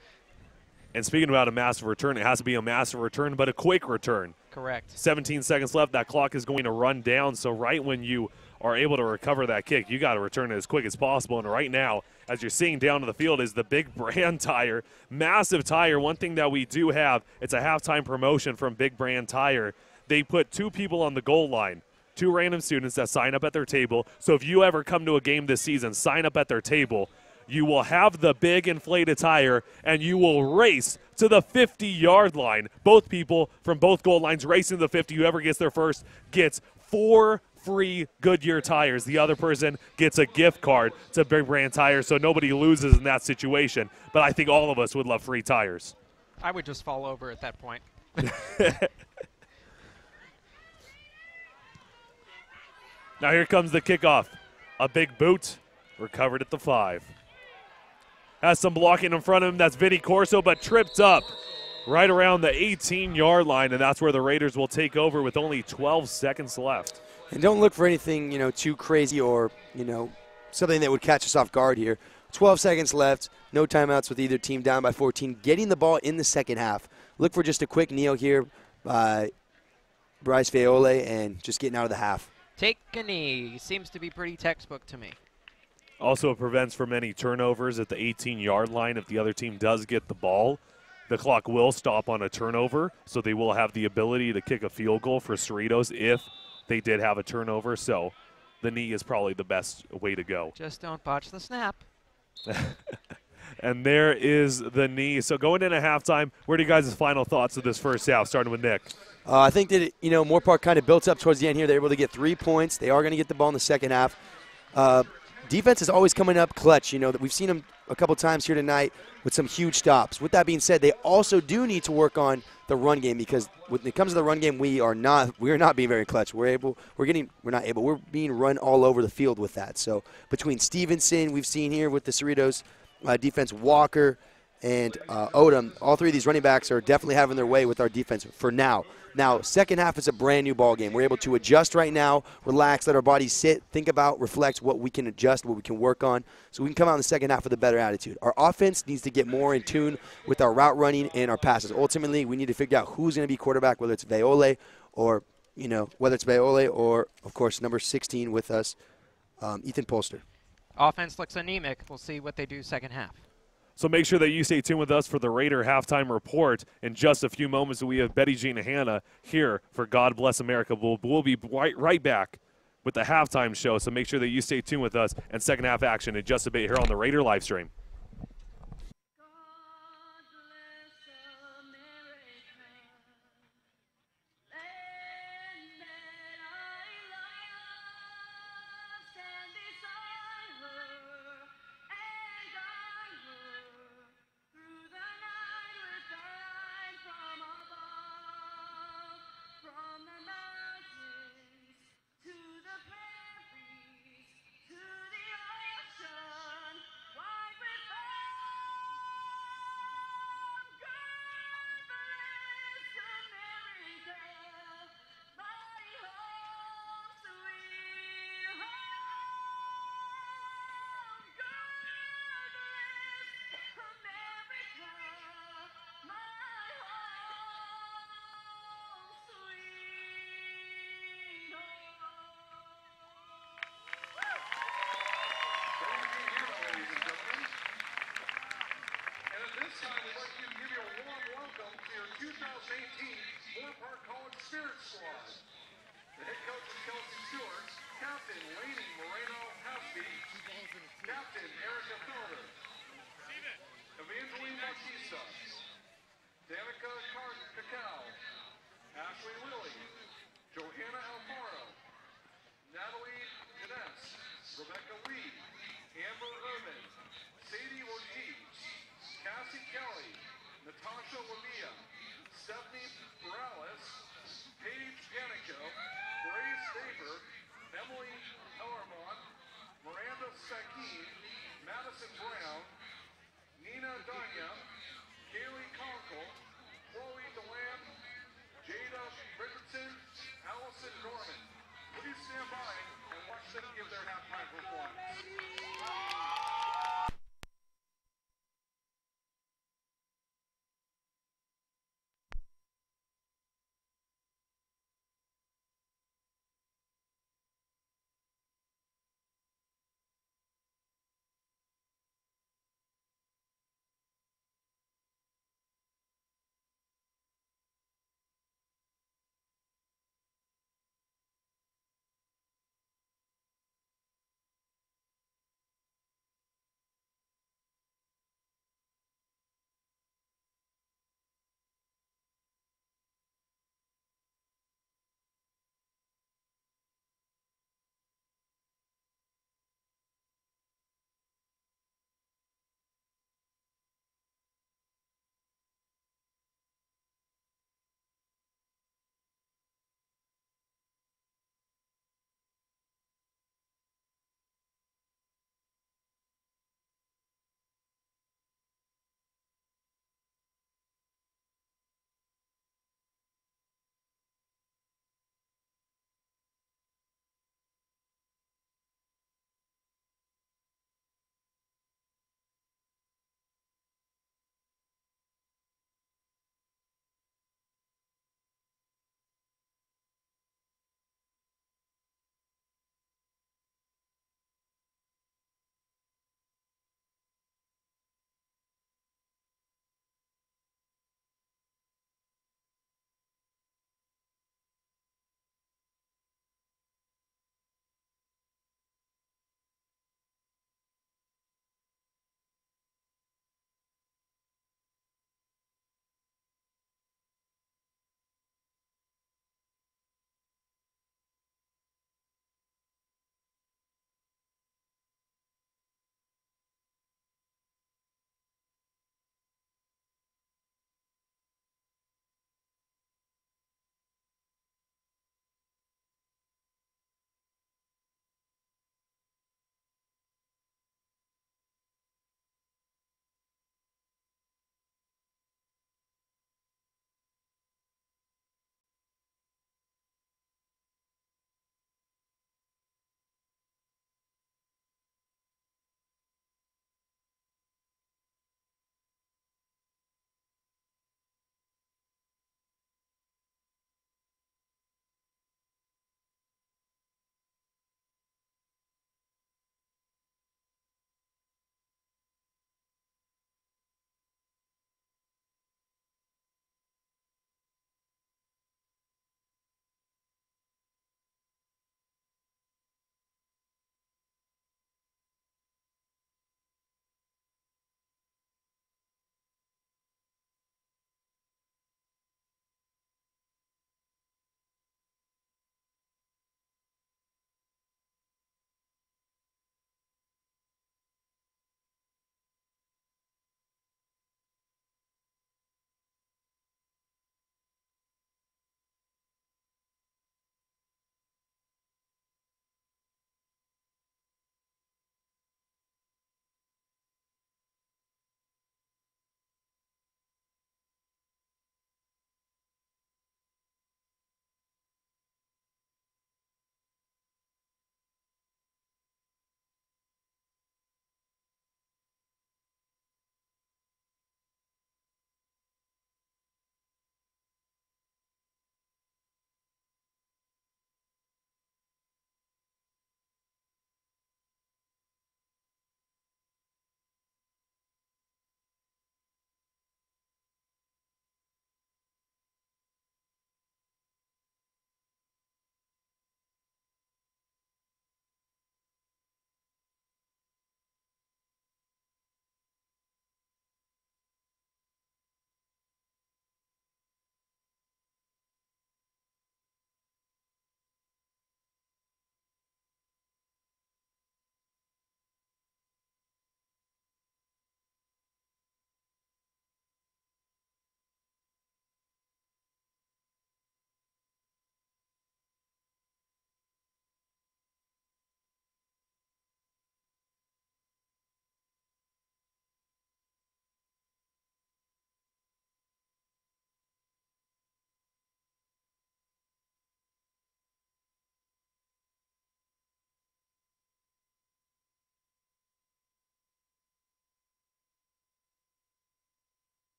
And speaking about a massive return, it has to be a massive return, but a quick return. Correct. 17 seconds left. That clock is going to run down, so right when you are able to recover that kick, you got to return it as quick as possible. And right now, as you're seeing down to the field, is the Big Brand Tire. Massive tire. One thing that we do have, it's a halftime promotion from Big Brand Tire. They put 2 people on the goal line, 2 random students that sign up at their table. So if you ever come to a game this season, sign up at their table. You will have the big inflated tire, and you will race to the 50-yard line. Both people from both goal lines racing to the 50. Whoever gets there first gets 4 free Goodyear tires. The other person gets a gift card to Big Brand Tire, so nobody loses in that situation. But I think all of us would love free tires. I would just fall over at that point. Now here comes the kickoff. A big boot, recovered at the 5. Has some blocking in front of him. That's Vinny Corso, but tripped up right around the 18-yard line, and that's where the Raiders will take over with only 12 seconds left. And don't look for anything, too crazy or, something that would catch us off guard here. 12 seconds left, no timeouts with either team, down by 14. Getting the ball in the second half. Look for just a quick kneel here by Bryce Vaiole and just getting out of the half. Take a knee. Seems to be pretty textbook to me. Also, it prevents from any turnovers at the 18-yard line. If the other team does get the ball, the clock will stop on a turnover, so they will have the ability to kick a field goal for Cerritos if they did have a turnover. So the knee is probably the best way to go. Just don't botch the snap. And there is the knee. So going into halftime, what are you guys' final thoughts of this first half, starting with Nick? I think that, Moorpark kind of built up towards the end here. They're able to get 3 points. They are going to get the ball in the second half. Defense is always coming up clutch. We've seen them a couple times here tonight with some huge stops. With that being said, they also do need to work on the run game, because when it comes to the run game, we are not being very clutch. We're being run all over the field with that. So between Stevenson, we've seen here with the Cerritos defense, Walker and Odom, all 3 of these running backs are definitely having their way with our defense for now. Now, second half is a brand new ball game. We're able to adjust right now, relax, let our bodies sit, think about, reflect what we can adjust, what we can work on, so we can come out in the second half with a better attitude. Our offense needs to get more in tune with our route running and our passes. Ultimately, we need to figure out who's going to be quarterback, whether it's Vaiole or, of course, number 16 with us, Ethan Polster. Offense looks anemic. We'll see what they do second half. So make sure that you stay tuned with us for the Raider halftime report. In just a few moments, we have Betty Jean and Hannah here for God Bless America. We'll be right back with the halftime show, so make sure that you stay tuned with us and second half action in just a bit here on the Raider live stream. Moorpark College Spirit Squad. The head coach is Kelsey Stewart, Captain Laney Moreno-Haspy, Captain Erica Felder, Evangeline Bautista, Danica Cacao, Ashley Lilly, Johanna Alfaro, Natalie Ines, Rebecca Lee, Amber Irvin, Sadie Ortiz, Cassie Kelly, Natasha Lamia, Stephanie Morales, Paige Yanico, Grace Staver, Emily Ellermont, Miranda Sakin, Madison Brown,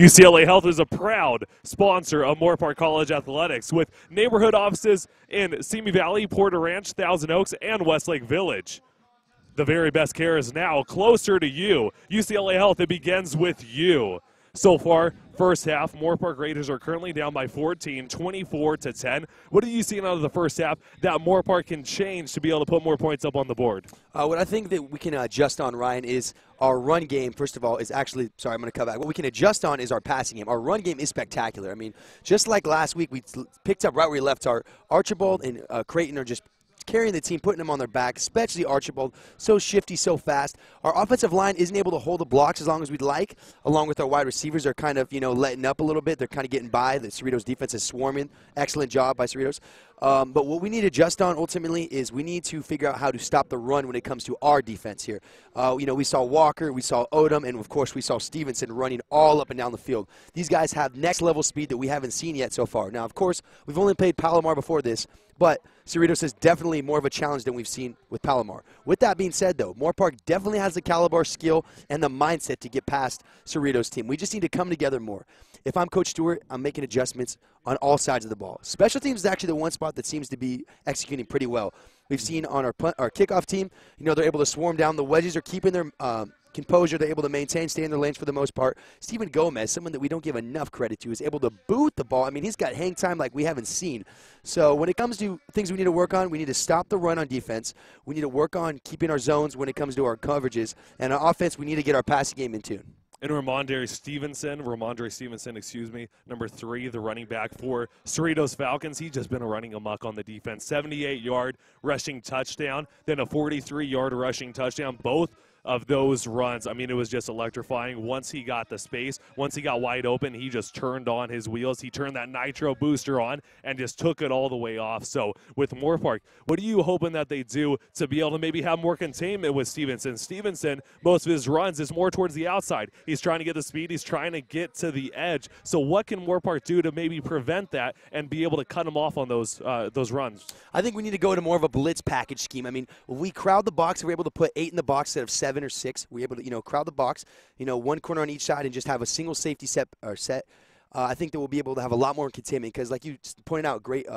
UCLA Health is a proud sponsor of Moorpark College Athletics with neighborhood offices in Simi Valley, Porter Ranch, Thousand Oaks, and Westlake Village. The very best care is now closer to you. UCLA Health, it begins with you. So far, first half, Moorpark Raiders are currently down by 14, 24-10. What are you seeing out of the first half that Moorpark can change to be able to put more points up on the board? What I think that we can adjust on, Ryan, is our run game, first of all, is actually – sorry, I'm going to cut back. What we can adjust on is our passing game. Our run game is spectacular. I mean, just like last week, we picked up right where we left. Our Archibald and Creighton are just – carrying the team, putting them on their back, especially Archibald, so shifty, so fast. Our offensive line isn't able to hold the blocks as long as we'd like, along with our wide receivers are kind of, letting up a little bit. They're kind of getting by. The Cerritos defense is swarming. Excellent job by Cerritos. But what we need to adjust on ultimately is we need to figure out how to stop the run when it comes to our defense here. We saw Walker, we saw Odom, and of course we saw Stevenson running all up and down the field. These guys have next level speed that we haven't seen yet so far. Now, of course, we've only played Palomar before this, but Cerritos is definitely more of a challenge than we've seen with Palomar. With that being said, though, Moorpark definitely has the caliber, skill, and the mindset to get past Cerritos' team. We just need to come together more. If I'm Coach Stewart, I'm making adjustments on all sides of the ball. Special teams is actually the one spot that seems to be executing pretty well. We've seen on our kickoff team, they're able to swarm down. The wedges are keeping their composure. They're able to maintain, stay in their lanes for the most part. Steven Gomez, someone that we don't give enough credit to, is able to boot the ball. I mean, he's got hang time like we haven't seen. So when it comes to things we need to work on, we need to stop the run on defense. We need to work on keeping our zones when it comes to our coverages. And on offense, we need to get our passing game in tune. And Ramondre Stevenson, number 3, the running back for Cerritos Falcons. He's just been running amok on the defense. 78-yard rushing touchdown, then a 43-yard rushing touchdown. Both of those runs, I mean, it was just electrifying. Once he got the space, once he got wide open, he just turned on his wheels. He turned that nitro booster on and just took it all the way off. So with Moorpark, what are you hoping that they do to be able to maybe have more containment with Stevenson? Stevenson, most of his runs is more towards the outside. He's trying to get the speed. He's trying to get to the edge. So what can Moorpark do to maybe prevent that and be able to cut him off on those runs? I think we need to go to more of a blitz package scheme. I mean, when we crowd the box, we're able to put 8 in the box instead of 7 or 6. We're able to, crowd the box, one corner on each side and just have a single safety set. I think that we'll be able to have a lot more containment because, like you pointed out, great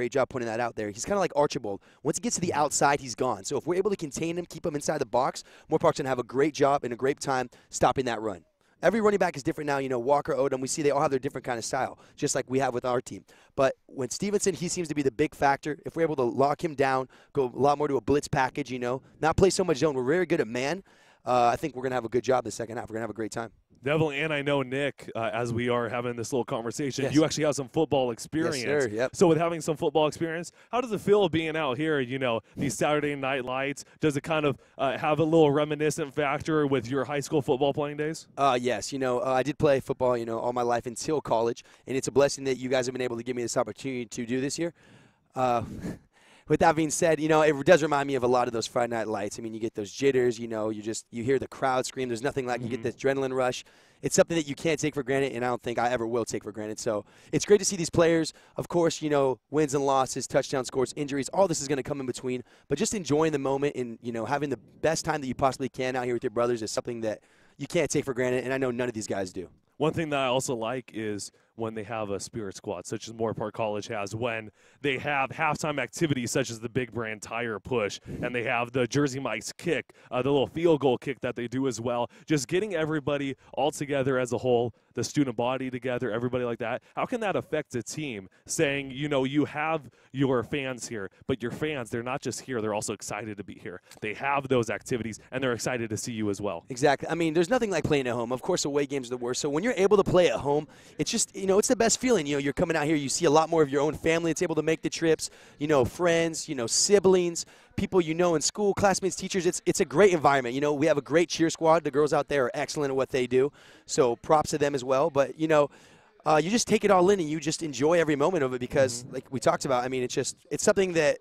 job pointing that out there. He's kind of like Archibald. Once he gets to the outside, he's gone. So if we're able to contain him, keep him inside the box, Moorpark's going to have a great job and a great time stopping that run. Every running back is different now. Walker, Odom, we see they all have their different kind of style, just like we have with our team. But when Stevenson, he seems to be the big factor. If we're able to lock him down, go a lot more to a blitz package, not play so much zone. We're very good at man. I think we're going to have a good job the second half. We're going to have a great time. Definitely, and I know, Nick, as we are having this little conversation, yes. You actually have some football experience. Yes, sir. Yep. So with having some football experience, how does it feel being out here, these Saturday night lights? Does it kind of have a little reminiscent factor with your high school football playing days? Yes. I did play football, all my life until college, and it's a blessing that you guys have been able to give me this opportunity to do this year. With that being said, it does remind me of a lot of those Friday night lights. I mean, you get those jitters, you hear the crowd scream. There's nothing like you get this adrenaline rush. It's something that you can't take for granted, and I don't think I ever will take for granted. So it's great to see these players. Of course, wins and losses, touchdown scores, injuries, all this is going to come in between. But just enjoying the moment and, having the best time that you possibly can out here with your brothers is something that you can't take for granted, and I know none of these guys do. One thing that I also like is when they have a spirit squad, such as Moorpark College has, when they have halftime activities such as the Big Brand Tire Push, and they have the Jersey Mike's kick, the little field goal kick that they do as well. Just getting everybody all together as a whole, the student body together, everybody like that. How can that affect a team saying, you have your fans here, but your fans, they're not just here, they're also excited to be here. They have those activities, and they're excited to see you as well. Exactly. I mean, there's nothing like playing at home. Of course, away games are the worst. So when you're able to play at home, it's just, it's the best feeling. You're coming out here, you see a lot more of your own family that's able to make the trips, friends, siblings, people in school, classmates, teachers. It's a great environment. We have a great cheer squad. The girls out there are excellent at what they do, so props to them as well. But, you just take it all in and you just enjoy every moment of it because, like we talked about, I mean, it's something that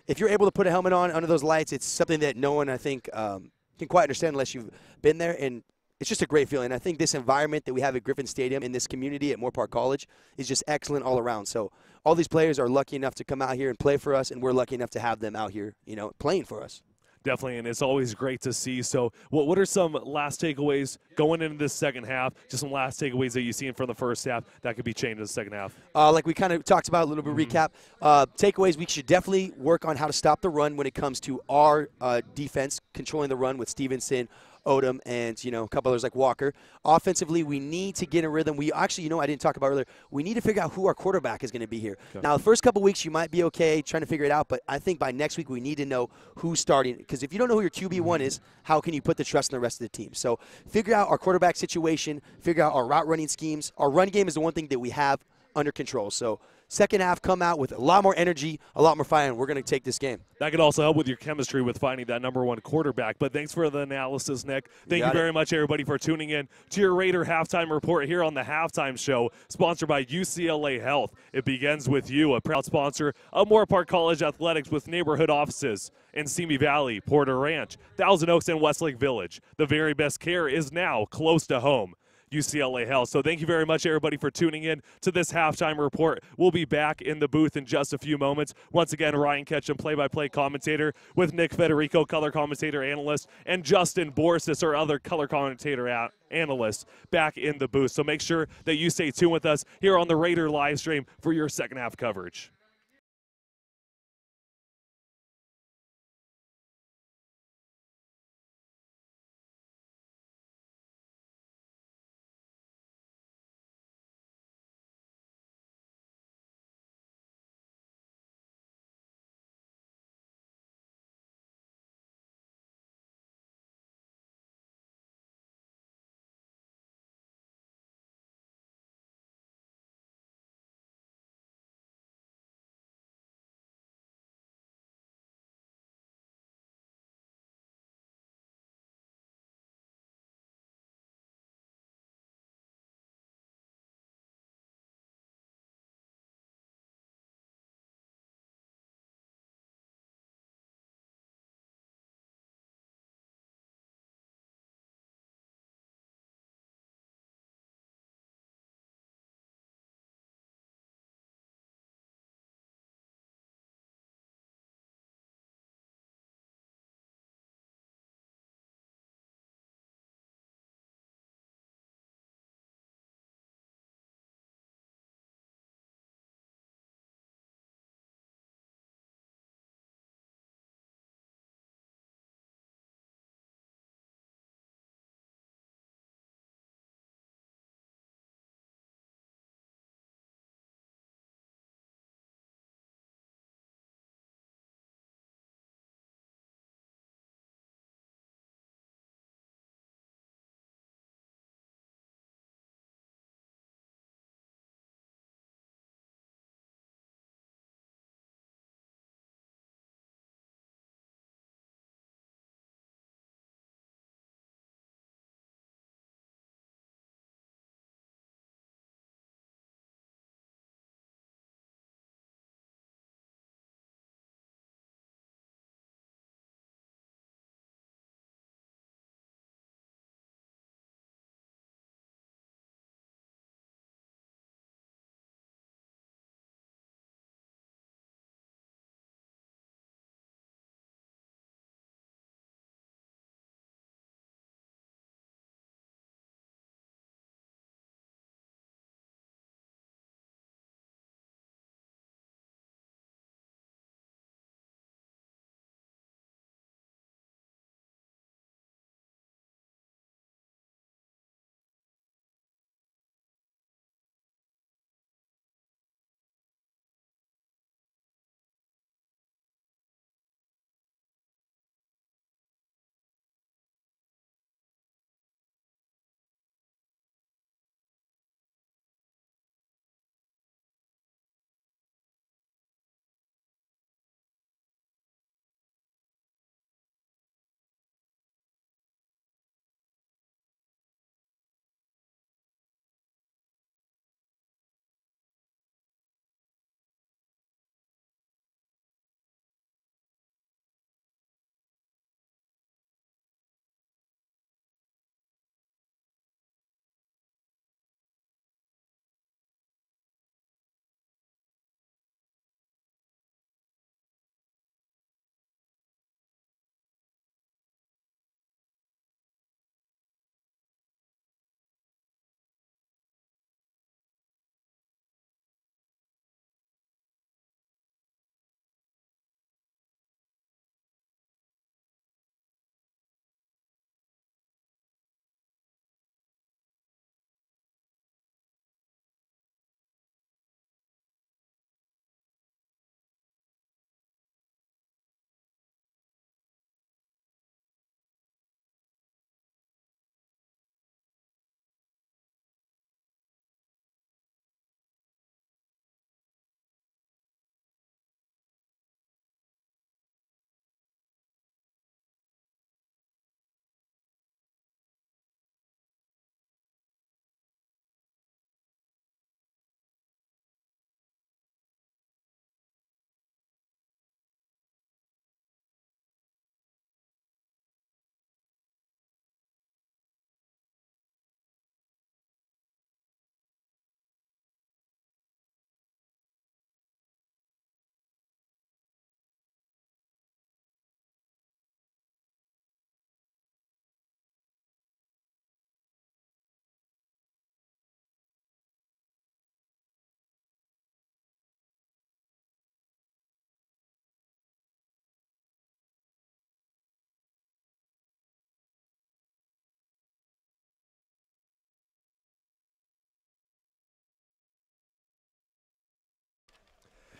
if you're able to put a helmet on under those lights, it's something that no one, I think, can quite understand unless you've been there. And it's just a great feeling. I think this environment that we have at Griffin Stadium in this community at Moorpark College is just excellent all around. So all these players are lucky enough to come out here and play for us, and we're lucky enough to have them out here, playing for us. Definitely, and it's always great to see. So what are some last takeaways going into this second half? Just some last takeaways that you've seen from the first half that could be changed in the second half? Like we kind of talked about, a little bit recap. Takeaways, we should definitely work on how to stop the run when it comes to our defense, controlling the run with Stevenson, Odom, and, a couple others like Walker. Offensively, we need to get in rhythm. We actually, I didn't talk about earlier, we need to figure out who our quarterback is going to be here. Okay. Now, the first couple weeks, you might be okay trying to figure it out, but I think by next week, we need to know who's starting. Because if you don't know who your QB1 is, how can you put the trust in the rest of the team? So figure out our quarterback situation, figure out our route running schemes. Our run game is the one thing that we have under control. So second half, come out with a lot more energy, a lot more fire, and we're going to take this game. That could also help with your chemistry with finding that number one quarterback. But thanks for the analysis, Nick. Thank you very much, everybody, for tuning in to your Raider Halftime Report here on the Halftime Show, sponsored by UCLA Health. It begins with you, a proud sponsor of Moorpark College Athletics with neighborhood offices in Simi Valley, Porter Ranch, Thousand Oaks, and Westlake Village. The very best care is now close to home. UCLA Health. So thank you very much, everybody, for tuning in to this halftime report. We'll be back in the booth in just a few moments. Once again, Ryan Ketchum, play-by-play commentator, with Nick Federico, color commentator analyst, and Justin Borsis, our other color commentator analyst, back in the booth. So make sure that you stay tuned with us here on the Raider live stream for your second half coverage.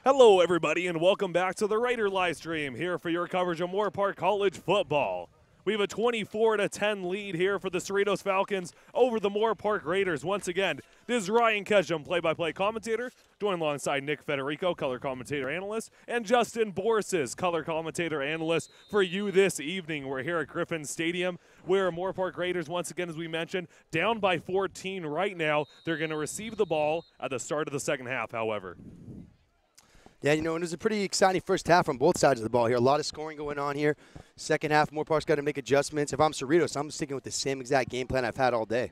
Hello, everybody, and welcome back to the Raider live stream here for your coverage of Moorpark College football. We have a 24-10 lead here for the Cerritos Falcons over the Moorpark Raiders. Once again, this is Ryan Ketchum, play-by-play commentator, joined alongside Nick Federico, color commentator analyst, and Justin Borses, color commentator analyst for you this evening. We're here at Griffin Stadium, where Moorpark Raiders, once again, as we mentioned, down by 14 right now. They're going to receive the ball at the start of the second half, however. Yeah, you know, and it was a pretty exciting first half on both sides of the ball here. A lot of scoring going on here. Second half, Moorpark's got to make adjustments. If I'm Cerritos, I'm sticking with the same exact game plan I've had all day.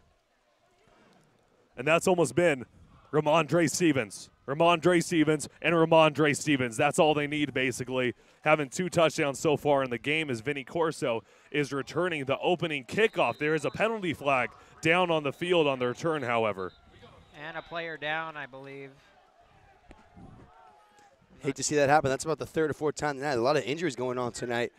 And that's almost been Ramondre Stevens. Ramondre Stevens and Ramondre Stevens. That's all they need, basically. Having 2 touchdowns so far in the game as Vinny Corso is returning the opening kickoff. There is a penalty flag down on the field on the return, however. And a player down, I believe. Hate to see that happen. That's about the 3rd or 4th time tonight. A lot of injuries going on tonight.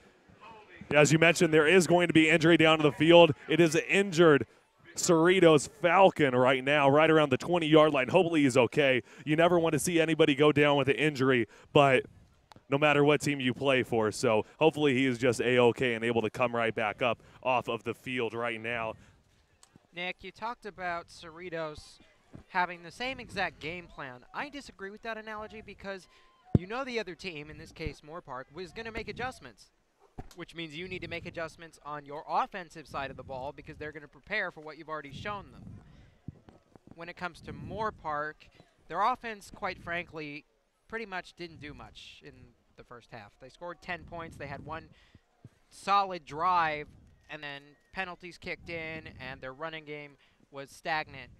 As you mentioned, there is going to be injury down to the field. It is an injured Cerritos Falcon right now, right around the 20-yard line. Hopefully he's okay. You never want to see anybody go down with an injury, but no matter what team you play for. So hopefully he is just A-okay and able to come right back up off of the field right now. Nick, you talked about Cerritos having the same exact game plan. I disagree with that analogy because you know the other team, in this case Moorpark, was going to make adjustments, which means you need to make adjustments on your offensive side of the ball because they're going to prepare for what you've already shown them. When it comes to Moorpark, their offense, quite frankly, pretty much didn't do much in the first half. They scored 10 points. They had 1 solid drive, and then penalties kicked in, and their running game was stagnant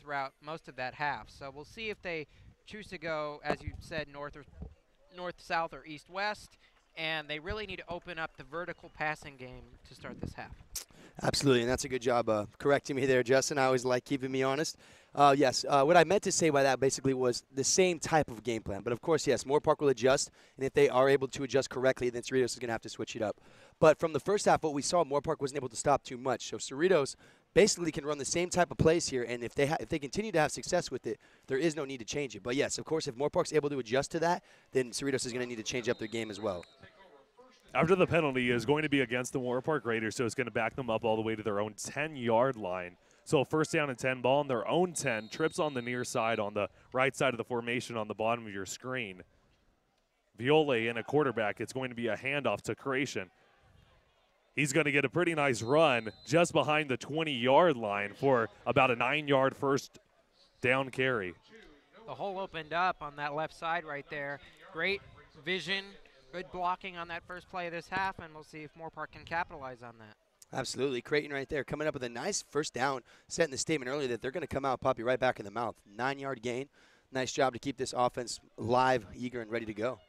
throughout most of that half. So we'll see if they choose to go, as you said, north, south, or east, west, and they really need to open up the vertical passing game to start this half. Absolutely, and that's a good job correcting me there, Justin. I always like keeping me honest. Yes, what I meant to say by that basically was the same type of game plan. But, of course, yes, Moorpark will adjust, and if they are able to adjust correctly, then Cerritos is going to have to switch it up. But from the first half, what we saw, Moorpark wasn't able to stop too much. So Cerritos basically can run the same type of plays here, and if they continue to have success with it, there is no need to change it. But, yes, of course, if Moorpark's able to adjust to that, then Cerritos is going to need to change up their game as well. After the penalty is going to be against the Moorpark Raiders, so it's going to back them up all the way to their own 10-yard line. So first down and 10, ball on their own 10, trips on the near side on the right side of the formation on the bottom of your screen. Viole in a quarterback. It's going to be a handoff to Creation. He's going to get a pretty nice run just behind the 20-yard line for about a 9-yard first down carry. The hole opened up on that left side right there. Great vision, good blocking on that first play of this half, and we'll see if Moorpark can capitalize on that. Absolutely. Creighton right there coming up with a nice first down, setting the statement earlier that they're going to come out, pop you right back in the mouth. 9-yard gain. Nice job to keep this offense live, eager, and ready to go.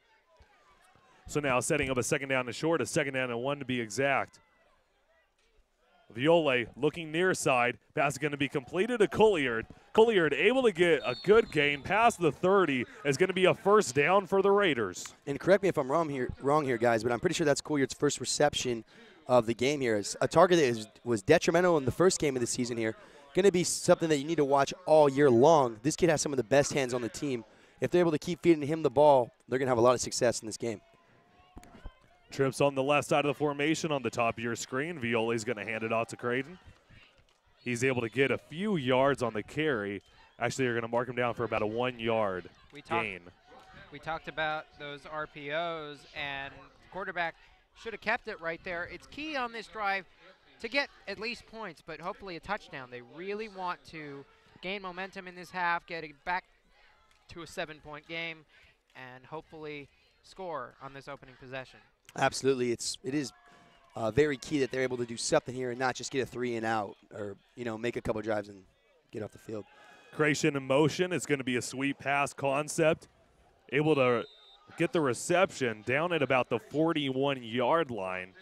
So now setting up a second down and short, a second down and 1 to be exact. Viole looking near side. Pass is going to be completed to Colliard. Colliard able to get a good gain past the 30. Is going to be a first down for the Raiders. And correct me if I'm wrong here, guys, but I'm pretty sure that's Colliard's first reception of the game here. It's a target that was detrimental in the first game of the season here. Going to be something that you need to watch all year long. This kid has some of the best hands on the team. If they're able to keep feeding him the ball, they're going to have a lot of success in this game. Trips on the left side of the formation on the top of your screen. Viole's going to hand it off to Creighton. He's able to get a few yards on the carry. Actually, you're going to mark him down for about a 1-yard gain. We talked about those RPOs, and quarterback should have kept it right there. It's key on this drive to get at least points, but hopefully a touchdown. They really want to gain momentum in this half, get it back to a 7-point game, and hopefully score on this opening possession. Absolutely. It is very key that they're able to do something here and not just get a 3 and out or, make a couple drives and get off the field. Creation in motion. It's going to be a sweep pass concept. Able to get the reception down at about the 41-yard line.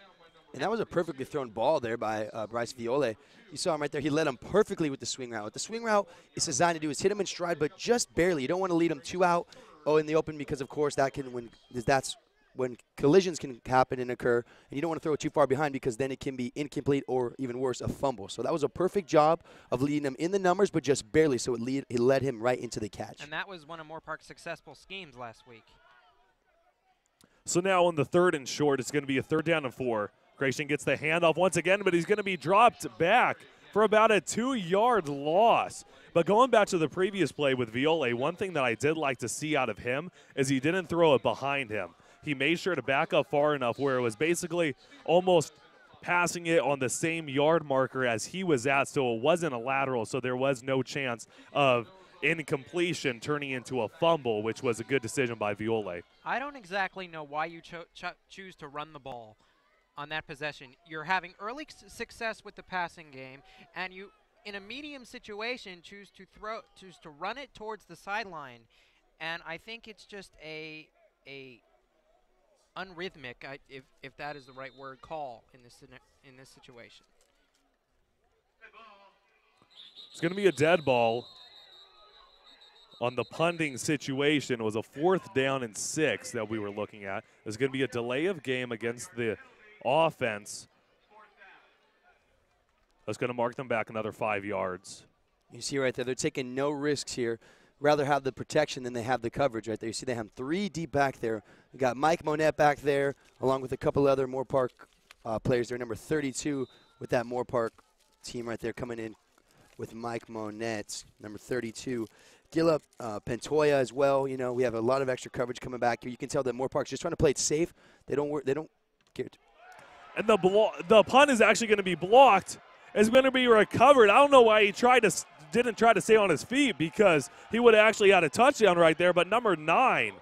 And that was a perfectly thrown ball there by Bryce Viole. You saw him right there. He led him perfectly with the swing route. What the swing route is designed to do is hit him in stride, but just barely. You don't want to lead him too out in the open because, of course, that's when collisions can happen and occur, and you don't want to throw it too far behind because then it can be incomplete or even worse, a fumble. So that was a perfect job of leading him in the numbers, but just barely. So it led him right into the catch. And that was one of Moorpark's successful schemes last week. So now on the 3rd and short, it's going to be a 3rd down and 4. Gratian gets the handoff once again, but he's going to be dropped back for about a 2-yard loss. But going back to the previous play with Viole, one thing that I did like to see out of him is he didn't throw it behind him. He made sure to back up far enough where it was basically almost passing it on the same yard marker as he was at, so it wasn't a lateral, so there was no chance of incompletion turning into a fumble, which was a good decision by Viole. I don't exactly know why you choose to run the ball on that possession. You're having early success with the passing game, and you, in a medium situation, choose to run it towards the sideline, and I think it's just a unrhythmic, if that is the right word, call in this situation. It's going to be a dead ball on the punting situation. It was a 4th down and 6 that we were looking at. There's going to be a delay of game against the offense. That's going to mark them back another 5 yards. You see right there, they're taking no risks here. Rather have the protection than they have the coverage right there. You see they have 3 deep back there. We got Mike Monette back there, along with a couple other Moorpark players there. Number 32 with that Moorpark team right there coming in with Mike Monette, number 32. Gillip, Pentoya as well. You know, we have a lot of extra coverage coming back here. You can tell that Moorpark's just trying to play it safe. They don't care. And the punt is actually going to be blocked. It's going to be recovered. I don't know why he didn't try to stay on his feet, because he would have actually had a touchdown right there. But number 9,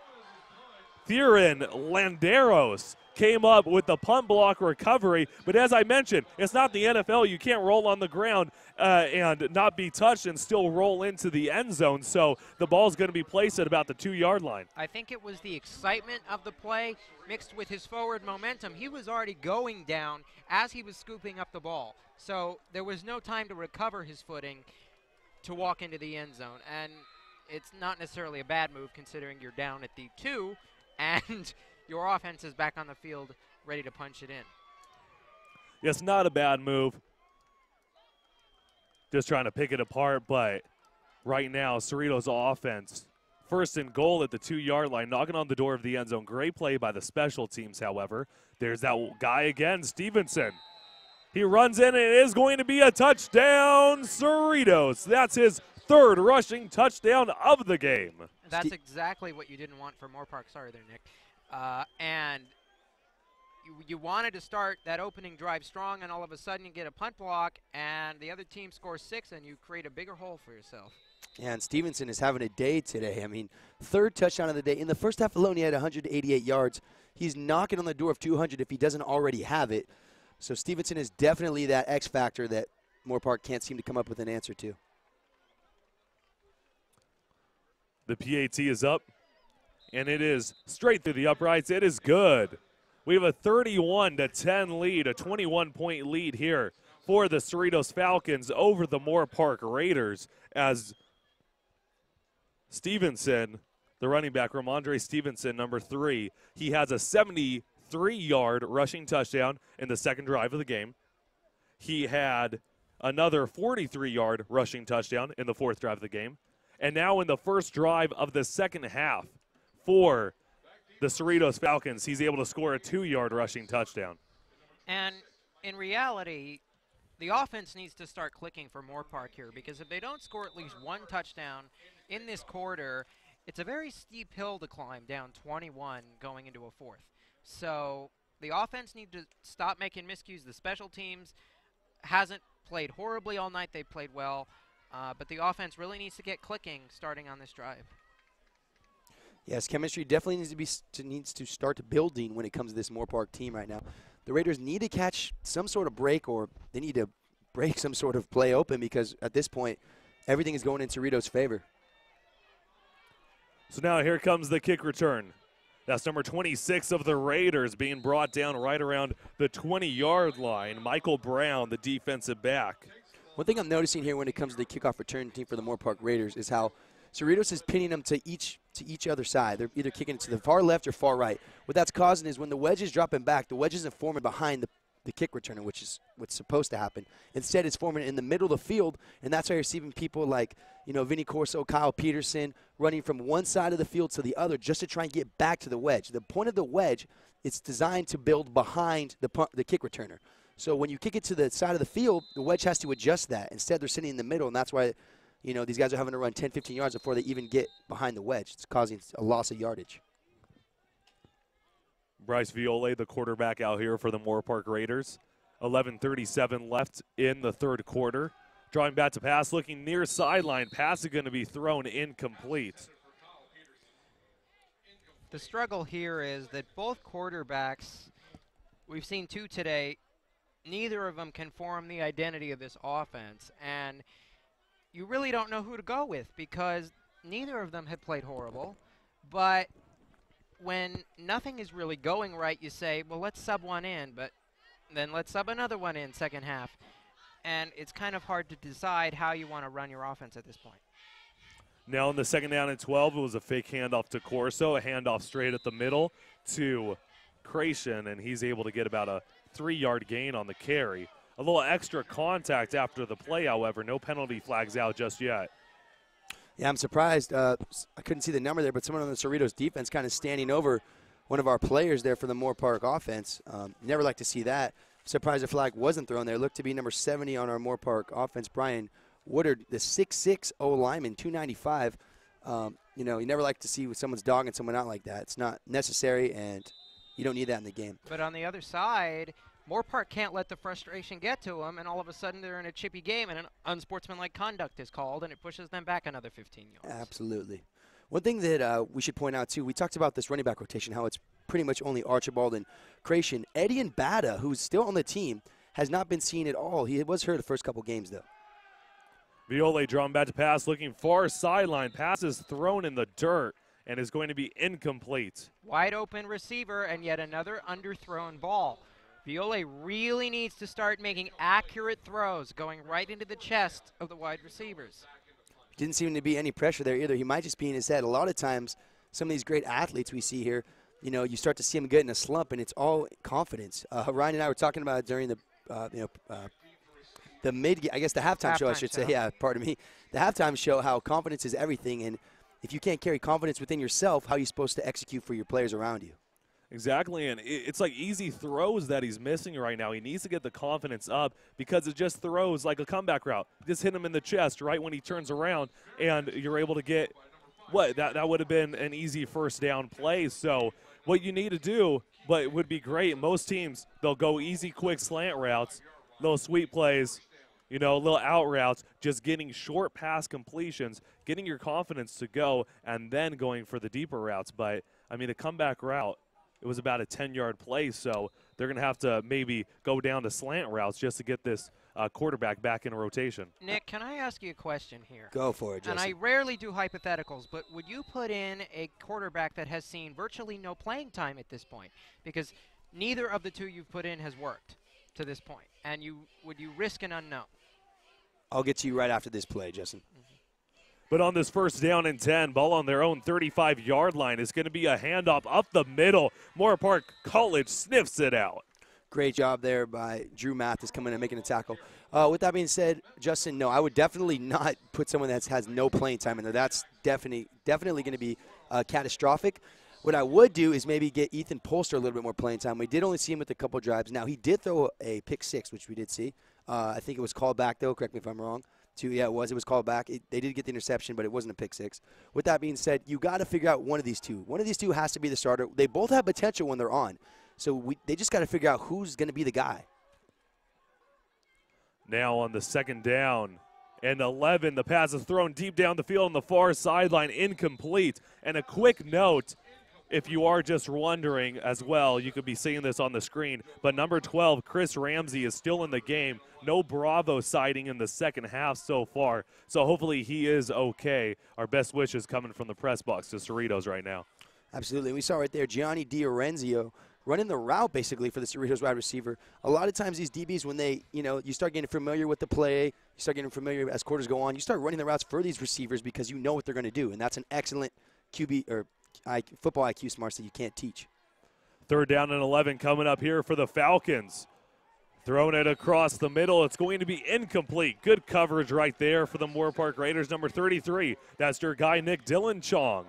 Theron Landeros, came up with the punt block recovery. But as I mentioned, it's not the NFL. You can't roll on the ground and not be touched and still roll into the end zone. So the ball's going to be placed at about the 2-yard line. I think it was the excitement of the play mixed with his forward momentum. He was already going down as he was scooping up the ball. So there was no time to recover his footing to walk into the end zone. And it's not necessarily a bad move considering you're down at the 2 and your offense is back on the field ready to punch it in. It's not a bad move. Just trying to pick it apart, but right now, Cerritos' offense, 1st and goal at the 2-yard line, knocking on the door of the end zone. Great play by the special teams, however. There's that guy again, Stevenson. He runs in, and it is going to be a touchdown, Cerritos. That's his 3rd rushing touchdown of the game. That's exactly what you didn't want for Moorpark. Sorry there, Nick. And you wanted to start that opening drive strong, and all of a sudden you get a punt block, and the other team scores 6, and you create a bigger hole for yourself. Yeah, and Stevenson is having a day today. I mean, 3rd touchdown of the day. In the first half alone, he had 188 yards. He's knocking on the door of 200 if he doesn't already have it. So Stevenson is definitely that X factor that Moorpark can't seem to come up with an answer to. The PAT is up, and it is straight through the uprights. It is good. We have a 31-10 lead, a 21-point lead here for the Cerritos Falcons over the Moorpark Raiders, as Stevenson, the running back, Ramondre Stevenson, number 3, he has a 73-yard rushing touchdown in the 2nd drive of the game. He had another 43-yard rushing touchdown in the 4th drive of the game. And now in the 1st drive of the 2nd half for the Cerritos Falcons, he's able to score a 2-yard rushing touchdown. And in reality, the offense needs to start clicking for Moorpark here, because if they don't score at least 1 touchdown in this quarter, it's a very steep hill to climb down 21 going into a 4th. So the offense needs to stop making miscues. The special teams hasn't played horribly all night. They played well. But the offense really needs to get clicking starting on this drive. Yes, chemistry definitely needs to start building when it comes to this Moorpark team right now. The Raiders need to catch some sort of break, or they need to break some sort of play open, because at this point, everything is going in Cerritos' favor. So now here comes the kick return. That's number 26 of the Raiders being brought down right around the 20-yard line. Michael Brown, the defensive back. One thing I'm noticing here when it comes to the kickoff return team for the Moorpark Raiders is how Cerritos is pinning them to each other side. They're either kicking it to the far left or far right. What that's causing is when the wedge is dropping back, the wedge isn't forming behind the kick returner, which is what's supposed to happen. Instead, it's forming in the middle of the field, and that's why you're seeing people like, Vinny Corso, Kyle Peterson running from one side of the field to the other just to try and get back to the wedge. The point of the wedge, it's designed to build behind the kick returner. So when you kick it to the side of the field, the wedge has to adjust that. Instead, they're sitting in the middle, and that's why these guys are having to run 10, 15 yards before they even get behind the wedge. It's causing a loss of yardage. Bryce Viole, the quarterback out here for the Moorpark Raiders. 11:37 left in the third quarter. Drawing back to pass, looking near sideline. Pass is going to be thrown incomplete. The struggle here is that both quarterbacks, we've seen two today, neither of them can form the identity of this offense. And you really don't know who to go with because neither of them have played horrible. But when nothing is really going right, you say, well, let's sub one in, but then let's sub another one in second half. And it's kind of hard to decide how you want to run your offense at this point. Now in the second down and 12, it was a fake handoff to Corso, a handoff straight at the middle to Creation, and he's able to get about a 3-yard gain on the carry. A little extra contact after the play, however. No penalty flags out just yet. Yeah, I'm surprised. I couldn't see the number there, but someone on the Cerritos defense kind of standing over one of our players there for the Moorpark offense. Never like to see that. Surprised the flag wasn't thrown there. Looked to be number 70 on our Moorpark offense, Brian Woodard, the 6'6" O-lineman, 295. You never like to see when someone's dogging someone out like that. It's not necessary, and you don't need that in the game. But on the other side, Moorpark can't let the frustration get to them, and all of a sudden they're in a chippy game, and an unsportsmanlike conduct is called, and it pushes them back another 15 yards. Absolutely. One thing that we should point out, too, we talked about this running back rotation, how it's pretty much only Archibald and Creation. Eddie and Bada, who's still on the team, has not been seen at all. He was hurt the first couple games, though. Viole drawn back to pass, looking far sideline. Pass is thrown in the dirt and is going to be incomplete. Wide open receiver, and yet another underthrown ball. Viole really needs to start making accurate throws, going right into the chest of the wide receivers. Didn't seem to be any pressure there either. He might just be in his head. A lot of times, some of these great athletes we see here, you start to see them get in a slump, and it's all confidence. Ryan and I were talking about it during the halftime show, I should say. Yeah, pardon me. The halftime show, how confidence is everything, and if you can't carry confidence within yourself, how are you supposed to execute for your players around you? Exactly, and it's like easy throws that he's missing right now. He needs to get the confidence up because it just throws like a comeback route. Just hit him in the chest right when he turns around, and you're able to get that would have been an easy first down play. So what you need to do, but it would be great, most teams, they'll go easy, quick slant routes, little sweep plays, little out routes, just getting short pass completions, getting your confidence to go, and then going for the deeper routes. But, a comeback route, it was about a 10-yard play, so they're going to have to maybe go down to slant routes just to get this quarterback back in rotation. Nick, can I ask you a question here? Go for it, Jesse. And I rarely do hypotheticals, but would you put in a quarterback that has seen virtually no playing time at this point? Because neither of the two you've put in has worked to this point. And would you risk an unknown? I'll get to you right after this play, Justin. But on this first down and 10, ball on their own 35-yard line is going to be a handoff up the middle. Moorpark College sniffs it out. Great job there by Drew Mathis coming in and making a tackle. With that being said, Justin, no, I would definitely not put someone that has no playing time in there. That's definitely going to be catastrophic. What I would do is maybe get Ethan Polster a little bit more playing time. We did only see him with a couple drives. Now, he did throw a pick six, which we did see. I think it was called back, though. Correct me if I'm wrong. Yeah, it was. It was called back. They did get the interception, but it wasn't a pick six. With that being said, you got to figure out one of these two. One of these two has to be the starter. They both have potential when they're on. So they just got to figure out who's going to be the guy. Now on the second down and 11, the pass is thrown deep down the field on the far sideline, incomplete. And a quick note, if you are just wondering as well, you could be seeing this on the screen, but number 12, Chris Ramsey, is still in the game. No Bravo sighting in the second half so far, so hopefully he is okay. Our best wishes coming from the press box to Cerritos right now. Absolutely. We saw right there Gianni DiOrenzio running the route basically for the Cerritos wide receiver. A lot of times these DBs, when they, you start getting familiar with the play, you start getting familiar as quarters go on, you start running the routes for these receivers because you know what they're going to do, and that's an excellent QB or football IQ smarts that you can't teach. 3rd down and 11 coming up here for the Falcons. Throwing it across the middle. It's going to be incomplete. Good coverage right there for the Moorpark Raiders, number 33. That's your guy, Nick Dillenchong.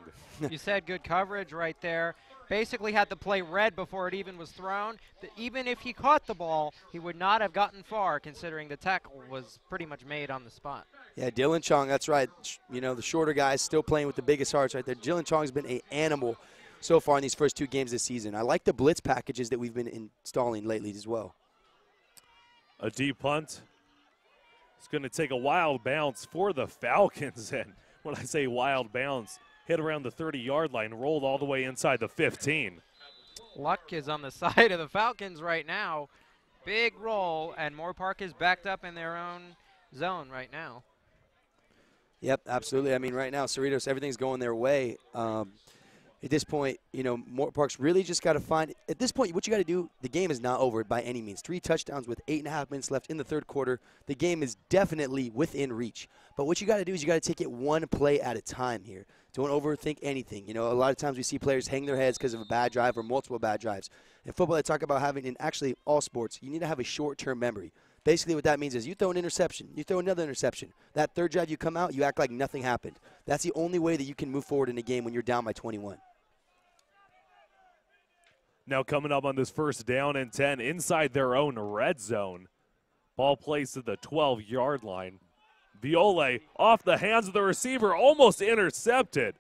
You said good coverage right there. Basically had the play read before it even was thrown. Even if he caught the ball, he would not have gotten far, considering the tackle was pretty much made on the spot. Yeah, Dillenchong, that's right. The shorter guys still playing with the biggest hearts right there. Dillenchong's been an animal so far in these first 2 games this season. I like the blitz packages that we've been installing lately as well. A deep punt. It's going to take a wild bounce for the Falcons. And when I say wild bounce, hit around the 30-yard line, rolled all the way inside the 15. Luck is on the side of the Falcons right now. Big roll, and Moorpark is backed up in their own zone right now. Yep, absolutely. I mean, right now, Cerritos, everything's going their way. At this point, Moorpark's really just got to find – at this point, what you got to do, the game is not over by any means. 3 touchdowns with 8.5 minutes left in the 3rd quarter. The game is definitely within reach. But what you got to do is you got to take it one play at a time here. Don't overthink anything. A lot of times we see players hang their heads because of a bad drive or multiple bad drives. In football, they talk about having – in actually all sports, you need to have a short-term memory. Basically what that means is you throw an interception, you throw another interception. That 3rd drive you come out, you act like nothing happened. That's the only way that you can move forward in a game when you're down by 21. Now coming up on this 1st down and 10 inside their own red zone. Ball placed to the 12-yard line. Viole off the hands of the receiver, almost intercepted.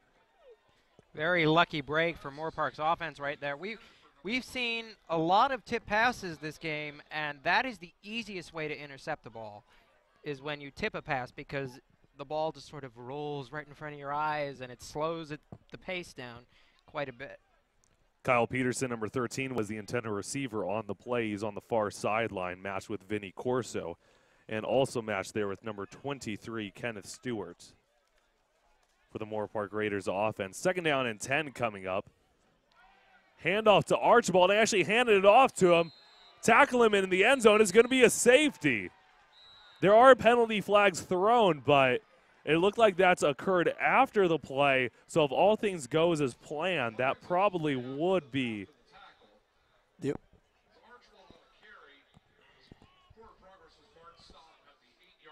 Very lucky break for Moorpark's offense right there. We've seen a lot of tip passes this game, and that is the easiest way to intercept the ball, is when you tip a pass, because the ball just sort of rolls right in front of your eyes, and it slows the pace down quite a bit. Kyle Peterson, number 13, was the intended receiver on the play. He's on the far sideline, matched with Vinny Corso, and also matched there with number 23, Kenneth Stewart, for the Moorpark Raiders offense. 2nd down and 10 coming up. Handoff to Archibald. They actually handed it off to him. Tackle him in the end zone is going to be a safety. There are penalty flags thrown, but it looked like that's occurred after the play. So if all things goes as planned, that probably would be. Yep.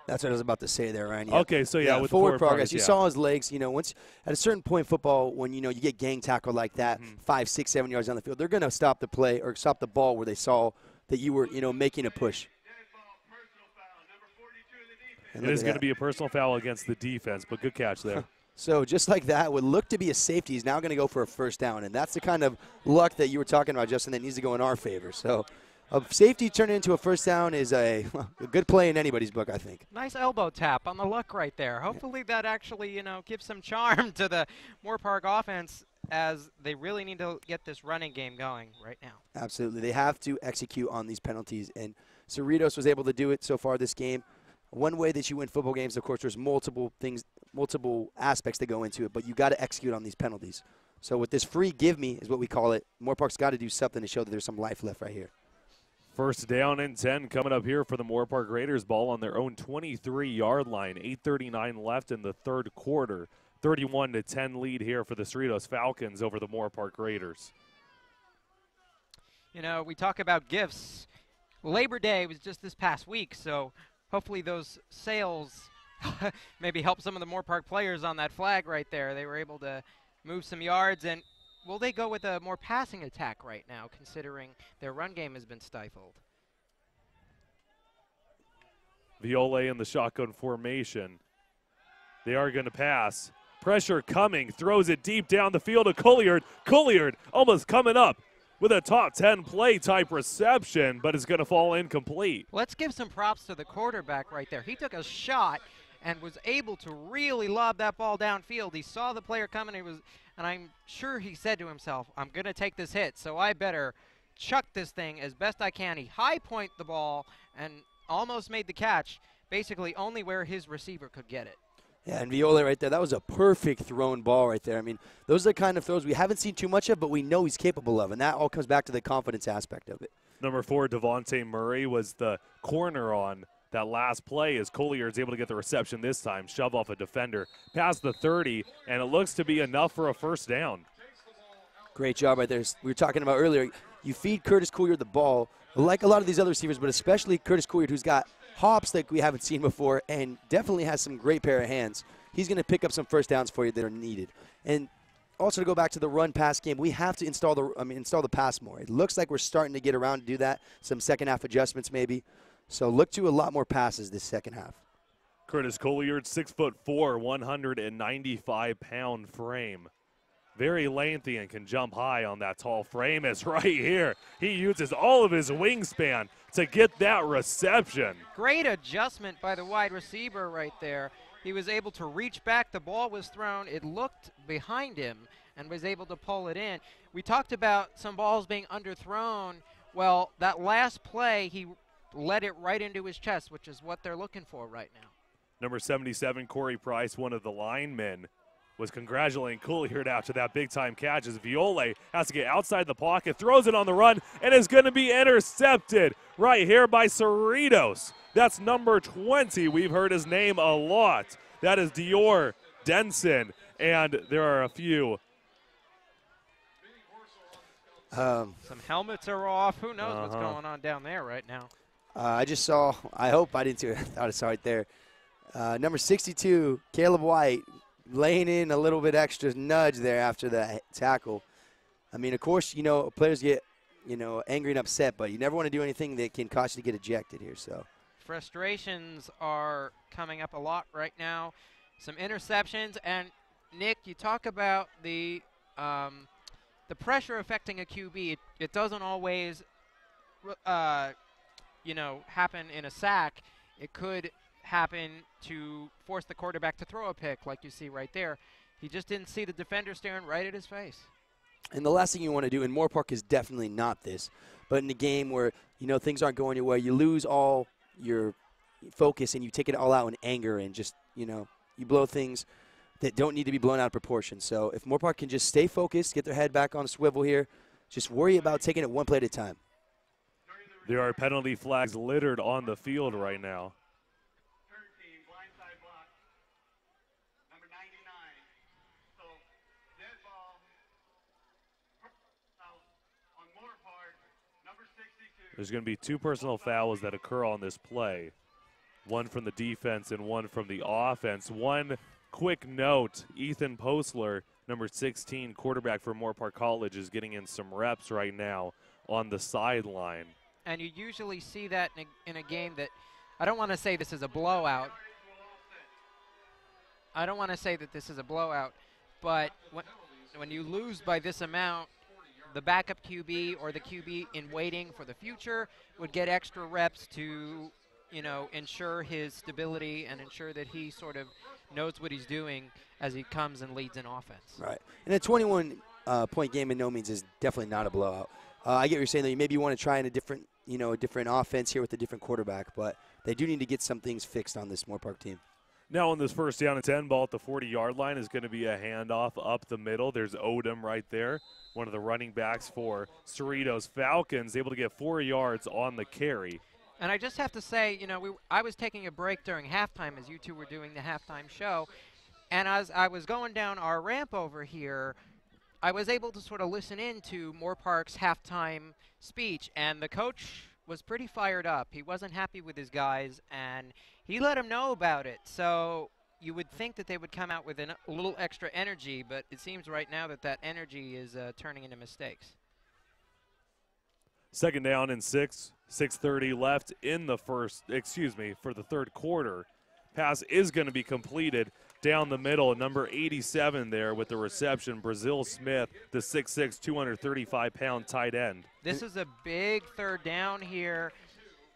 That's what I was about to say there, Ryan. Yeah. Okay, so yeah, with forward progress. You yeah. saw his legs. Once at a certain point in football, when you get gang tackled like that, 5, 6, 7 yards down the field, they're going to stop the play or stop the ball where they saw that you were, making a push. It is going to be a personal foul against the defense, but good catch there. So just like that, would look to be a safety. He's now going to go for a 1st down, and that's the kind of luck that you were talking about, Justin, that needs to go in our favor. So a safety turning into a 1st down is a good play in anybody's book, I think. Nice elbow tap on the luck right there. Hopefully that actually, gives some charm to the Moorpark offense, as they really need to get this running game going right now. Absolutely. They have to execute on these penalties, and Cerritos was able to do it so far this game. One way that you win football games, of course, there's multiple aspects that go into it, but you got to execute on these penalties. So with this free give me is what we call it, Moorpark's got to do something to show that there's some life left right here. 1st down and 10 coming up here for the Moorpark Raiders. Ball on their own 23-yard line. 8:39 left in the 3rd quarter. 31-10 lead here for the Cerritos Falcons over the Moorpark Raiders. We talk about gifts. Labor Day was just this past week, so hopefully those sales maybe help some of the Moorpark players on that flag right there. They were able to move some yards, and will they go with a more passing attack right now, considering their run game has been stifled? Viole in the shotgun formation. They are going to pass. Pressure coming. Throws it deep down the field to Colliard. Colliard almost coming up with a top 10 play type reception, but it's going to fall incomplete. Let's give some props to the quarterback right there. He took a shot and was able to really lob that ball downfield. He saw the player coming, and I'm sure he said to himself, I'm going to take this hit, so I better chuck this thing as best I can. He high point the ball and almost made the catch, basically only where his receiver could get it. Yeah, and Viola right there, that was a perfect thrown ball right there. I mean, those are the kind of throws we haven't seen too much of, but we know he's capable of, and that all comes back to the confidence aspect of it. Number 4, Devontae Murray was the corner on that last play as Collier is able to get the reception this time, shove off a defender, past the 30, and it looks to be enough for a first down. Great job right there. We were talking about earlier, you feed Curtis Collier the ball, like a lot of these other receivers, but especially Curtis Collier, who's got hops like we haven't seen before and definitely has some great pair of hands. He's going to pick up some first downs for you that are needed. And also to go back to the run-pass game, we have to install the pass more. It looks like we're starting to get around to do that, some second-half adjustments maybe. So look to a lot more passes this second half. Curtis Collier, 6'4", 195-pound frame. Very lengthy and can jump high on that tall frame. Is right here. He uses all of his wingspan to get that reception. Great adjustment by the wide receiver right there. He was able to reach back. The ball was thrown. It looked behind him and was able to pull it in. We talked about some balls being underthrown. Well, that last play, he let it right into his chest, which is what they're looking for right now. Number 77, Corey Price, one of the linemen, was congratulating Collier after that big-time catch as Viola has to get outside the pocket, throws it on the run, and is going to be intercepted right here by Cerritos. That's number 20. We've heard his name a lot. That is Dior Denson, and there are a few. Some helmets are off. Who knows what's going on down there right now? I just saw, I hope I didn't see it. I thought I saw it there. Number 62, Caleb White, laying in a little bit extra nudge there after the tackle. I mean, of course, you know, players get, you know, angry and upset, but you never want to do anything that can cause you to get ejected here. So frustrations are coming up a lot right now. Some interceptions, and Nick, you talk about the pressure affecting a QB. It doesn't always, you know, happen in a sack. It could happen to force the quarterback to throw a pick like you see right there. He just didn't see the defender staring right at his face. And the last thing you want to do, and Moorpark is definitely not this, but in a game where, you know, things aren't going your way, you lose all your focus and you take it all out in anger and just, you know, you blow things that don't need to be blown out of proportion. So if Moorpark can just stay focused, get their head back on a swivel here, just worry about taking it one play at a time. There are penalty flags littered on the field right now. There's going to be 2 personal fouls that occur on this play, one from the defense and one from the offense. One quick note, Ethan Postler, number 16, quarterback for Moorpark College, is getting in some reps right now on the sideline. And you usually see that in a game that, I don't want to say this is a blowout. I don't want to say that this is a blowout, but when you lose by this amount, the backup QB or the QB in waiting for the future would get extra reps to, you know, ensure his stability and ensure that he sort of knows what he's doing as he comes and leads an offense. Right. And a 21-point game in no means is definitely not a blowout. I get what you're saying, though. Maybe you want to try in a different offense here with a different quarterback, but they do need to get some things fixed on this Moorpark team. Now on this first down and 10, ball at the 40-yard line is going to be a handoff up the middle. There's Odom right there, one of the running backs for Cerritos Falcons, able to get 4 yards on the carry. And I just have to say, you know, I was taking a break during halftime as you two were doing the halftime show, and as I was going down our ramp over here, I was able to sort of listen in to Moorpark's halftime speech, and the coach was pretty fired up. He wasn't happy with his guys, and he let them know about it. So you would think that they would come out with a little extra energy, but it seems right now that that energy is turning into mistakes. Second down and 6, 6:30 left in the for the third quarter. Pass is going to be completed down the middle. Number 87 there with the reception, Brazil Smith, the 6'6", 235-pound tight end. This is a big third down here.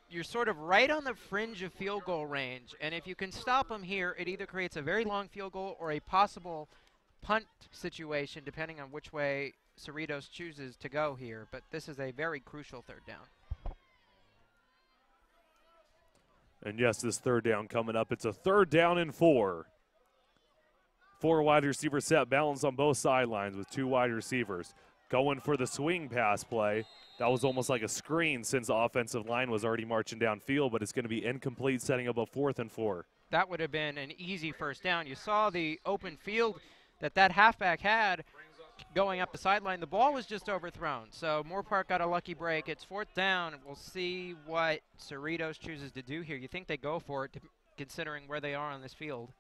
You're sort of right on the fringe of field goal range, and if you can stop them here, it either creates a very long field goal or a possible punt situation, depending on which way Cerritos chooses to go here. But this is a very crucial third down. And yes, this third down coming up. It's a 3rd down and 4. 4 wide receiver set, balance on both sidelines with 2 wide receivers. Going for the swing pass play. That was almost like a screen since the offensive line was already marching downfield, but it's going to be incomplete, setting up a 4th and 4. That would have been an easy first down. You saw the open field that halfback had going up the sideline. The ball was just overthrown. So Moorpark got a lucky break. It's 4th down. We'll see what Cerritos chooses to do here. You think they go for it, considering where they are on this field?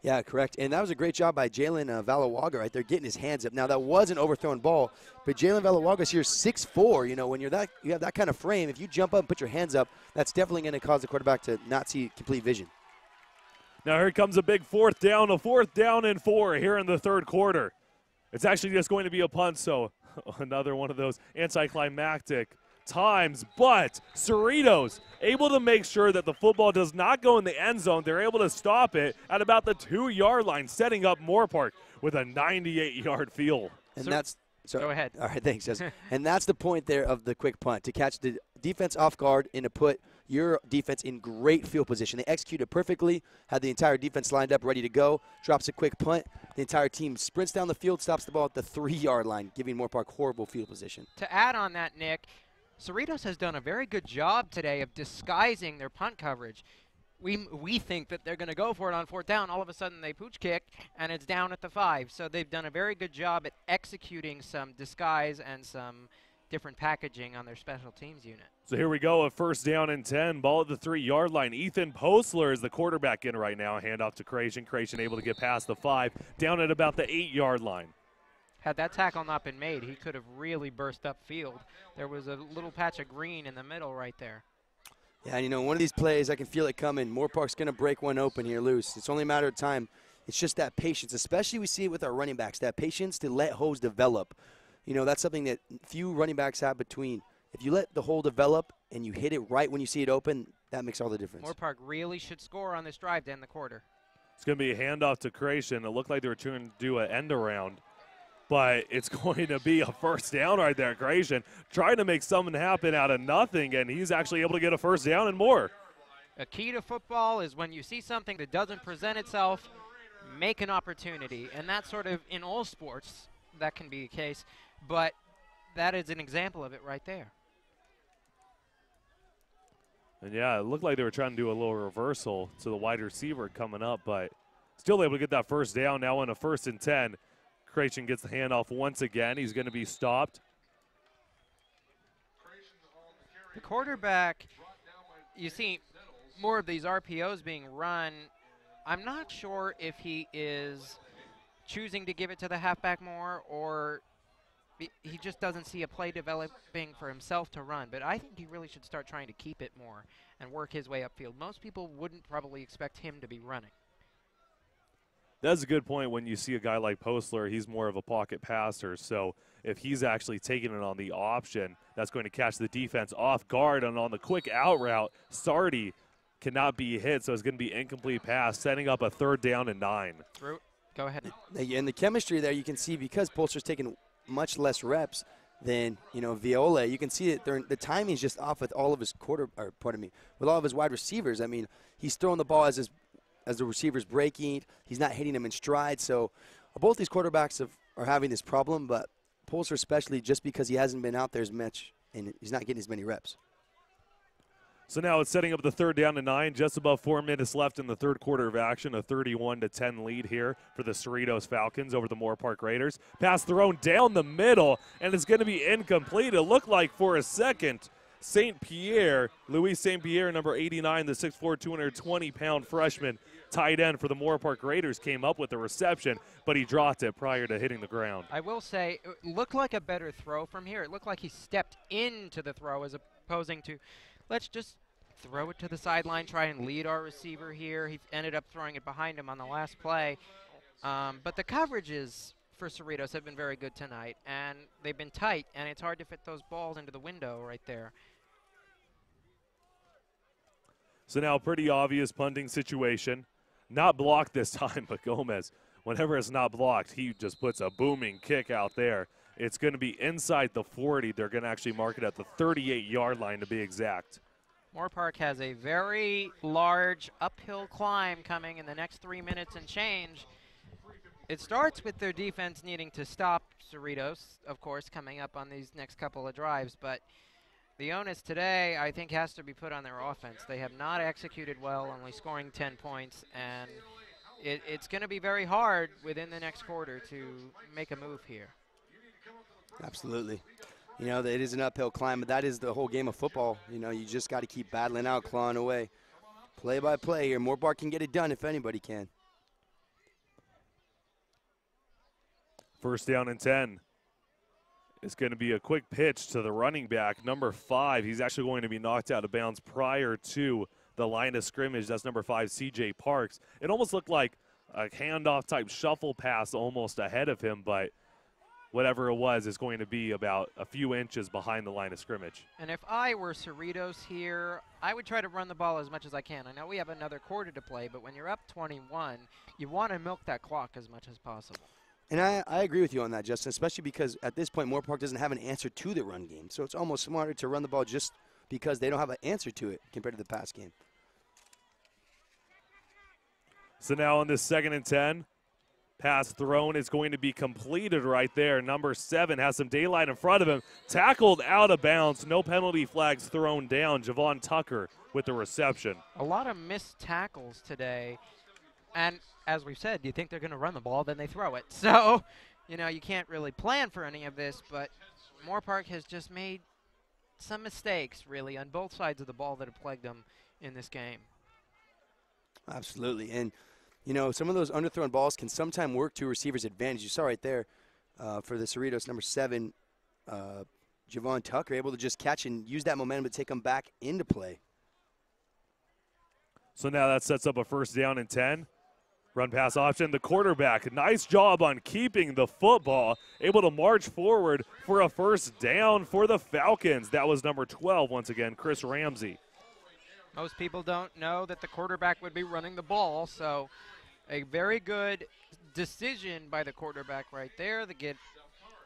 Yeah, correct. And that was a great job by Jalen Valawaga right there, getting his hands up. Now, that was an overthrown ball, but Jalen Valawaga's here 6'4". You know, when you have that kind of frame, if you jump up and put your hands up, that's definitely going to cause the quarterback to not see complete vision. Now here comes a big 4th down, a 4th down and 4 here in the 3rd quarter. It's actually just going to be a punt, so another one of those anticlimactic times, but Cerritos able to make sure that the football does not go in the end zone. They're able to stop it at about the 2-yard line, setting up Moorpark with a 98-yard field. And that's sorry. Go ahead. All right, thanks, Jess. And that's the point there of the quick punt, to catch the defense off guard and to put your defense in great field position. They executed perfectly, had the entire defense lined up, ready to go, drops a quick punt. The entire team sprints down the field, stops the ball at the 3-yard line, giving Moorpark horrible field position. To add on that, Nick, Cerritos has done a very good job today of disguising their punt coverage. We think that they're going to go for it on 4th down. All of a sudden they pooch kick, and it's down at the 5. So they've done a very good job at executing some disguise and some different packaging on their special teams unit. So here we go, a 1st down and 10, ball at the 3-yard line. Ethan Postler is the quarterback in right now. Handoff to Creation. Creation able to get past the 5, down at about the 8-yard line. Had that tackle not been made, he could have really burst upfield. There was a little patch of green in the middle right there. Yeah, you know, one of these plays, I can feel it coming. Moorpark's going to break one open here loose. It's only a matter of time. It's just that patience, especially we see it with our running backs, that patience to let holes develop. You know, that's something that few running backs have between. If you let the hole develop and you hit it right when you see it open, that makes all the difference. Moorpark really should score on this drive to end the quarter. It's going to be a handoff to Creation. It looked like they were trying to do an end around, but it's going to be a 1st down right there. Creation trying to make something happen out of nothing, and he's actually able to get a 1st down and more. A key to football is when you see something that doesn't present itself, make an opportunity. And that's sort of in all sports, that can be the case. But that is an example of it right there. And yeah, it looked like they were trying to do a little reversal to the wide receiver coming up, but still able to get that 1st down. Now on a 1st and 10. Creation gets the handoff once again. He's going to be stopped. The quarterback, you see more of these RPOs being run. I'm not sure if he is choosing to give it to the halfback more, or he just doesn't see a play developing for himself to run. But I think he really should start trying to keep it more and work his way upfield. Most people wouldn't probably expect him to be running. That's a good point. When you see a guy like Postler, he's more of a pocket passer. So if he's actually taking it on the option, that's going to catch the defense off guard. And on the quick out route, Sardi cannot be hit, so it's going to be incomplete pass, setting up a 3rd down and 9. Go ahead. And the chemistry there, you can see because Postler's taking much less reps than, you know, Viola. You can see that the timing is just off with all of his with all of his wide receivers. I mean, he's throwing the ball as the receiver's breaking. He's not hitting them in stride. So both these quarterbacks are having this problem, but Postler especially just because he hasn't been out there as much and he's not getting as many reps. So now it's setting up the 3rd down and 9. Just above 4 minutes left in the 3rd quarter of action. A 31-10 lead here for the Cerritos Falcons over the Moorpark Raiders. Pass thrown down the middle, and it's going to be incomplete. It looked like for a second St. Pierre, Luis St. Pierre, number 89, the 6'4", 220-pound freshman tight end for the Moorpark Raiders, came up with the reception, but he dropped it prior to hitting the ground. I will say, it looked like a better throw from here. It looked like he stepped into the throw as opposing to, let's just throw it to the sideline, try and lead our receiver here. He ended up throwing it behind him on the last play. But the coverages for Cerritos have been very good tonight, and they've been tight, and it's hard to fit those balls into the window right there. So now pretty obvious punting situation. Not blocked this time, but Gomez, whenever it's not blocked, he just puts a booming kick out there. It's going to be inside the 40. They're going to actually mark it at the 38-yard line to be exact. Moorpark has a very large uphill climb coming in the next 3 minutes and change. It starts with their defense needing to stop Cerritos, of course, coming up on these next couple of drives, but the onus today, I think, has to be put on their offense. They have not executed well, only scoring 10 points, and it's going to be very hard within the next quarter to make a move here. Absolutely. You know, it is an uphill climb, but that is the whole game of football. You know, you just got to keep battling out, clawing away. Play by play here. Moorpark can get it done if anybody can. First down and 10. It's going to be a quick pitch to the running back, number 5. He's actually going to be knocked out of bounds prior to the line of scrimmage. That's number 5, C.J. Parks. It almost looked like a handoff type shuffle pass almost ahead of him, but whatever it was is going to be about a few inches behind the line of scrimmage. And if I were Cerritos here, I would try to run the ball as much as I can. I know we have another quarter to play, but when you're up 21, you want to milk that clock as much as possible. And I agree with you on that, Justin, especially because at this point, Moorpark doesn't have an answer to the run game. So it's almost smarter to run the ball just because they don't have an answer to it compared to the pass game. So now on this 2nd and 10, pass thrown is going to be completed right there. Number 7 has some daylight in front of him. Tackled out of bounds. No penalty flags thrown down. Javon Tucker with the reception. A lot of missed tackles today. And as we've said, you think they're going to run the ball, then they throw it. So, you know, you can't really plan for any of this, but Moorpark has just made some mistakes, really, on both sides of the ball that have plagued them in this game. Absolutely. And, you know, some of those underthrown balls can sometimes work to a receiver's advantage. You saw right there for the Cerritos, number 7, Javon Tucker, able to just catch and use that momentum to take them back into play. So now that sets up a first down and 10. Run pass option, the quarterback, nice job on keeping the football, able to march forward for a first down for the Falcons. That was number 12, once again, Chris Ramsey. Most people don't know that the quarterback would be running the ball, so a very good decision by the quarterback right there to get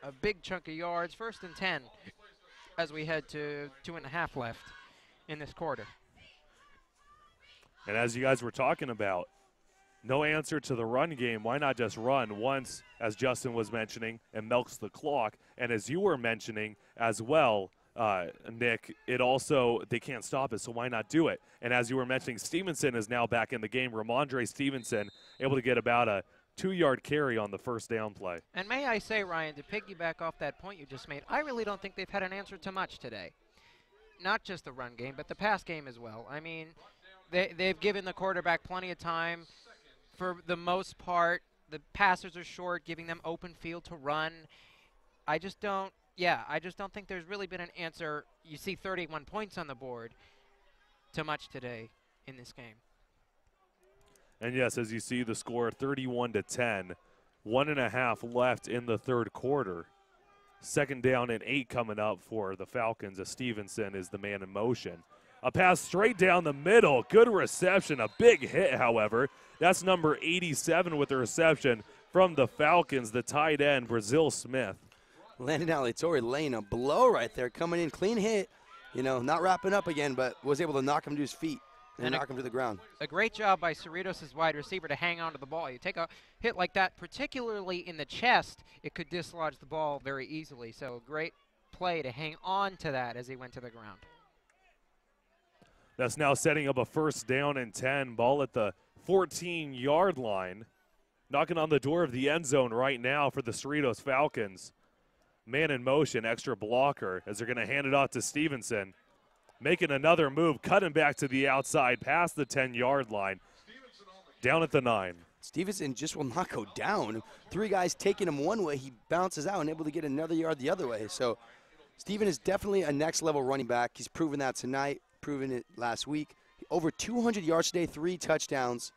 a big chunk of yards. 1st and 10 as we head to 2.5 left in this quarter. And as you guys were talking about, no answer to the run game. Why not just run once, as Justin was mentioning, and milks the clock? And as you were mentioning as well, Nick, it also, they can't stop it, so why not do it? And as you were mentioning, Stevenson is now back in the game. Ramondre Stevenson able to get about a 2-yard carry on the first down play. And may I say, Ryan, to piggyback off that point you just made, I really don't think they've had an answer to much today. Not just the run game, but the pass game as well. I mean, they've given the quarterback plenty of time. For the most part, the passers are short, giving them open field to run. I just don't think there's really been an answer. You see 31 points on the board to much today in this game. And yes, as you see the score, 31-10, 1.5 left in the third quarter. 2nd down and 8 coming up for the Falcons as Stevenson is the man in motion. A pass straight down the middle. Good reception. A big hit, however. That's number 87 with the reception from the Falcons, the tight end, Brazil Smith. Landon Alatorre laying a blow right there, coming in, clean hit. You know, not wrapping up again, but was able to knock him to his feet and knock him to the ground. A great job by Cerritos' wide receiver to hang on to the ball. You take a hit like that, particularly in the chest, it could dislodge the ball very easily. So a great play to hang on to that as he went to the ground. That's now setting up a first down and 10. Ball at the 14-yard line. Knocking on the door of the end zone right now for the Cerritos Falcons. Man in motion, extra blocker as they're going to hand it off to Stevenson. Making another move, cutting back to the outside past the 10-yard line. Down at the 9. Stevenson just will not go down. 3 guys taking him one way. He bounces out and able to get another yard the other way. So Steven is definitely a next-level running back. He's proven that tonight, proven it last week. Over 200 yards today, 3 touchdowns.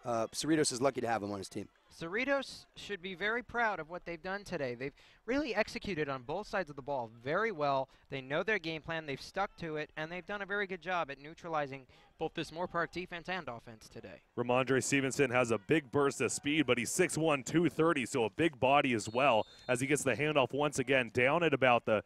Cerritos is lucky to have him on his team. Cerritos should be very proud of what they've done today. They've really executed on both sides of the ball very well. They know their game plan. They've stuck to it, and they've done a very good job at neutralizing both this Moorpark defense and offense today. Ramondre Stevenson has a big burst of speed, but he's 6'1", 230, so a big body as well as he gets the handoff once again down at about the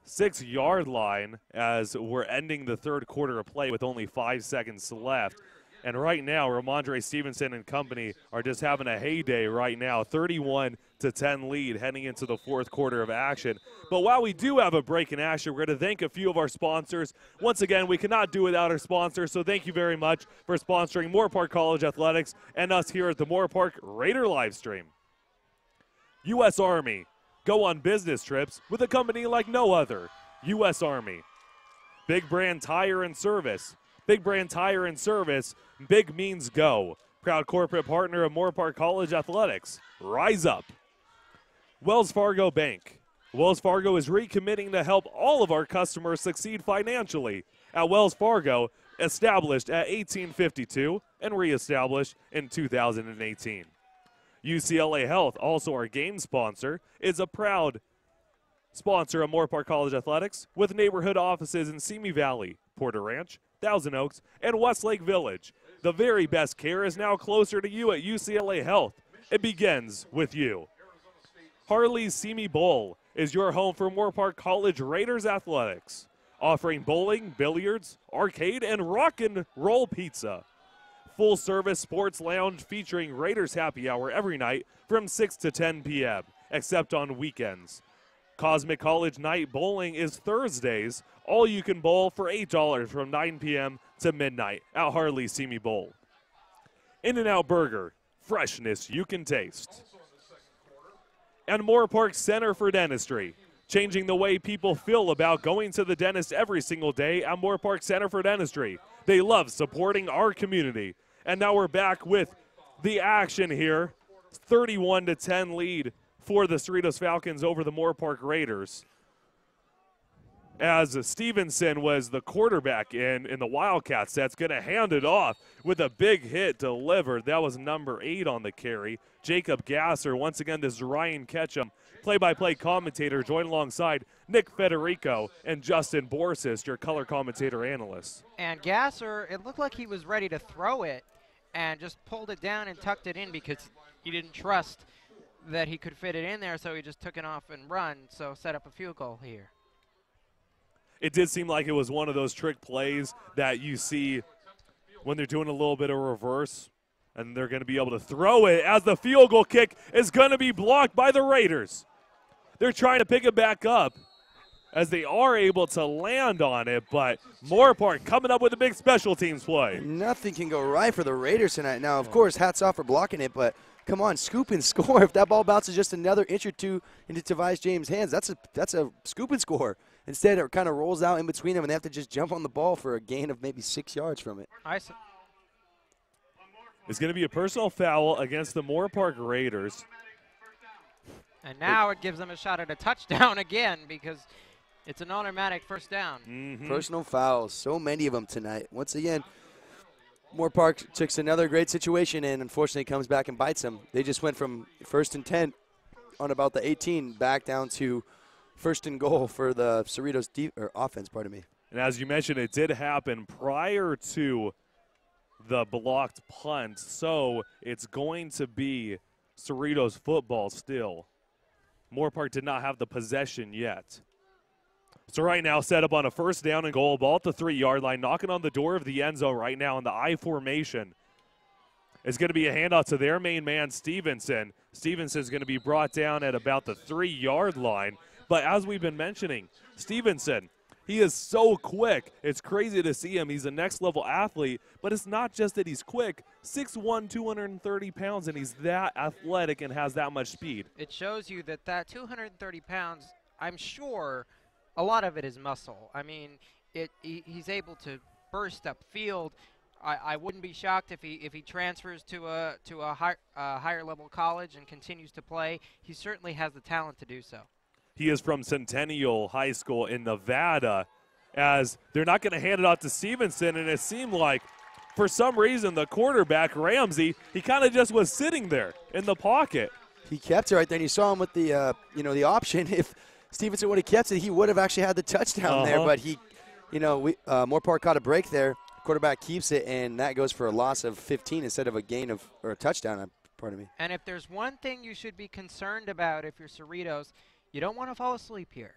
6-yard line as we're ending the third quarter of play with only 5 seconds left. And right now, Ramondre Stevenson and company are just having a heyday right now. 31-10 lead heading into the fourth quarter of action. But while we do have a break in action, we're going to thank a few of our sponsors. Once again, we cannot do without our sponsors, so thank you very much for sponsoring Moorpark College Athletics and us here at the Moorpark Raider Livestream. U.S. Army. Go on business trips with a company like no other. U.S. Army. Big Brand Tire and Service. Big Brand Tire and Service. Big means go. Proud corporate partner of Moorpark College Athletics. Rise up. Wells Fargo Bank. Wells Fargo is recommitting to help all of our customers succeed financially. At Wells Fargo, established at 1852 and reestablished in 2018. UCLA Health, also our game sponsor, is a proud sponsor of Moorpark College Athletics with neighborhood offices in Simi Valley, Porter Ranch, Thousand Oaks, and Westlake Village. The very best care is now closer to you at UCLA Health. It begins with you. Harley's Simi Bowl is your home for Moorpark College Raiders Athletics, offering bowling, billiards, arcade, and rock and roll pizza. Full-service sports lounge featuring Raiders Happy Hour every night from 6 to 10 p.m., except on weekends. Cosmic College Night Bowling is Thursdays. All you can bowl for $8 from 9 p.m. to midnight at Harley Simi Bowl. In-N-Out Burger, freshness you can taste. And Moorpark Center for Dentistry, changing the way people feel about going to the dentist every single day at Moorpark Center for Dentistry. They love supporting our community. And now we're back with the action here. 31-10 lead for the Cerritos Falcons over the Moorpark Raiders. As Stevenson was the quarterback in the Wildcat sets, going to hand it off with a big hit delivered. That was number 8 on the carry. Jacob Gasser. Once again, this is Ryan Ketchum, play-by-play commentator, joined alongside Nick Federico and Justin Borsis, your color commentator analyst. And Gasser, it looked like he was ready to throw it and just pulled it down and tucked it in because he didn't trust that he could fit it in there, so he just took it off and run, so set up a field goal here. It did seem like it was one of those trick plays that you see when they're doing a little bit of reverse, and they're going to be able to throw it as the field goal kick is going to be blocked by the Raiders. They're trying to pick it back up as they are able to land on it, but Moorpark coming up with a big special teams play. Nothing can go right for the Raiders tonight. Now, of course, hats off for blocking it, but come on, scoop and score. If that ball bounces just another inch or two into Tobias James' hands, that's a scoop and score. Instead, it kind of rolls out in between them, and they have to just jump on the ball for a gain of maybe 6 yards from it. It's going to be a personal foul against the Moorpark Raiders. And now it gives them a shot at a touchdown again because it's an automatic first down. Personal fouls, so many of them tonight. Once again, Moorpark took another great situation and unfortunately comes back and bites them. They just went from 1st and 10 on about the 18 back down to 1st and goal for the Cerritos offense, pardon me. And as you mentioned, it did happen prior to the blocked punt, so it's going to be Cerritos football still. Moorpark did not have the possession yet. So right now, set up on a 1st down and goal, ball at the 3-yard line, knocking on the door of the end zone right now in the I formation. It's going to be a handoff to their main man, Stevenson. Stevenson's going to be brought down at about the 3-yard line. But as we've been mentioning, Stevenson, he is so quick. It's crazy to see him. He's a next-level athlete, but it's not just that he's quick. 6'1", 230 pounds, and he's that athletic and has that much speed. It shows you that 230 pounds, I'm sure a lot of it is muscle. I mean, he's able to burst upfield. I wouldn't be shocked if he transfers to a higher level college and continues to play. He certainly has the talent to do so. He is from Centennial High School in Nevada, as they're not going to hand it off to Stevenson, and it seemed like for some reason the quarterback, Ramsey, he kind of just was sitting there in the pocket. He kept it right there, and you saw him with the the option. If Stevenson would have kept it, he would have actually had the touchdown there, but he, Moorpark caught a break there. Quarterback keeps it, and that goes for a loss of 15 instead of a gain of, or a touchdown, pardon me. And if there's one thing you should be concerned about if you're Cerritos, you don't want to fall asleep here.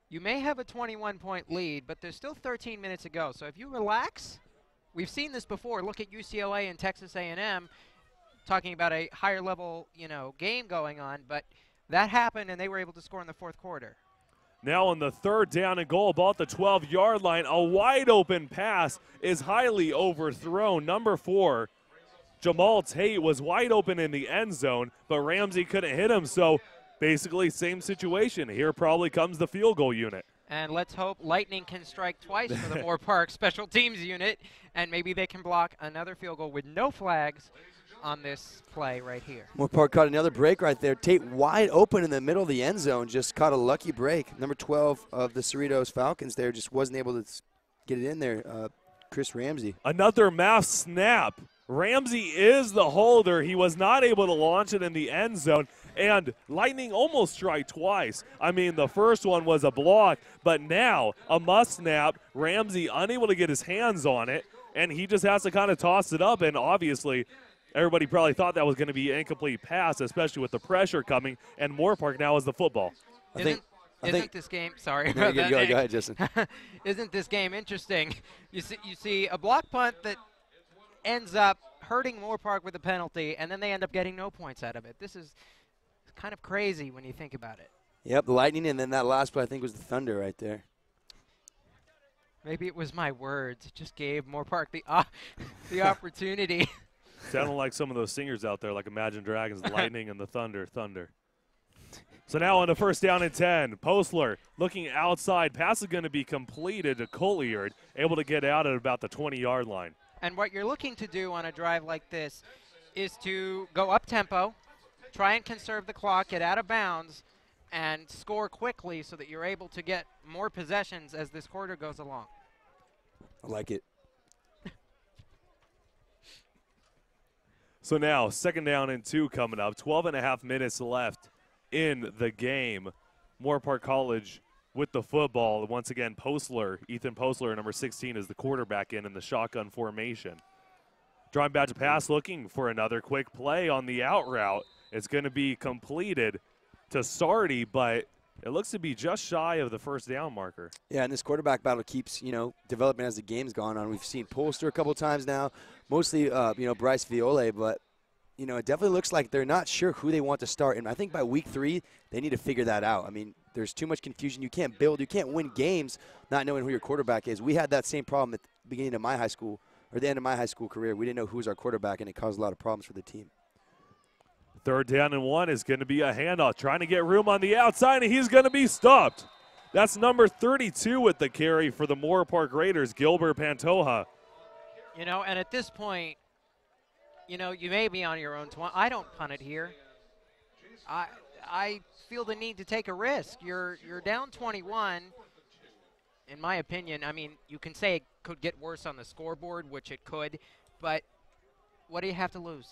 You may have a 21-point lead, but there's still 13 minutes to go. So if you relax we've seen this before. Look at UCLA and Texas A&M talking about a higher level, game going on, but that happened and they were able to score in the fourth quarter. Now on the 3rd down and goal, about the 12-yard line, a wide open pass is highly overthrown. Number 4, Jamal Tate, was wide open in the end zone, but Ramsey couldn't hit him, so basically same situation. Here probably comes the field goal unit. And let's hope lightning can strike twice for the Moorpark special teams unit, and maybe they can block another field goal with no flags on this play right here. Moorpark caught another break right there. Tate wide open in the middle of the end zone, just caught a lucky break. Number 12 of the Cerritos Falcons there just wasn't able to get it in there, Chris Ramsey. Another mass snap. Ramsey is the holder. He was not able to launch it in the end zone, and lightning almost strike twice. I mean, the first one was a block, but now a must snap. Ramsey unable to get his hands on it, and he just has to kind of toss it up, and obviously everybody probably thought that was going to be an incomplete pass, especially with the pressure coming, and Moorpark now has the football. Isn't this game, sorry go about that, ahead, Justin. Isn't this game interesting? You see a block punt that ends up hurting Moorpark with a penalty, and then they end up getting no points out of it. This is kind of crazy when you think about it. Yep, the Lightning, and then that last play I think was the Thunder right there. Maybe it was my words. It just gave Moorpark the opportunity. Sounded like some of those singers out there, like Imagine Dragons, the Lightning and the Thunder. So now on the 1st down and 10, Postler looking outside. Pass is going to be completed to Colliard, able to get out at about the 20-yard line. And what you're looking to do on a drive like this is to go up-tempo, try and conserve the clock, get out of bounds, and score quickly so that you're able to get more possessions as this quarter goes along. I like it. So now, 2nd down and 2 coming up. 12.5 minutes left in the game. Moorpark College with the football. Once again, Ethan Postler, number 16, is the quarterback in the shotgun formation. Drawing back to pass, looking for another quick play on the out route. It's going to be completed to Sardi, but it looks to be just shy of the 1st down marker. Yeah, and this quarterback battle keeps, developing as the game's gone on. We've seen Polster a couple times now, mostly, Bryce Viole, but, it definitely looks like they're not sure who they want to start. And I think by week 3, they need to figure that out. I mean, there's too much confusion. You can't win games not knowing who your quarterback is. We had that same problem at the beginning of my high school, or the end of my high school career. We didn't know who was our quarterback, and it caused a lot of problems for the team. 3rd down and 1 is going to be a handoff, trying to get room on the outside, and he's going to be stopped. That's number 32 with the carry for the Moorpark Raiders, Gilbert Pantoja. And at this point, you may be on your own. I don't punt it here. I feel the need to take a risk. You're down 21. In my opinion, I mean, you can say it could get worse on the scoreboard, which it could, but what do you have to lose?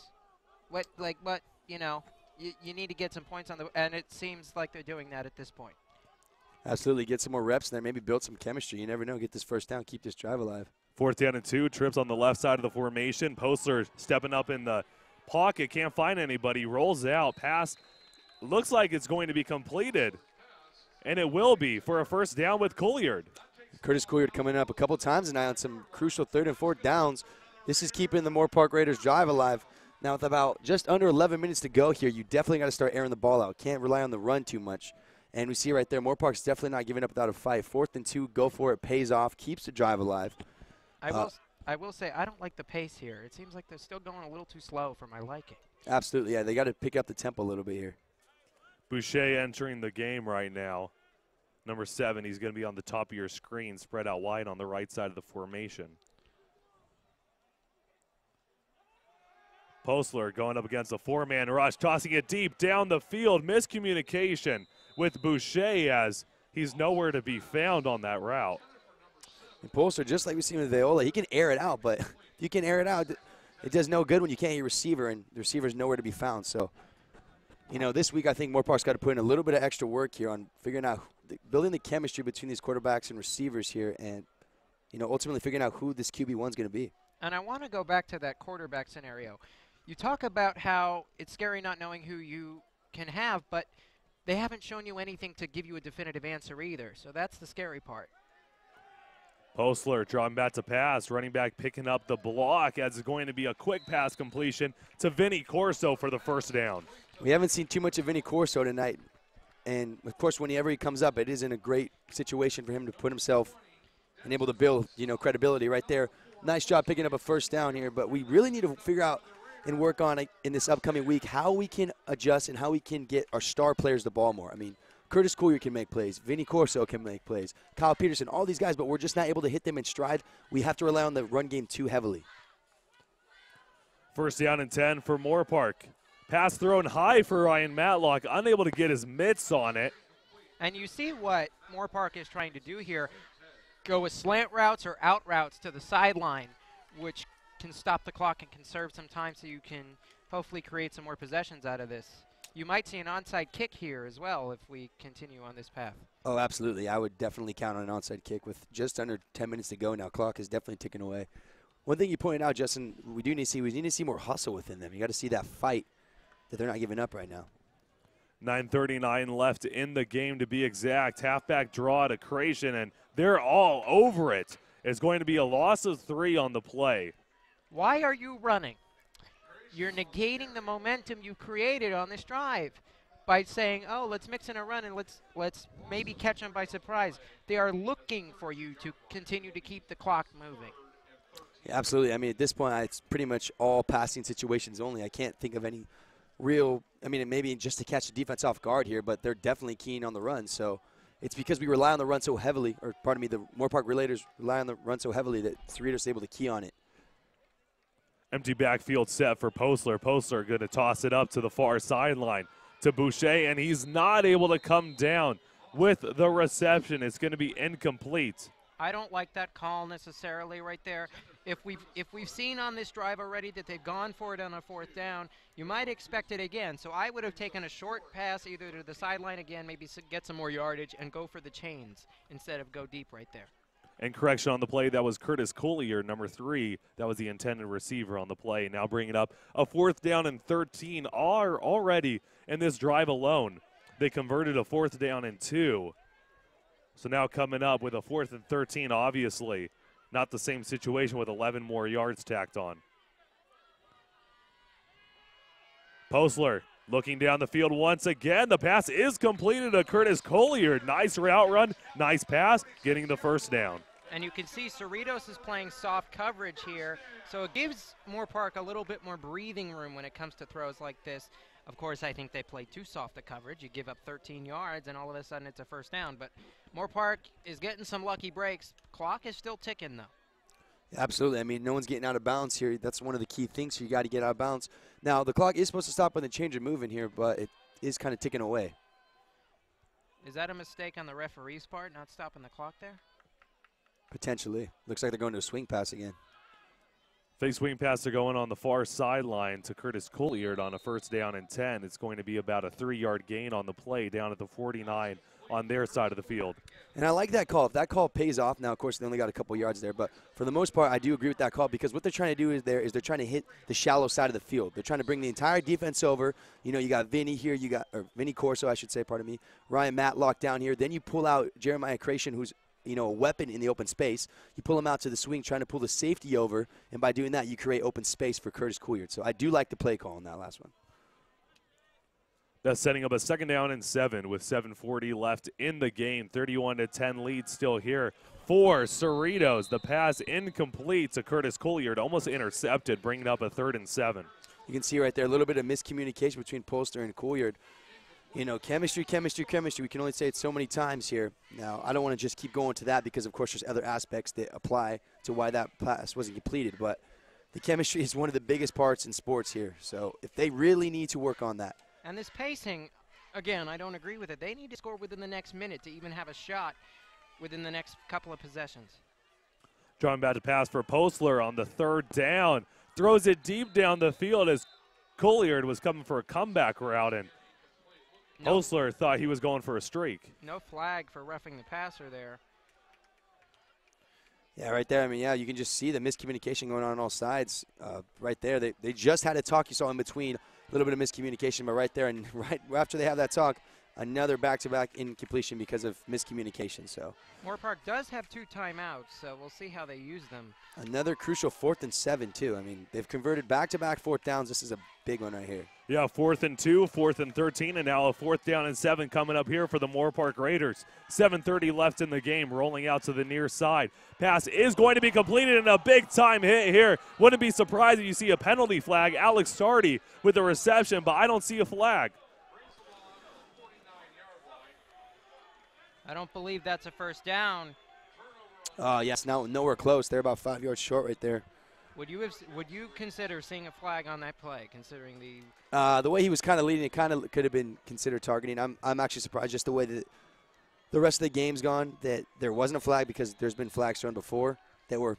You need to get some points on and it seems like they're doing that at this point. Absolutely. Get some more reps in there, maybe build some chemistry. You never know. Get this 1st down, keep this drive alive. 4th down and 2, trips on the left side of the formation. Postler stepping up in the pocket, can't find anybody, rolls out, pass. Looks like it's going to be completed, and it will be for a 1st down with Colliard. Curtis Colliard coming up a couple times tonight on some crucial 3rd and 4th downs. This is keeping the Moorpark Raiders drive alive. Now, with about just under 11 minutes to go here, you definitely got to start airing the ball out. Can't rely on the run too much. And we see right there, Moorpark's definitely not giving up without a fight. 4th and 2, go for it, pays off, keeps the drive alive. I will say I don't like the pace here. It seems like they're still going a little too slow for my liking. Absolutely, yeah. They got to pick up the tempo a little bit here. Boucher entering the game right now. Number 7, he's going to be on the top of your screen, spread out wide on the right side of the formation. Postler going up against a 4-man rush, tossing it deep down the field. Miscommunication with Boucher as he's nowhere to be found on that route. And Polster, just like we've seen with Viola, he can air it out, but if you can air it out, it does no good when you can't hit your receiver, and the receiver's nowhere to be found. So, this week I think Moorpark's got to put in a little bit of extra work here on figuring out, building the chemistry between these quarterbacks and receivers here, and, ultimately figuring out who this QB1 is going to be. And I want to go back to that quarterback scenario. You talk about how it's scary not knowing who you can have, but they haven't shown you anything to give you a definitive answer either. So that's the scary part. Postler drawing back to pass, running back picking up the block as it's going to be a quick pass completion to Vinny Corso for the first down. We haven't seen too much of Vinny Corso tonight. And, of course, whenever he comes up, it isn't a great situation for him to put himself and able to build, credibility right there. Nice job picking up a first down here, but we really need to figure out and work on in this upcoming week how we can adjust and how we can get our star players the ball more. I mean, Curtis Collier can make plays. Vinny Corso can make plays. Kyle Peterson, all these guys, but we're just not able to hit them in stride. We have to rely on the run game too heavily. First down and 10 for Moorpark. Pass thrown high for Ryan Matlock, unable to get his mitts on it. And you see what Moorpark is trying to do here. Go with slant routes or out routes to the sideline, which can stop the clock and conserve some time so you can hopefully create some more possessions out of this. You might see an onside kick here as well if we continue on this path. Oh, absolutely. I would definitely count on an onside kick with just under 10 minutes to go now. Clock is definitely ticking away. One thing you pointed out, Justin, we need to see more hustle within them. You got to see that fight that they're not giving up right now. 9:39 left in the game to be exact. Halfback draw to Creation, and they're all over it. It's going to be a loss of 3 on the play. Why are you running? You're negating the momentum you created on this drive by saying, oh, let's mix in a run and let's maybe catch them by surprise. They are looking for you to continue to keep the clock moving. Yeah, absolutely. I mean, at this point, it's pretty much all passing situations only. I can't think of any real, maybe just to catch the defense off guard here, but they're definitely keen on the run. So it's because we rely on the run so heavily, the Moorpark Relators rely on the run so heavily that Cerritos is able to key on it. Empty backfield set for Postler. Postler going to toss it up to the far sideline to Boucher, and he's not able to come down with the reception. It's going to be incomplete. I don't like that call necessarily right there. If we've seen on this drive already that they've gone for it on a 4th down, you might expect it again. So I would have taken a short pass either to the sideline again, maybe get some more yardage, and go for the chains instead of go deep right there. And correction on the play, that was Curtis Collier, number 3. That was the intended receiver on the play. Now bringing up a 4th down and 13 are already in this drive alone. They converted a 4th down and 2. So now coming up with a 4th and 13, obviously. Not the same situation with 11 more yards tacked on. Postler looking down the field once again. The pass is completed to Curtis Collier. Nice route run, nice pass, getting the first down. And you can see Cerritos is playing soft coverage here, so it gives Moorpark a little bit more breathing room when it comes to throws like this. Of course, I think they play too soft a coverage. You give up 13 yards, and all of a sudden it's a first down. But Moorpark is getting some lucky breaks. Clock is still ticking, though. Absolutely. No one's getting out of bounds here. That's one of the key things. You got to get out of bounds. Now, the clock is supposed to stop when they change of movement here, but it is kind of ticking away. Is that a mistake on the referee's part, not stopping the clock there? Potentially. Looks like they're going to a swing pass again. Fake swing pass are going on the far sideline to Curtis Collier on a 1st down and 10. It's going to be about a 3-yard gain on the play down at the 49 on their side of the field. And I like that call. If that call pays off, now, of course, they only got a couple yards there, but for the most part, I do agree with that call because what they're trying to do is they're trying to hit the shallow side of the field. They're trying to bring the entire defense over. You got Vinny here, or Vinny Corso, I should say, pardon me, Ryan Matlock down here. Then you pull out Jeremiah Creation, who's a weapon in the open space. You pull him out to the swing, trying to pull the safety over, and by doing that, you create open space for Curtis Collier. So I do like the play call on that last one. That's setting up a 2nd down and 7 with 7:40 left in the game. 31-10 lead still here for Cerritos. The pass incomplete to Curtis Collier, almost intercepted, bringing up a 3rd and 7. You can see right there a little bit of miscommunication between Polster and Collier. Chemistry. We can only say it so many times here. Now, I don't want to just keep going to that because, of course, there's other aspects that apply to why that pass wasn't completed. But the chemistry is one of the biggest parts in sports here. So if they really need to work on that. And this pacing, again, I don't agree with it. They need to score within the next minute to even have a shot within the next couple of possessions. Drawing back to pass for Postler on the 3rd down. Throws it deep down the field as Collier was coming for a comeback route, and Postler thought he was going for a streak. No flag for roughing the passer there. Yeah, right there. You can just see the miscommunication going on all sides right there. They just had a talk. You saw in between a little bit of miscommunication, but right there and right after they have that talk, another back-to-back incompletion because of miscommunication. So Moorpark does have 2 timeouts, so we'll see how they use them. another crucial 4th and 7 too. I mean, they've converted back-to-back 4th downs. This is a big one right here. Yeah, 4th and 2, 4th and 13, and now a 4th down and 7 coming up here for the Moorpark Raiders. 7:30 left in the game, rolling out to the near side. Pass is going to be completed, and a big-time hit here. Wouldn't be surprised if you see a penalty flag. Alex Tardy with the reception, but I don't see a flag. I don't believe that's a first down. Yes, now nowhere close. They're about 5 yards short right there. Would you consider seeing a flag on that play, considering The way he was kind of leading, it kind of could have been considered targeting. I'm actually surprised just the way that the rest of the game's gone that there wasn't a flag, because there's been flags thrown before that were,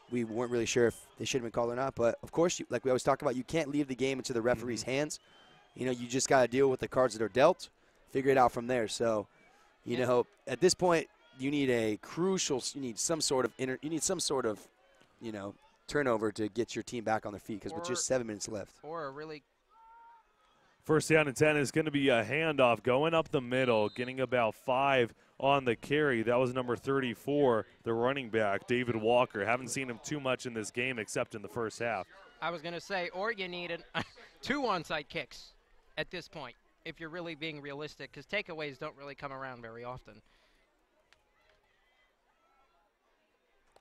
we weren't really sure if they should have been called or not. But, of course, like we always talk about, you can't leave the game into the referee's hands. You just got to deal with the cards that are dealt, figure it out from there. So, at this point, you need some sort of turnover to get your team back on their feet, because with just 7 minutes left. or a really First down and 10 is going to be a handoff going up the middle, getting about 5 on the carry. That was number 34, the running back, David Walker. Haven't seen him too much in this game except in the first half. I was going to say, or you need 2 onside kicks at this point, if you're really being realistic, because takeaways don't really come around very often.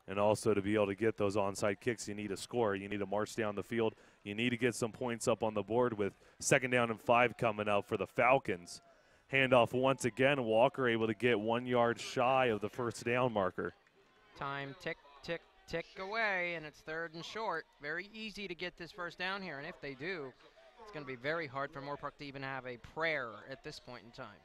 And also, to be able to get those onside kicks, you need a score. You need to march down the field. You need to get some points up on the board with 2nd down and 5 coming up for the Falcons. Handoff once again. Walker able to get 1 yard shy of the first down marker. Time tick, tick, tick away, and it's 3rd and short. Very easy to get this first down here, and if they do, it's going to be very hard for Moorpark to even have a prayer at this point in time.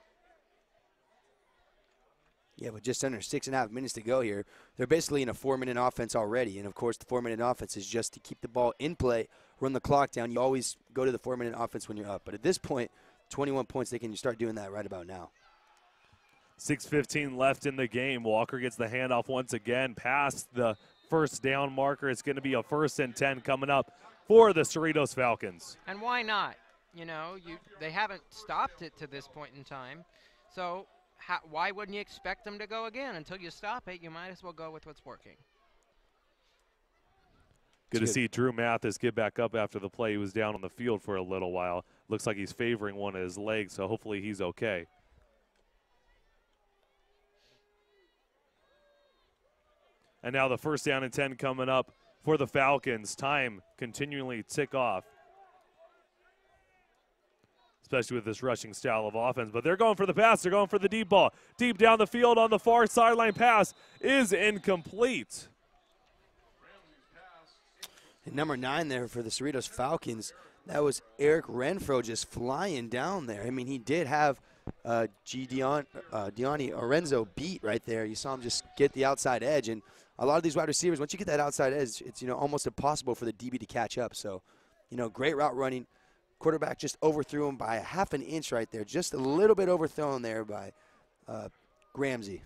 Yeah, with just under 6.5 minutes to go here, they're basically in a 4-minute offense already. And, of course, the 4-minute offense is just to keep the ball in play, run the clock down. You always go to the 4-minute offense when you're up. But at this point, 21 points, they can start doing that right about now. 6:15 left in the game. Walker gets the handoff once again past the first down marker. It's going to be a 1st and 10 coming up for the Cerritos Falcons. And why not? They haven't stopped it to this point in time. So why wouldn't you expect them to go again? Until you stop it, you might as well go with what's working. Good to see Drew Mathis get back up after the play. He was down on the field for a little while. Looks like he's favoring one of his legs, so hopefully he's okay. And now the 1st down and 10 coming up for the Falcons. Time continually tick off, especially with this rushing style of offense. But they're going for the pass. They're going for the deep ball. Deep down the field on the far sideline. Pass is incomplete. And number 9 there for the Cerritos Falcons, that was Eric Renfro just flying down there. I mean, he did have Diani Orenzo beat right there. You saw him just get the outside edge. And a lot of these wide receivers, once you get that outside edge, it's almost impossible for the DB to catch up. So, great route running. Quarterback just overthrew him by a 1/2 inch right there. Just a little bit overthrown there by Gramsey.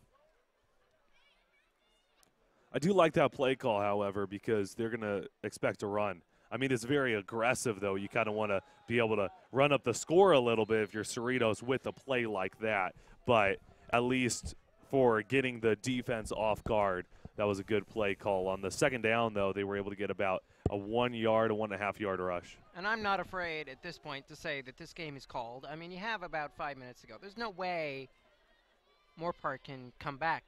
I do like that play call, however, because they're going to expect a run. I mean, it's very aggressive, though. You kind of want to be able to run up the score a little bit if you're Cerritos with a play like that. But at least for getting the defense off guard, that was a good play call. On the 2nd down, though, they were able to get about a 1 yard, a 1.5 yard rush. And I'm not afraid at this point to say that this game is called. I mean, you have about 5 minutes to go. There's no way Moorpark can come back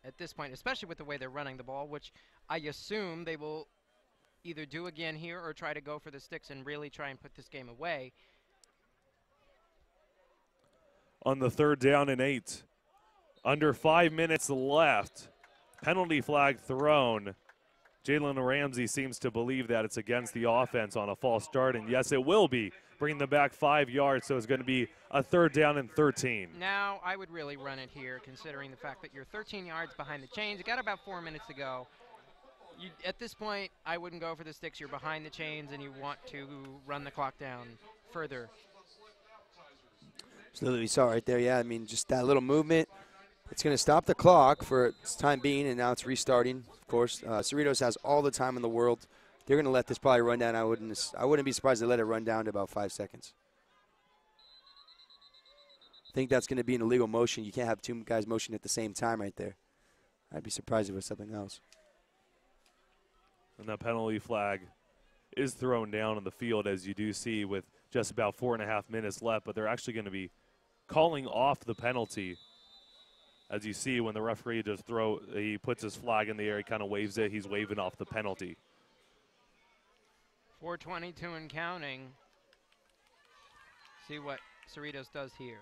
at this point, especially with the way they're running the ball, which I assume they will either do again here or try to go for the sticks and really try and put this game away. On the 3rd down and 8, under 5 minutes left, penalty flag thrown. Jalen Ramsey seems to believe that it's against the offense on a false start, and yes, it will be, bringing them back 5 yards, so it's going to be a 3rd down and 13. Now, I would really run it here, considering the fact that you're 13 yards behind the chains. You got about 4 minutes to go. At this point, I wouldn't go for the sticks. You're behind the chains, and you want to run the clock down further. So we saw right there, yeah, I mean, just that little movement. It's going to stop the clock for its time being, and now it's restarting, of course. Cerritos has all the time in the world. They're going to let this probably run down. I wouldn't be surprised to let it run down to about 5 seconds. think that's going to be an illegal motion. You can't have two guys motion at the same time right there. I'd be surprised if it was something else. And that penalty flag is thrown down on the field, as you do see, with just about 4.5 minutes left, but they're actually going to be calling off the penalty. As you see, when the referee he puts his flag in the air, he kind of waves it, he's waving off the penalty. 4:22 and counting. See what Cerritos does here.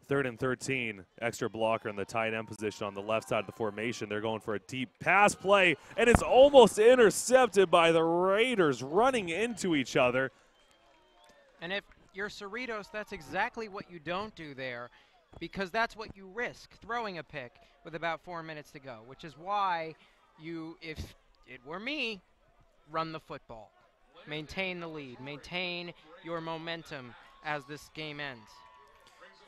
3rd and 13, extra blocker in the tight end position on the left side of the formation. They're going for a deep pass play, and it's almost intercepted by the Raiders running into each other. And if you're Cerritos, that's exactly what you don't do there, because that's what you risk, throwing a pick with about 4 minutes to go, which is why you, if it were me, run the football. Maintain the lead. Maintain your momentum as this game ends.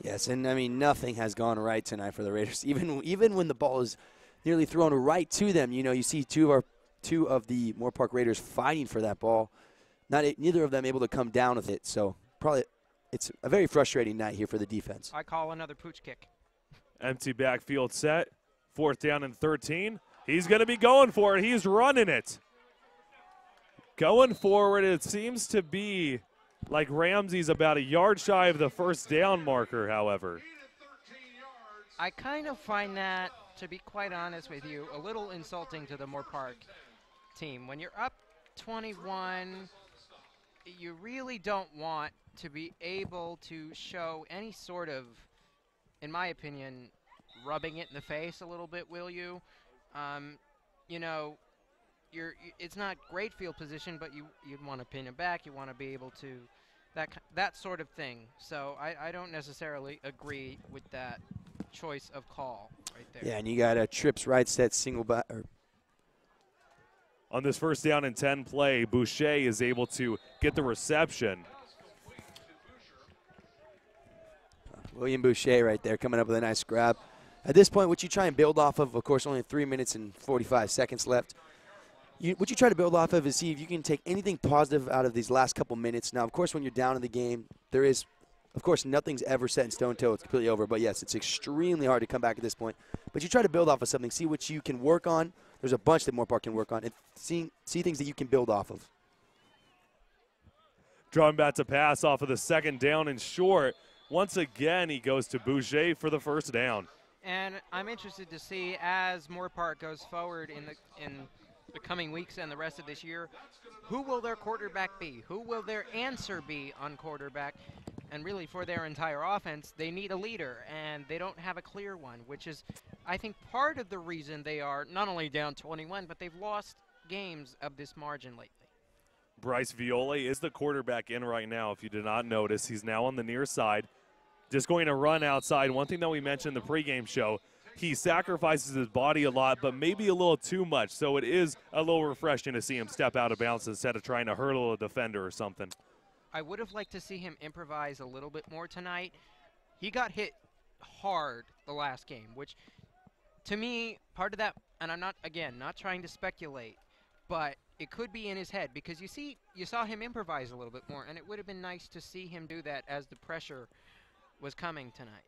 Yes, and I mean, nothing has gone right tonight for the Raiders. Even when the ball is nearly thrown right to them, you know, you see two of the Moorpark Raiders fighting for that ball. Neither of them able to come down with it. So probably it's a very frustrating night here for the defense. I call another pooch kick. Empty backfield set. 4th down and 13. He's going to be going for it. He's running it. Going forward, it seems to be like Ramsey's about a yard shy of the first down marker, however. I kind of find that, to be quite honest with you, a little insulting to the Moorpark team. When you're up 21, you really don't want to be able to show any sort of, in my opinion, rubbing it in the face a little bit, will you? You know, it's not great field position, but you'd want to pin it back. You want to be able to, that sort of thing. So I don't necessarily agree with that choice of call right there. Yeah, and you got a trips right set single back. On this 1st down and 10 play, Boucher is able to get the reception. William Boucher right there coming up with a nice grab. At this point, what you try and build off of course, only 3 minutes and 45 seconds left. What you try to build off of is see if you can take anything positive out of these last couple minutes. Now, of course, when you're down in the game, there is, of course, nothing's ever set in stone until it's completely over. But, yes, it's extremely hard to come back at this point. But you try to build off of something, see what you can work on. There's a bunch that Moorpark can work on, and see things that you can build off of. Drawing back to pass off of the 2nd down and short. Once again, he goes to Boucher for the 1st down. And I'm interested to see, as Moorpark goes forward in the coming weeks and the rest of this year, who will their quarterback be? Who will their answer be on quarterback? And really, for their entire offense, they need a leader, and they don't have a clear one, which is, I think, part of the reason they are not only down 21, but they've lost games of this margin lately. Bryce Viole is the quarterback in right now. If you did not notice, he's now on the near side, just going to run outside. One thing that we mentioned in the pregame show, he sacrifices his body a lot, but maybe a little too much. So it is a little refreshing to see him step out of bounds instead of trying to hurdle a defender or something. I would have liked to see him improvise a little bit more tonight. He got hit hard the last game, which to me, part of that, and I'm not trying to speculate, but it could be in his head, because you saw him improvise a little bit more, and it would have been nice to see him do that as the pressure was coming tonight.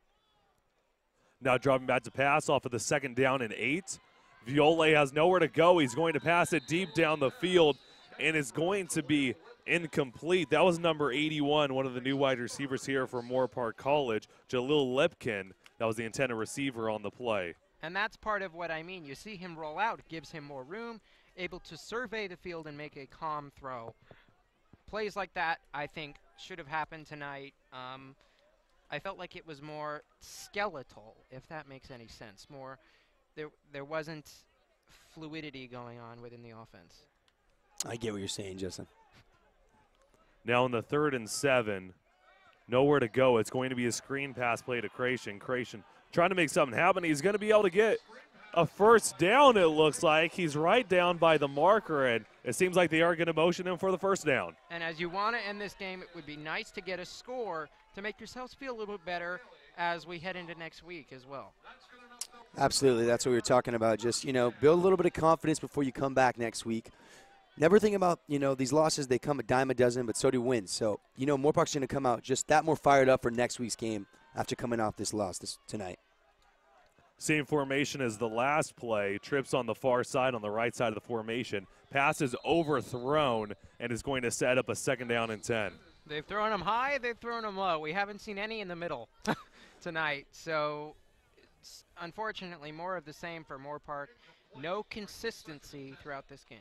Now dropping back to pass off of the 2nd down and 8. Viole has nowhere to go. He's going to pass it deep down the field, and it's going to be incomplete. That was number 81, one of the new wide receivers here for Moorpark College, Jalil Lipkin. That was the intended receiver on the play. And that's part of what I mean. You see him roll out. It gives him more room, able to survey the field and make a calm throw. Plays like that, I think, should have happened tonight. I felt like it was more skeletal, if that makes any sense. More, there wasn't fluidity going on within the offense. I get what you're saying, Justin. Now in the 3rd and 7, nowhere to go. It's going to be a screen pass play to Creation. Creation trying to make something happen. He's going to be able to get a 1st down, it looks like. He's right down by the marker, and it seems like they are going to motion him for the 1st down. And as you want to end this game, it would be nice to get a score to make yourselves feel a little bit better as we head into next week as well. Absolutely. That's what we were talking about. Just, build a little bit of confidence before you come back next week. Never think about, these losses, they come a dime a dozen, but so do wins. So, Moorpark's going to come out just that more fired up for next week's game. after coming off this loss tonight. Same formation as the last play. Trips on the far side, on the right side of the formation. Pass is overthrown and is going to set up a 2nd down and 10. They've thrown them high, they've thrown them low. We haven't seen any in the middle tonight. So, it's unfortunately, more of the same for Moorpark. No consistency throughout this game.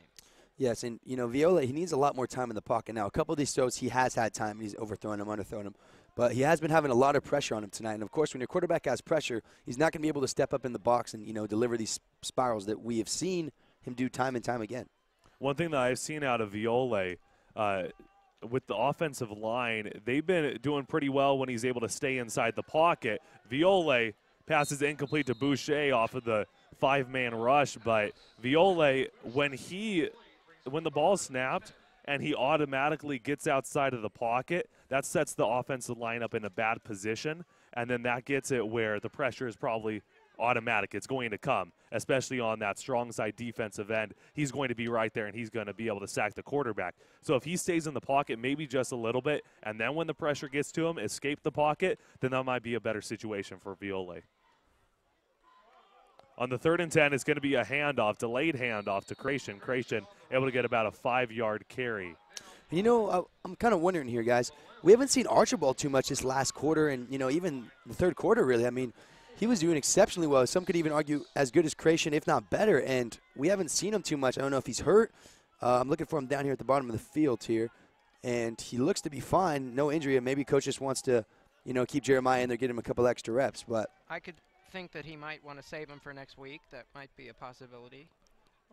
Yes, and, Viola, he needs a lot more time in the pocket now. A couple of these throws, he has had time. He's overthrown them, underthrown them. But he has been having a lot of pressure on him tonight. And, of course, when your quarterback has pressure, he's not going to be able to step up in the box and, deliver these spirals that we have seen him do time and time again. One thing that I've seen out of Viola with the offensive line, they've been doing pretty well when he's able to stay inside the pocket. Viola passes incomplete to Boucher off of the 5-man rush. But Viola, when the ball snapped and he automatically gets outside of the pocket, that sets the offensive line up in a bad position, and then that gets it where the pressure is probably automatic. It's going to come, especially on that strong side defensive end. He's going to be right there, and he's going to be able to sack the quarterback. So if he stays in the pocket maybe just a little bit, and then when the pressure gets to him, escape the pocket, then that might be a better situation for Viola. On the 3rd and 10, it's going to be a handoff, delayed handoff to Creation. Creation able to get about a 5-yard carry. I'm kind of wondering here, guys. We haven't seen Archibald too much this last quarter and, even the 3rd quarter, really. I mean, he was doing exceptionally well. Some could even argue as good as Creation, if not better, and we haven't seen him too much. I don't know if he's hurt. I'm looking for him down here at the bottom of the field here, and he looks to be fine, no injury, and maybe coach just wants to, keep Jeremiah in there, get him a couple extra reps. But I could think that he might want to save him for next week. That might be a possibility.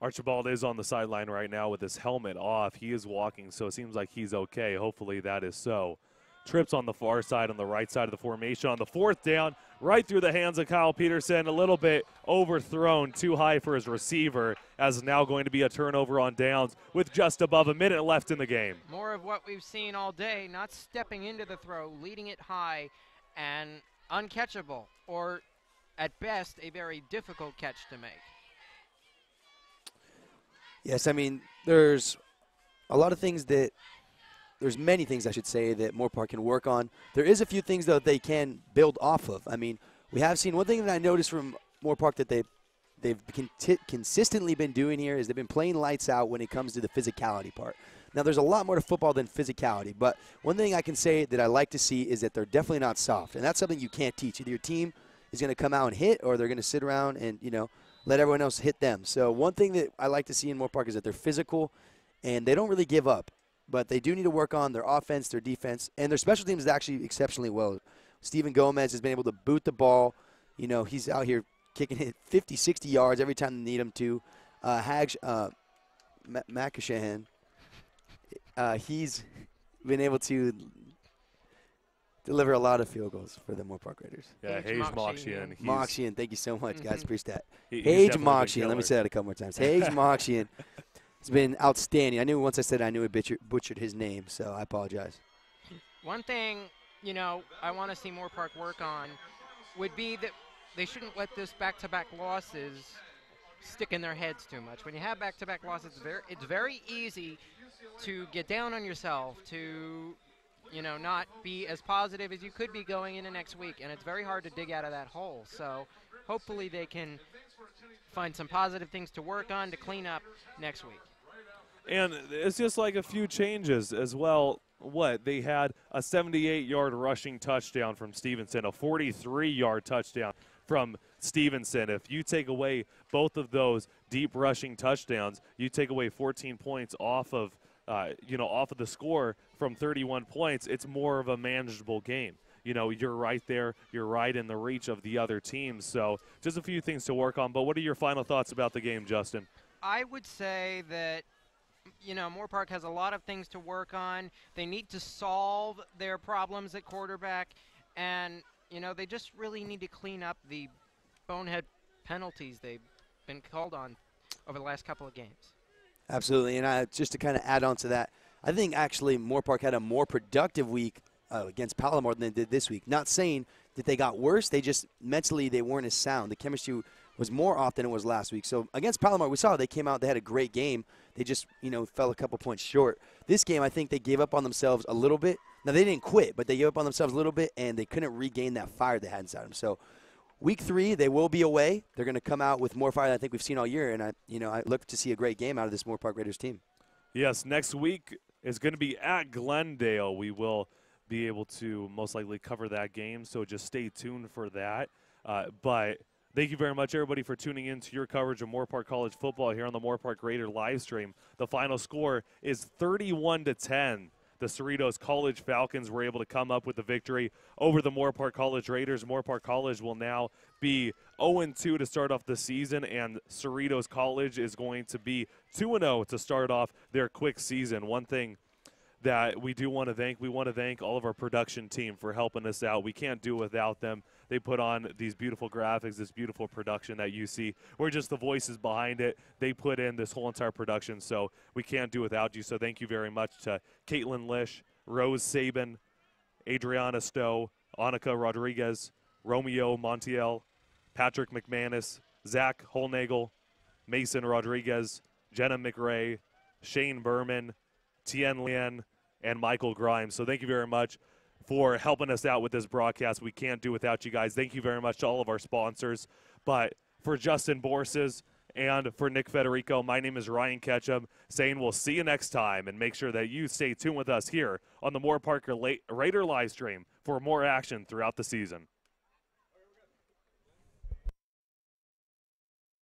Archibald is on the sideline right now with his helmet off. He is walking, so it seems like he's okay. Hopefully that is so. Trips on the far side, on the right side of the formation. On the 4th down, right through the hands of Kyle Peterson. A little bit overthrown, too high for his receiver, as now going to be a turnover on downs with just above a minute left in the game. More of what we've seen all day, not stepping into the throw, leading it high, and uncatchable, or at best, a very difficult catch to make. Yes, I mean, there's many things, I should say, that Moorpark can work on. There is a few things, though, they can build off of. I mean, we have seen one thing that I noticed from Moorpark that they've consistently been doing here is they've been playing lights out when it comes to the physicality part. Now, there's a lot more to football than physicality, but one thing I can say that I like to see is that they're definitely not soft, and that's something you can't teach. Either your team is going to come out and hit, or they're going to sit around and, let everyone else hit them. So one thing that I like to see in Moorpark is that they're physical, and they don't really give up. But they do need to work on their offense, their defense, and their special teams is actually exceptionally well. Steven Gomez has been able to boot the ball. He's out here kicking it 50, 60 yards every time they need him to. Makashahan, he's been able to deliver a lot of field goals for the Moorpark Raiders. Yeah, Hage Mokshian. Mokshian, thank you so much, guys. Appreciate that. Hage Mokshian, let me say that a couple more times. Hage Mokshian. It's been outstanding. I knew once I said I knew I butchered his name, so I apologize. One thing, I want to see Moorpark work on would be that they shouldn't let this back-to-back losses stick in their heads too much. When you have back-to-back losses, it's very easy to get down on yourself, to not be as positive as you could be going into next week, and it's very hard to dig out of that hole. So hopefully they can find some positive things to work on to clean up next week. And it's just like a few changes as well. They had a 78-yard rushing touchdown from Stevenson, a 43-yard touchdown from Stevenson. If you take away both of those deep rushing touchdowns, you take away 14 points off of the score from 31 points. It's more of a manageable game. You're right there. You're right in the reach of the other teams. So just a few things to work on. But what are your final thoughts about the game, Justin? I would say that, Moorpark has a lot of things to work on. They need to solve their problems at quarterback. And, they just really need to clean up the bonehead penalties they've been called on over the last couple of games. Absolutely. And just to kind of add on to that, I think actually Moorpark had a more productive week against Palomar than they did this week. Not saying that they got worse. They just mentally they weren't as sound. The chemistry was more off than it was last week. So against Palomar, we saw they came out, they had a great game. They just, fell a couple points short. This game, I think they gave up on themselves a little bit. Now, they didn't quit, but they gave up on themselves a little bit, and they couldn't regain that fire they had inside them. So week 3, they will be away. They're going to come out with more fire than I think we've seen all year, and I look to see a great game out of this Moorpark Raiders team. Yes, next week is going to be at Glendale. We will be able to most likely cover that game, so just stay tuned for that. But thank you very much, everybody, for tuning in to your coverage of Moorpark College football here on the Moorpark Raider live stream. The final score is 31-10. The Cerritos College Falcons were able to come up with the victory over the Moorpark College Raiders. Moorpark College will now be 0-2 to start off the season, and Cerritos College is going to be 2-0 to start off their quick season. One thing that we want to thank all of our production team for helping us out. We can't do it without them. They put on these beautiful graphics, this beautiful production that you see. We're just the voices behind it. They put in this whole entire production, so we can't do without you. So thank you very much to Caitlin Lish, Rose Sabin, Adriana Stowe, Annika Rodriguez, Romeo Montiel, Patrick McManus, Zach Holnagel, Mason Rodriguez, Jenna McRae, Shane Berman, Tien Lien, and Michael Grimes. So thank you very much for helping us out with this broadcast. We can't do without you guys. Thank you very much to all of our sponsors. But for Justin Borses and for Nick Federico, my name is Ryan Ketchum, saying we'll see you next time, and make sure that you stay tuned with us here on the Moorpark Raider live stream for more action throughout the season.